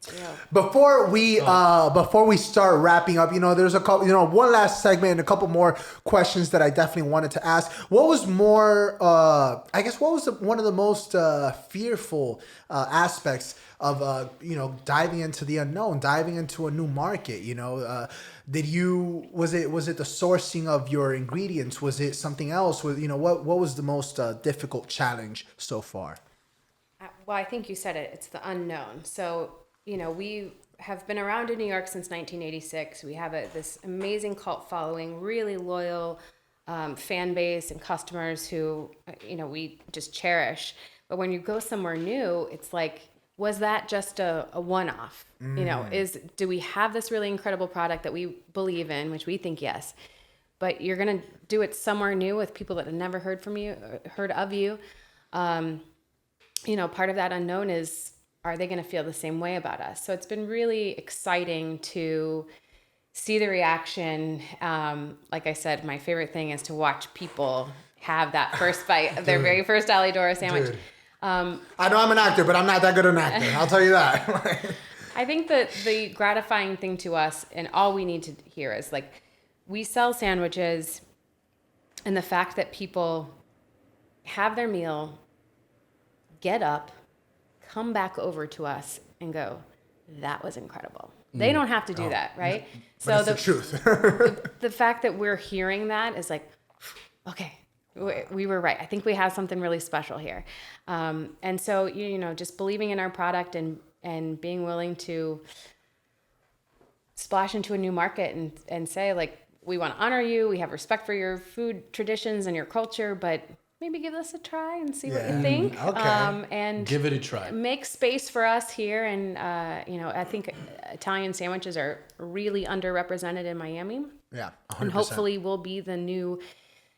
[SPEAKER 1] It's real.
[SPEAKER 2] Before we start wrapping up, there's a couple, one last segment and a couple more questions that I definitely wanted to ask. What was more, one of the most fearful aspects of diving into the unknown, diving into a new market? Was it the sourcing of your ingredients? Was it something else? What was the most difficult challenge so far?
[SPEAKER 1] Well, I think you said it. It's the unknown. So, we have been around in New York since 1986. We have this amazing cult following, really loyal fan base and customers who, we just cherish. But when you go somewhere new, it's like, was that just a one-off? Do we have this really incredible product that we believe in, which we think yes, but you're going to do it somewhere new with people that have never heard of you. Part of that unknown is, are they going to feel the same way about us? So it's been really exciting to see the reaction. Like I said, my favorite thing is to watch people have that first bite of their very first Alidoro sandwich.
[SPEAKER 2] Dude. I know I'm an actor, but I'm not that good an actor. I'll tell you that.
[SPEAKER 1] I think that the gratifying thing to us, and all we need to hear is like, we sell sandwiches, and the fact that people have their meal, get up, come back over to us and go, that was incredible. They don't have to do that, right?
[SPEAKER 2] But it's the truth.
[SPEAKER 1] the fact that we're hearing that is like, okay, we were right. I think we have something really special here. And so, just believing in our product and being willing to splash into a new market and say, like, we want to honor you. We have respect for your food traditions and your culture, but maybe give this a try and see what you think.
[SPEAKER 2] Okay.
[SPEAKER 1] And
[SPEAKER 3] give it a try.
[SPEAKER 1] Make space for us here. And, I think Italian sandwiches are really underrepresented in Miami.
[SPEAKER 2] Yeah, 100%.
[SPEAKER 1] And hopefully we'll be the new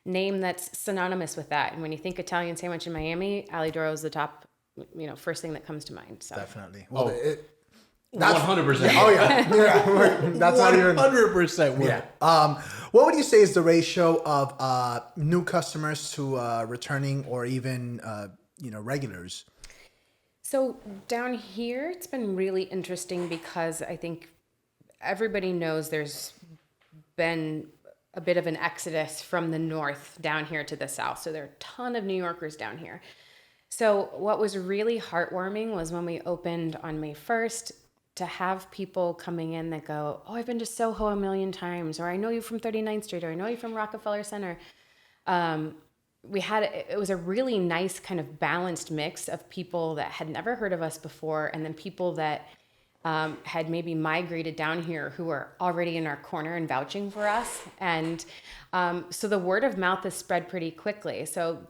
[SPEAKER 1] name that's synonymous with that. And when you think Italian sandwich in Miami, Alidoro is the top, first thing that comes to mind. So
[SPEAKER 2] Definitely. Well,
[SPEAKER 3] 100%.
[SPEAKER 2] Oh yeah. That's not even
[SPEAKER 3] 100% work.
[SPEAKER 2] Yeah. What would you say is the ratio of new customers to returning or even regulars?
[SPEAKER 1] So down here, it's been really interesting because I think everybody knows there's been a bit of an exodus from the north down here to the south. So there are a ton of New Yorkers down here. So what was really heartwarming was when we opened on May 1st, to have people coming in that go, oh, I've been to Soho a million times, or I know you from 39th Street, or I know you from Rockefeller Center. It was a really nice kind of balanced mix of people that had never heard of us before, and then people that had maybe migrated down here who are already in our corner and vouching for us. And so the word of mouth has spread pretty quickly. So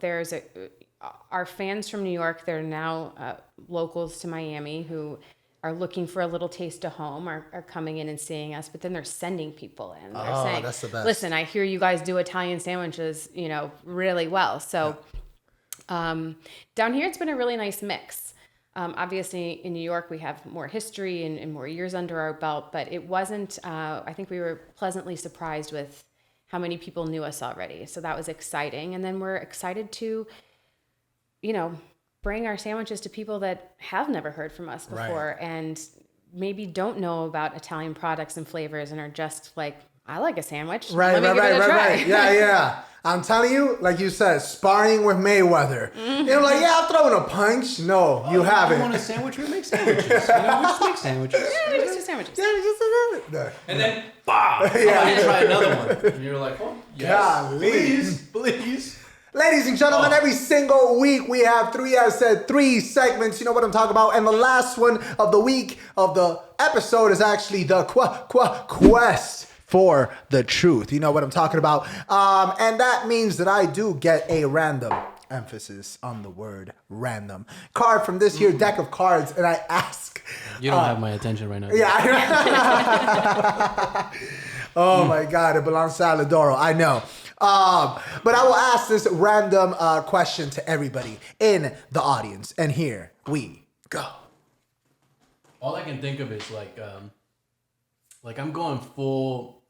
[SPEAKER 1] our fans from New York, they're now locals to Miami who are looking for a little taste of home, are coming in and seeing us, but then they're sending people in. They're saying,
[SPEAKER 2] that's the best.
[SPEAKER 1] Listen, I hear you guys do Italian sandwiches, really well. So down here, it's been a really nice mix. Obviously, in New York, we have more history and more years under our belt, but it wasn't, I think we were pleasantly surprised with how many people knew us already. So that was exciting. And then we're excited to, bring our sandwiches to people that have never heard from us before and maybe don't know about Italian products and flavors and are just like, I like a sandwich.
[SPEAKER 2] Right. Yeah. I'm telling you, like you said, sparring with Mayweather.
[SPEAKER 1] Mm-hmm.
[SPEAKER 2] I'm throwing a punch. No, you haven't.
[SPEAKER 3] You want a sandwich? We make sandwiches. We just make sandwiches.
[SPEAKER 1] Yeah, we just do sandwiches.
[SPEAKER 2] No.
[SPEAKER 3] And then, bah! Yeah. Try another one. And you're like, oh, yes.
[SPEAKER 2] Golly.
[SPEAKER 3] Please.
[SPEAKER 2] Ladies and gentlemen, every single week we have three segments. You know what I'm talking about. And the last one of the week of the episode is actually the quest for the truth. You know what I'm talking about. And that means that I do get a random emphasis on the word random. Card from this here deck of cards, and I ask.
[SPEAKER 3] You don't have my attention right now.
[SPEAKER 2] Yeah. Oh my God, it belongs to Alidoro. I know. But I will ask this random question to everybody in the audience, and here we go.
[SPEAKER 3] All I can think of is like I'm going full.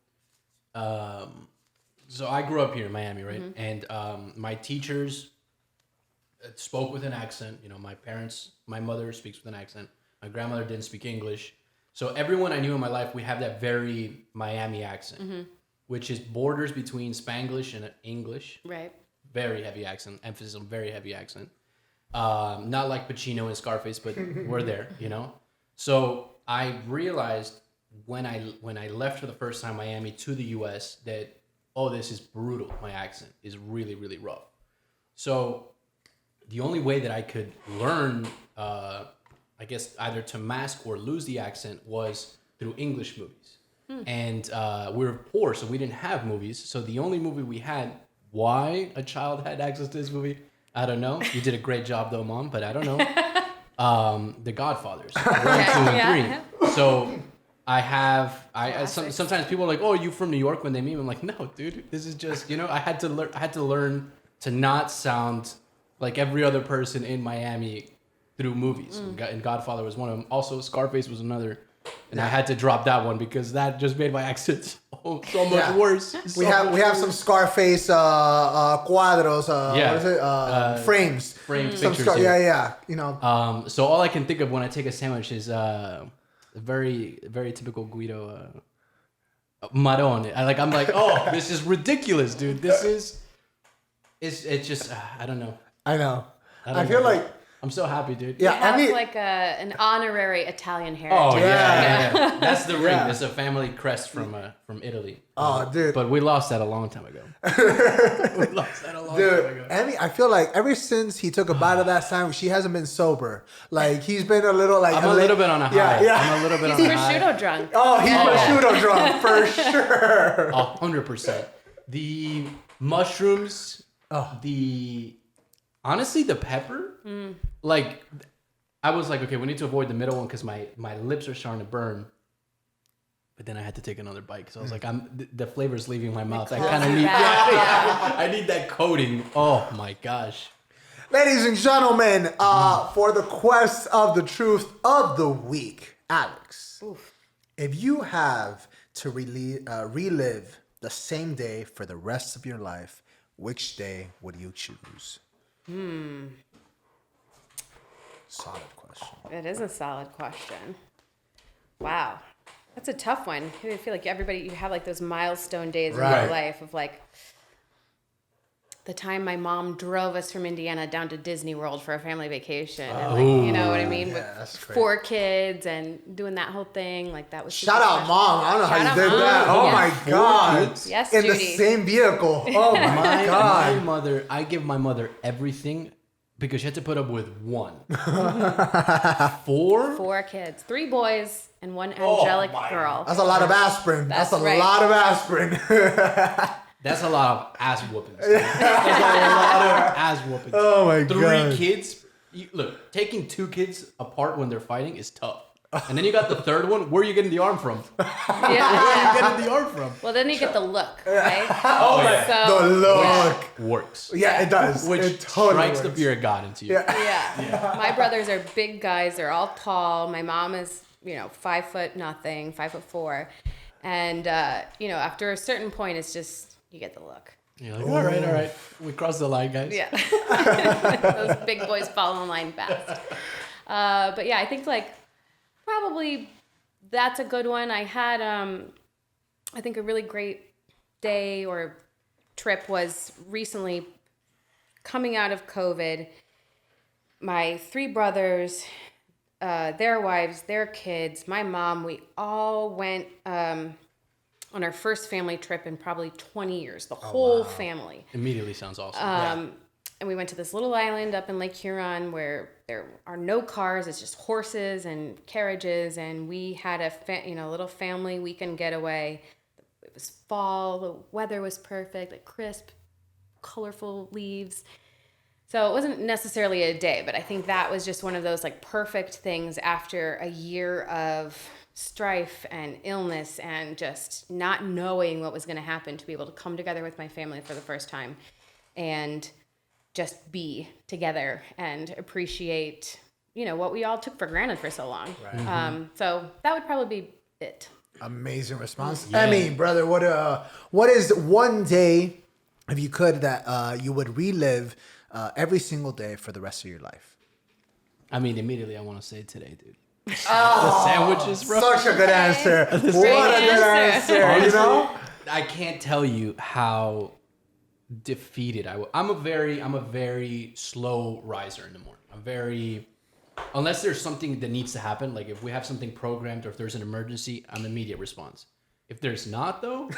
[SPEAKER 3] So I grew up here in Miami, right? And my teachers spoke with an accent. You know, my mother speaks with an accent. My grandmother didn't speak English. So everyone I knew in my life, we have that very Miami accent, which is borders between Spanglish and English.
[SPEAKER 1] Right.
[SPEAKER 3] Very heavy accent, emphasis on very heavy accent. Not like Pacino and Scarface, but we're there, you know? So I realized when I left for the first time Miami to the US that, oh, this is brutal. My accent is really, really rough. So the only way that I could learn, I guess, either to mask or lose the accent was through English movies. And we were poor, so we didn't have movies. So the only movie we had, why a child had access to this movie, I don't know. You did a great job though, Mom, but I don't know. The Godfathers, 1, 2, and 3. So sometimes people are like, oh, you from New York when they meet me. I'm like, no, dude, this is just, you know, I had to learn to not sound like every other person in Miami through movies. And Godfather was one of them. Also, Scarface was another. And I had to drop that one because that just made my accent so much worse.
[SPEAKER 2] We have some Scarface cuadros. What is it? Frames.
[SPEAKER 3] Framed
[SPEAKER 2] Some
[SPEAKER 3] pictures.
[SPEAKER 2] You know.
[SPEAKER 3] So all I can think of when I take a sandwich is a very, very typical Guido marrone. I'm like, oh, this is ridiculous, dude. It's just, I don't know.
[SPEAKER 2] I know.
[SPEAKER 3] I
[SPEAKER 2] feel like.
[SPEAKER 3] I'm so happy, dude.
[SPEAKER 1] You have like an honorary Italian heritage.
[SPEAKER 3] Oh yeah. That's the ring. It's a family crest from Italy.
[SPEAKER 2] Oh, dude.
[SPEAKER 3] But we lost that a long time ago. Time ago.
[SPEAKER 2] Emi, I feel like ever since he took a bite of that sandwich, he hasn't been sober. Like he's been a little like.
[SPEAKER 3] I'm a little bit on a high.
[SPEAKER 2] Yeah.
[SPEAKER 3] I'm a little bit
[SPEAKER 1] He's
[SPEAKER 3] on a high.
[SPEAKER 1] prosciutto drunk.
[SPEAKER 2] Oh, he's prosciutto drunk for sure.
[SPEAKER 3] 100%. The mushrooms. Honestly, the pepper. Like, I was like, okay, we need to avoid the middle one because my lips are starting to burn. But then I had to take another bite because I was like, the flavor's leaving my mouth. I kind of need I need that coating. Oh my gosh.
[SPEAKER 2] Ladies and gentlemen, for the quest of the truth of the week, Alex, if you have to relive the same day for the rest of your life, which day would you choose? Solid question.
[SPEAKER 1] It is a solid question. Wow. That's a tough one. I feel like you have like those milestone days in your life of like the time my mom drove us from Indiana down to Disney World for a family vacation. And like, you know what I mean? With
[SPEAKER 2] that's great.
[SPEAKER 1] 4 kids and doing that whole thing. Like that was
[SPEAKER 2] Shout out, Mom. I don't know how you did
[SPEAKER 1] Mom.
[SPEAKER 2] that. Oh
[SPEAKER 1] Yes.
[SPEAKER 2] my God.
[SPEAKER 1] Yes,
[SPEAKER 2] In
[SPEAKER 1] Judy.
[SPEAKER 2] the same vehicle. Oh my God.
[SPEAKER 3] My mother, I give my mother everything because she had to put up with 1. 4?
[SPEAKER 1] 4 kids, 3 boys and 1 angelic girl.
[SPEAKER 2] That's a lot of aspirin. That's a
[SPEAKER 1] right.
[SPEAKER 2] lot of aspirin.
[SPEAKER 3] That's a lot of ass whoopings. That's a lot of ass whoopings.
[SPEAKER 2] Oh my
[SPEAKER 3] 3
[SPEAKER 2] God.
[SPEAKER 3] kids. Look, taking 2 kids apart when they're fighting is tough. And then you got the third one. Where are you getting the arm from? Where are you getting the arm from?
[SPEAKER 1] Well, then you get the look, right?
[SPEAKER 3] Oh, yeah.
[SPEAKER 1] So,
[SPEAKER 2] The look.
[SPEAKER 3] Works.
[SPEAKER 2] Yeah, it does.
[SPEAKER 3] Which
[SPEAKER 2] it totally
[SPEAKER 3] strikes
[SPEAKER 2] works.
[SPEAKER 3] the fear of God into you.
[SPEAKER 1] Yeah. My brothers are big guys. They're all tall. My mom is, 5 foot nothing, 5'4", and after a certain point, it's just you get the look.
[SPEAKER 3] You're like, all right, we crossed the line, guys.
[SPEAKER 1] Yeah. Those big boys fall in line fast. But yeah, I think like probably that's a good one. I had I think a really great day or trip was recently coming out of COVID. My 3 brothers, their wives, their kids, my mom, we all went on our first family trip in probably 20 years, the whole family.
[SPEAKER 3] Immediately sounds awesome.
[SPEAKER 1] And we went to this little island up in Lake Huron where there are no cars. It's just horses and carriages. And we had a little family weekend getaway. It was fall. The weather was perfect, like crisp, colorful leaves. So it wasn't necessarily a day, but I think that was just one of those like perfect things after a year of strife and illness and just not knowing what was going to happen, to be able to come together with my family for the first time and just be together and appreciate, what we all took for granted for so long. Right. So that would probably be it.
[SPEAKER 2] Amazing response.
[SPEAKER 3] Yeah.
[SPEAKER 2] Emi, brother, what is one day, if you could, that you would relive every single day for the rest of your life?
[SPEAKER 3] I mean, immediately I want to say today, dude. The sandwiches, bro.
[SPEAKER 2] Such a good answer. What a good answer.
[SPEAKER 3] Honestly, I can't tell you how defeated I'm a very slow riser in the morning. Unless there's something that needs to happen, like if we have something programmed or if there's an emergency, I'm immediate response. If there's not, though,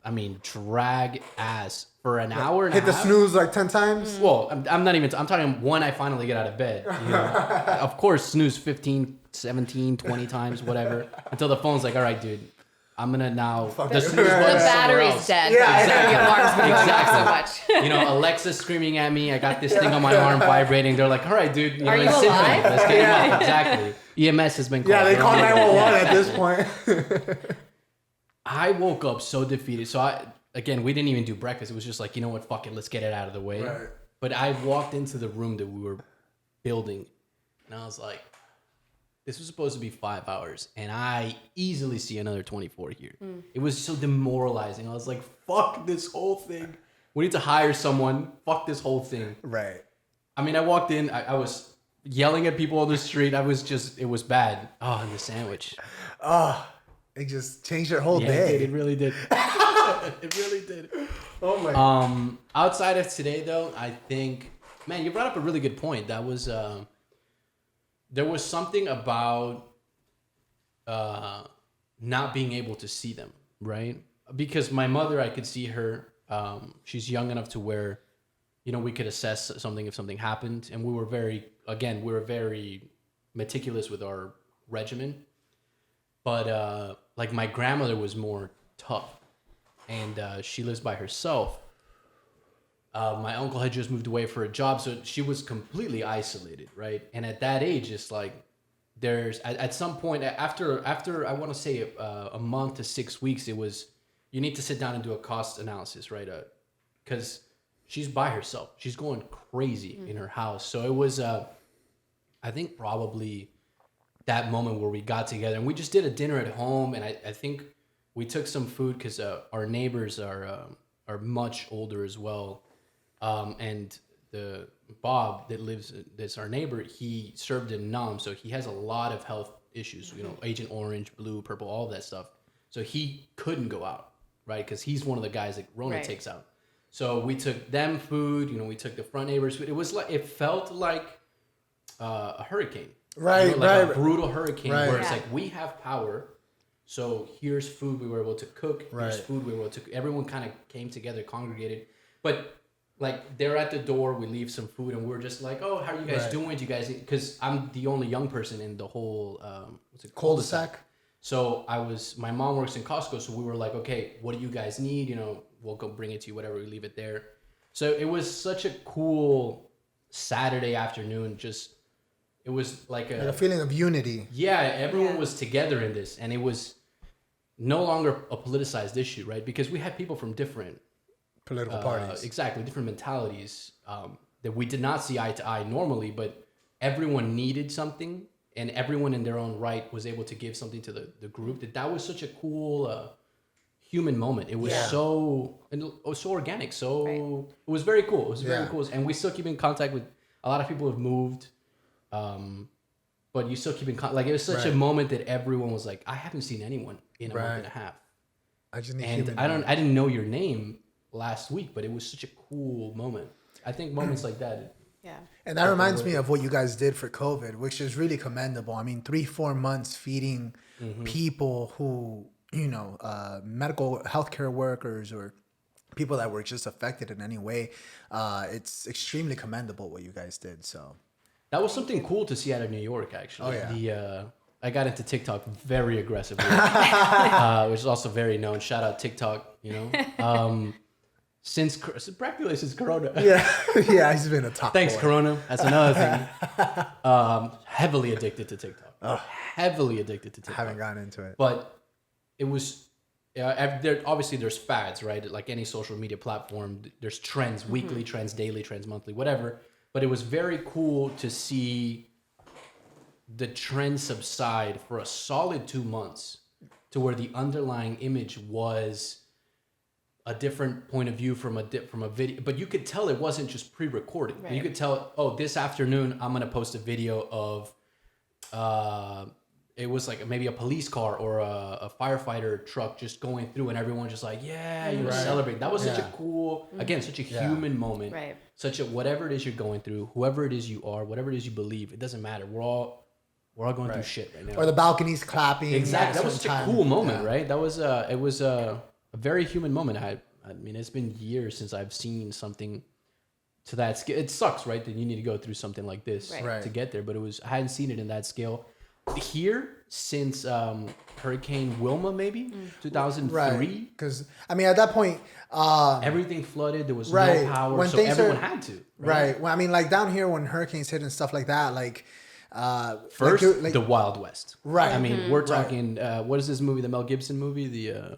[SPEAKER 3] I mean, drag ass for an hour and a half.
[SPEAKER 2] Hit the snooze like 10 times?
[SPEAKER 3] Well, I'm not even, I'm talking when I finally get out of bed. Of course, snooze 15, 17, 20 times, whatever, until the phone's like, all right, dude, I'm going to now, the snooze button's
[SPEAKER 1] The battery's
[SPEAKER 3] else.
[SPEAKER 1] dead.
[SPEAKER 2] Yeah,
[SPEAKER 1] Exactly.
[SPEAKER 3] You know, Alexa's screaming at me. I got this thing on my arm vibrating. They're like, all right, dude.
[SPEAKER 1] Are you
[SPEAKER 3] let's sit
[SPEAKER 1] alive?
[SPEAKER 3] down. Let's get him up. Exactly. EMS has been called.
[SPEAKER 2] Yeah, they call 911 at this point.
[SPEAKER 3] I woke up so defeated. So again, we didn't even do breakfast. It was just like, you know what? Fuck it. Let's get it out of the way.
[SPEAKER 2] Right.
[SPEAKER 3] But I walked into the room that we were building and I was like, this was supposed to be 5 hours, and I easily see another 24 here. It was so demoralizing. I was like, fuck this whole thing. We need to hire someone. Fuck this whole thing.
[SPEAKER 2] Right.
[SPEAKER 3] I mean, I walked in. I was yelling at people on the street. It was bad. Oh, and the sandwich.
[SPEAKER 2] Oh, it just changed your whole
[SPEAKER 3] Yeah,
[SPEAKER 2] day.
[SPEAKER 3] it really did. It really did.
[SPEAKER 2] Oh, my God.
[SPEAKER 3] Outside of today, though, I think, man, you brought up a really good point. That was... there was something about not being able to see them, right? Because my mother, I could see her. She's young enough to where, we could assess something if something happened. And we were very meticulous with our regimen. But like my grandmother was more tough. And she lives by herself. My uncle had just moved away for a job, so she was completely isolated, right? And at that age, it's like there's at some point after I want to say a month to 6 weeks, it was you need to sit down and do a cost analysis, right? Because she's by herself, she's going crazy in her house. So it was I think probably that moment where we got together and we just did a dinner at home, and I think we took some food because our neighbors are much older as well. And the Bob that's our neighbor, he served in NAM, so he has a lot of health issues, Agent Orange, Blue, Purple, all of that stuff. So he couldn't go out, right? Because he's one of the guys that Rona takes out. So we took them food, we took the front neighbors food. It felt like a hurricane.
[SPEAKER 2] Right,
[SPEAKER 3] like a brutal hurricane where it's
[SPEAKER 1] Yeah.
[SPEAKER 3] like, we have power. So here's food we were able to cook. Here's food we were able to cook. Everyone kind of came together, congregated. But like they're at the door, we leave some food, and we're just like, "Oh, how are you guys doing? Do you guys?" Because I'm the only young person in the whole
[SPEAKER 2] Cul-de-sac.
[SPEAKER 3] So my mom works in Costco, so we were like, "Okay, what do you guys need? We'll go bring it to you. Whatever, we leave it there." So it was such a cool Saturday afternoon. It was like
[SPEAKER 2] a feeling of unity.
[SPEAKER 3] Yeah, everyone was together in this, and it was no longer a politicized issue, right? Because we had people from different
[SPEAKER 2] Political parties.
[SPEAKER 3] Exactly, different mentalities that we did not see eye to eye normally, but everyone needed something, and everyone in their own right was able to give something to the group. That was such a cool human moment. It was so organic. So it was very cool. It was very cool, and we still keep in contact with a lot of people who have moved. But you still keep in contact. Like it was such a moment that everyone was like, I haven't seen anyone in a month and a half.
[SPEAKER 2] I just need
[SPEAKER 3] And I didn't know your name last week, but it was such a cool moment. I think moments like that.
[SPEAKER 1] Yeah.
[SPEAKER 2] And that reminds me of what you guys did for COVID, which is really commendable. I mean, 3-4 months feeding people who, medical healthcare workers or people that were just affected in any way. It's extremely commendable what you guys did. So
[SPEAKER 3] That was something cool to see out of New York, actually.
[SPEAKER 2] Oh, yeah.
[SPEAKER 3] I got into TikTok very aggressively, which is also very known. Shout out TikTok, practically since Corona.
[SPEAKER 2] Yeah, he's been a top.
[SPEAKER 3] Thanks,
[SPEAKER 2] boy.
[SPEAKER 3] Corona. That's another thing. Heavily addicted to TikTok. Heavily addicted to TikTok.
[SPEAKER 2] Haven't gotten into it.
[SPEAKER 3] But it was, obviously there's fads, right? Like any social media platform, there's trends, weekly trends, daily trends, monthly, whatever. But it was very cool to see the trend subside for a solid 2 months to where the underlying image was a different point of view from a video. But you could tell it wasn't just pre-recorded.
[SPEAKER 1] Right.
[SPEAKER 3] You could tell, oh, this afternoon I'm going to post a video of... it was like maybe a police car or a firefighter truck just going through and everyone just like, yeah, you know, celebrate. That was such a cool, again, such a human moment.
[SPEAKER 1] Right.
[SPEAKER 3] Such a, whatever it is you're going through, whoever it is you are, whatever it is you believe, it doesn't matter. We're all going through shit right now.
[SPEAKER 2] Or the balconies clapping.
[SPEAKER 3] Exactly. That was such a cool moment,
[SPEAKER 2] Yeah.
[SPEAKER 3] right? That was it was a very human moment. I mean, it's been years since I've seen something to that scale. It sucks, right? That you need to go through something like this
[SPEAKER 1] Right.
[SPEAKER 3] to get there, but I hadn't seen it in that scale here since Hurricane Wilma, maybe 2003.
[SPEAKER 2] Right. Because, I mean, at that point...
[SPEAKER 3] Everything flooded. There was
[SPEAKER 2] Right.
[SPEAKER 3] no power,
[SPEAKER 2] When
[SPEAKER 3] so
[SPEAKER 2] things
[SPEAKER 3] everyone
[SPEAKER 2] are-
[SPEAKER 3] had to.
[SPEAKER 2] Right. Well, I mean, like down here when hurricanes hit and stuff like that,
[SPEAKER 3] First,
[SPEAKER 2] like,
[SPEAKER 3] the Wild West.
[SPEAKER 2] Right.
[SPEAKER 3] I mean, we're talking. What is this movie? The Mel Gibson movie? The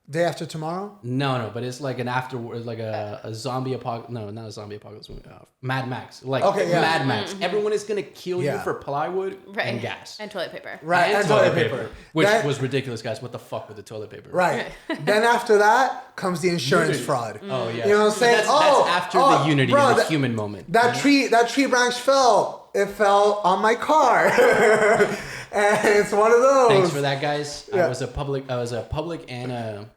[SPEAKER 2] Day After Tomorrow?
[SPEAKER 3] no, but it's like an afterward, like a zombie apocalypse. No, not a zombie apocalypse movie. Mad Max. Like
[SPEAKER 2] Okay, yeah.
[SPEAKER 3] Mad Max. Everyone is gonna kill you
[SPEAKER 2] Yeah.
[SPEAKER 3] for plywood
[SPEAKER 1] Right.
[SPEAKER 3] and gas.
[SPEAKER 1] And toilet paper.
[SPEAKER 2] Right.
[SPEAKER 3] And toilet paper. Which
[SPEAKER 2] That-
[SPEAKER 3] was ridiculous, guys. What the fuck with the toilet paper?
[SPEAKER 2] Right. Then after that comes the insurance fraud.
[SPEAKER 3] Oh yeah.
[SPEAKER 2] You know what I'm saying?
[SPEAKER 3] That's after the unity,
[SPEAKER 2] bro,
[SPEAKER 3] the human moment.
[SPEAKER 2] That tree branch fell. It fell on my car. And it's one of those.
[SPEAKER 3] Thanks for that, guys.
[SPEAKER 2] Yeah.
[SPEAKER 3] I was a public and a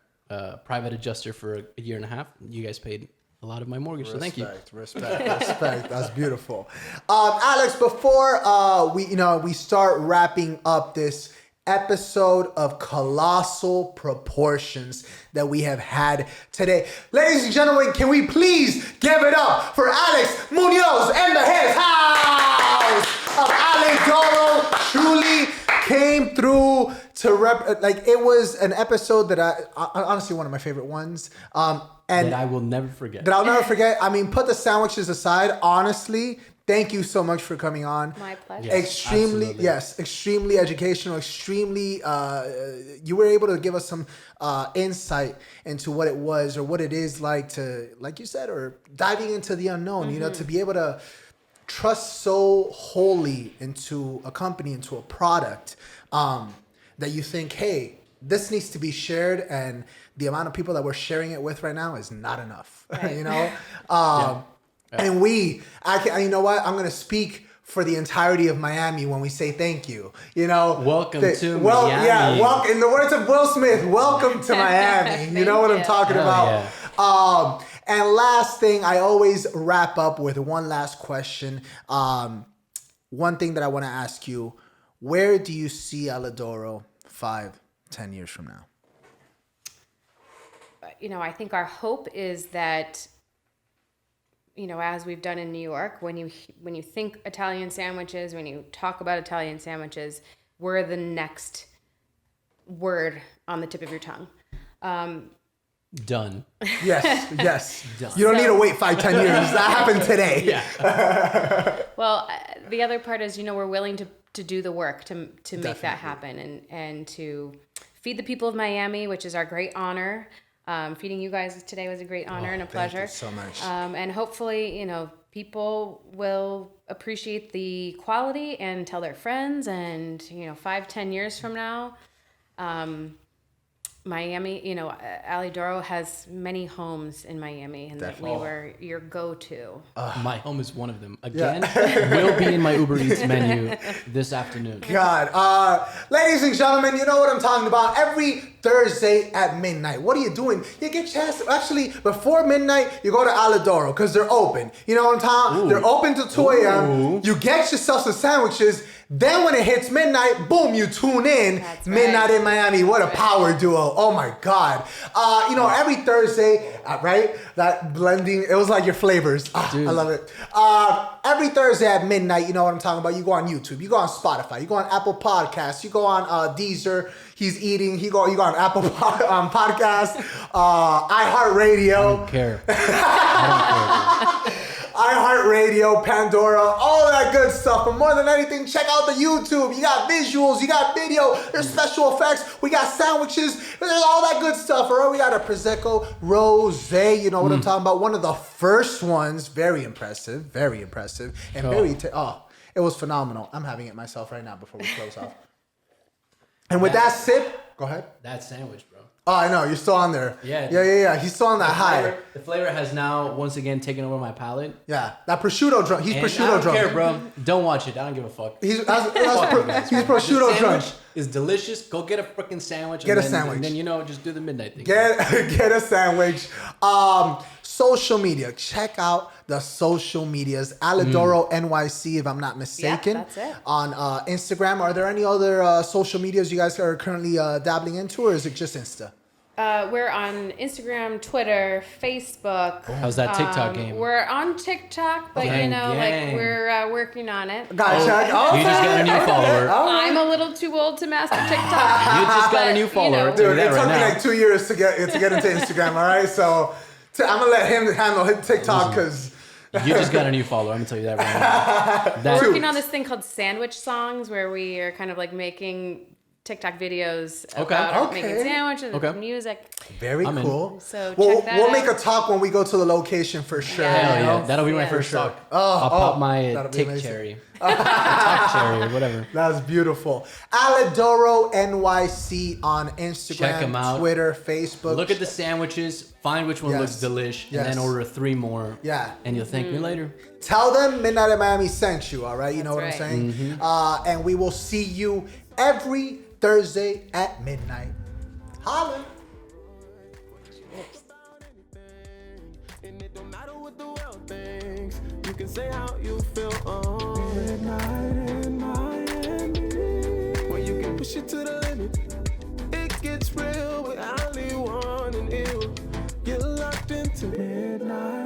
[SPEAKER 3] private adjuster for a year and a half. You guys paid a lot of my mortgage, so thank you.
[SPEAKER 2] Respect. That's beautiful. Alex, before we start wrapping up this episode of colossal proportions that we have had today, ladies and gentlemen, can we please give it up for Alex Muñoz and the His House of Alidoro? Truly came through to it was an episode that I honestly one of my favorite ones. And
[SPEAKER 3] That I will never forget.
[SPEAKER 2] that I'll never forget. I mean, put the sandwiches aside. Honestly, thank you so much for coming on.
[SPEAKER 1] My pleasure.
[SPEAKER 3] Yes,
[SPEAKER 2] Extremely,
[SPEAKER 3] absolutely.
[SPEAKER 2] extremely educational. Extremely, you were able to give us some insight into what it was or what it is like to, like you said, or diving into the unknown. You know, to be able to trust so wholly into a company, into a product, that you think, hey, this needs to be shared, and the amount of people that we're sharing it with right now is not enough.
[SPEAKER 1] Right.
[SPEAKER 2] You know, and you know what? I'm gonna speak for the entirety of Miami when we say thank you. You know,
[SPEAKER 3] Welcome to Miami.
[SPEAKER 2] Yeah, welcome. In the words of Will Smith, welcome to Miami. You know what I'm
[SPEAKER 1] you.
[SPEAKER 2] talking
[SPEAKER 3] Hell
[SPEAKER 2] about. And last thing, I always wrap up with one last question. One thing that I want to ask you: where do you see Alidoro 5-10 years from now?
[SPEAKER 1] You know, I think our hope is that, you know, as we've done in New York, when you think Italian sandwiches, when you talk about Italian sandwiches, we're the next word on the tip of your tongue.
[SPEAKER 3] Done.
[SPEAKER 2] Yes. You don't need to wait 5-10 years. That happened today.
[SPEAKER 3] Yeah.
[SPEAKER 1] Well, the other part is, you know, we're willing to do the work to make that happen and to feed the people of Miami, which is our great honor. Feeding you guys today was a great honor and a pleasure.
[SPEAKER 2] Thank you so much.
[SPEAKER 1] And hopefully, you know, people will appreciate the quality and tell their friends. And, you know, 5-10 years from now, Miami, you know, Alidoro has many homes in Miami, and that we were your go-to.
[SPEAKER 3] My home is one of them. Again, will be in my Uber Eats menu this afternoon.
[SPEAKER 2] God. Ladies and gentlemen, you know what I'm talking about. Every Thursday at midnight. What are you doing? You get chance. Actually, before midnight, you go to Alidoro because they're open. You know what I'm talking about? They're open till 2 a.m. You get yourself some sandwiches. Then when it hits midnight, boom, you tune in.
[SPEAKER 1] That's
[SPEAKER 2] Midnight
[SPEAKER 1] right.
[SPEAKER 2] in Miami. What a power duo. Oh my God. Every Thursday, right? That blending, it was like your flavors. I love it. Every Thursday at midnight, you know what I'm talking about. You go on YouTube, you go on Spotify, you go on Apple Podcasts, you go on Deezer. He's eating. You go on Apple Podcasts, iHeartRadio.
[SPEAKER 3] I don't care. I don't care.
[SPEAKER 2] iHeartRadio, Pandora, all that good stuff. But more than anything, check out the YouTube. You got visuals, you got video, there's special effects, we got sandwiches, there's all that good stuff. All right, we got a Prosecco Rosé, you know what I'm talking about. One of the first ones, very impressive, and it was phenomenal. I'm having it myself right now before we close off. And with that sip, go ahead.
[SPEAKER 3] That sandwich, bro.
[SPEAKER 2] Oh, I know, you're still on there.
[SPEAKER 3] Yeah.
[SPEAKER 2] He's still on that high.
[SPEAKER 3] The flavor has now once again taken over my palate.
[SPEAKER 2] Yeah, that prosciutto drunk. He's
[SPEAKER 3] And
[SPEAKER 2] prosciutto
[SPEAKER 3] I don't
[SPEAKER 2] drunk.
[SPEAKER 3] care, bro. Don't watch it. I don't give a fuck.
[SPEAKER 2] He's
[SPEAKER 3] Fuck you guys.
[SPEAKER 2] prosciutto
[SPEAKER 3] The
[SPEAKER 2] drunk.
[SPEAKER 3] sandwich is delicious. Go get a freaking sandwich.
[SPEAKER 2] Get
[SPEAKER 3] and
[SPEAKER 2] a
[SPEAKER 3] then,
[SPEAKER 2] sandwich.
[SPEAKER 3] And then, just do the midnight thing.
[SPEAKER 2] Get a sandwich. Social media. Check out the social medias. Alidoro NYC, if I'm not mistaken.
[SPEAKER 1] Yeah, that's it.
[SPEAKER 2] On Instagram. Are there any other social medias you guys are currently dabbling into, or is it just Insta?
[SPEAKER 1] We're on Instagram, Twitter, Facebook.
[SPEAKER 3] How's that TikTok game?
[SPEAKER 1] We're on TikTok, but
[SPEAKER 3] Gang,
[SPEAKER 1] like we're working on it.
[SPEAKER 2] Gotcha.
[SPEAKER 3] Oh, you just got a new follower.
[SPEAKER 1] I'm a little too old to master TikTok.
[SPEAKER 3] You just got a new
[SPEAKER 1] but,
[SPEAKER 3] follower.
[SPEAKER 2] Dude,
[SPEAKER 3] that
[SPEAKER 2] it took
[SPEAKER 3] right
[SPEAKER 2] me
[SPEAKER 3] now.
[SPEAKER 2] like 2 years to get into Instagram, all right? So I'm going to let him handle his TikTok because...
[SPEAKER 3] You just got a new follower. I'm gonna tell you that right now.
[SPEAKER 1] We're working on this thing called Sandwich Songs, where we are kind of like making TikTok videos about making sandwiches and music.
[SPEAKER 2] Very
[SPEAKER 3] I'm in.
[SPEAKER 2] cool.
[SPEAKER 1] So
[SPEAKER 2] we'll
[SPEAKER 1] check that
[SPEAKER 2] we'll
[SPEAKER 1] out.
[SPEAKER 2] make a talk when we go to the location for sure.
[SPEAKER 1] Yeah.
[SPEAKER 3] Hell yeah,
[SPEAKER 2] you know?
[SPEAKER 3] that'll be my
[SPEAKER 1] Yeah.
[SPEAKER 3] first talk.
[SPEAKER 2] that'll
[SPEAKER 3] I'll pop my
[SPEAKER 2] be
[SPEAKER 3] tick
[SPEAKER 2] amazing.
[SPEAKER 3] cherry, talk cherry, or whatever.
[SPEAKER 2] That's beautiful. Alidoro NYC on Instagram,
[SPEAKER 3] Check 'em out.
[SPEAKER 2] Twitter, Facebook.
[SPEAKER 3] Look at the sandwiches, find which one
[SPEAKER 2] Yes.
[SPEAKER 3] looks delish,
[SPEAKER 2] Yes.
[SPEAKER 3] and then order 3 more.
[SPEAKER 2] Yeah.
[SPEAKER 3] and you'll thank me later.
[SPEAKER 2] Tell them Midnight in Miami sent you, all right? You know what
[SPEAKER 1] That's
[SPEAKER 2] I'm
[SPEAKER 1] right.
[SPEAKER 2] saying? And we will see you every Thursday at midnight. Holla.
[SPEAKER 5] And it don't matter what the world thinks. You can say how you feel on midnight in Miami. When you can push it to the limit, it gets real with only one and you. Get locked into midnight.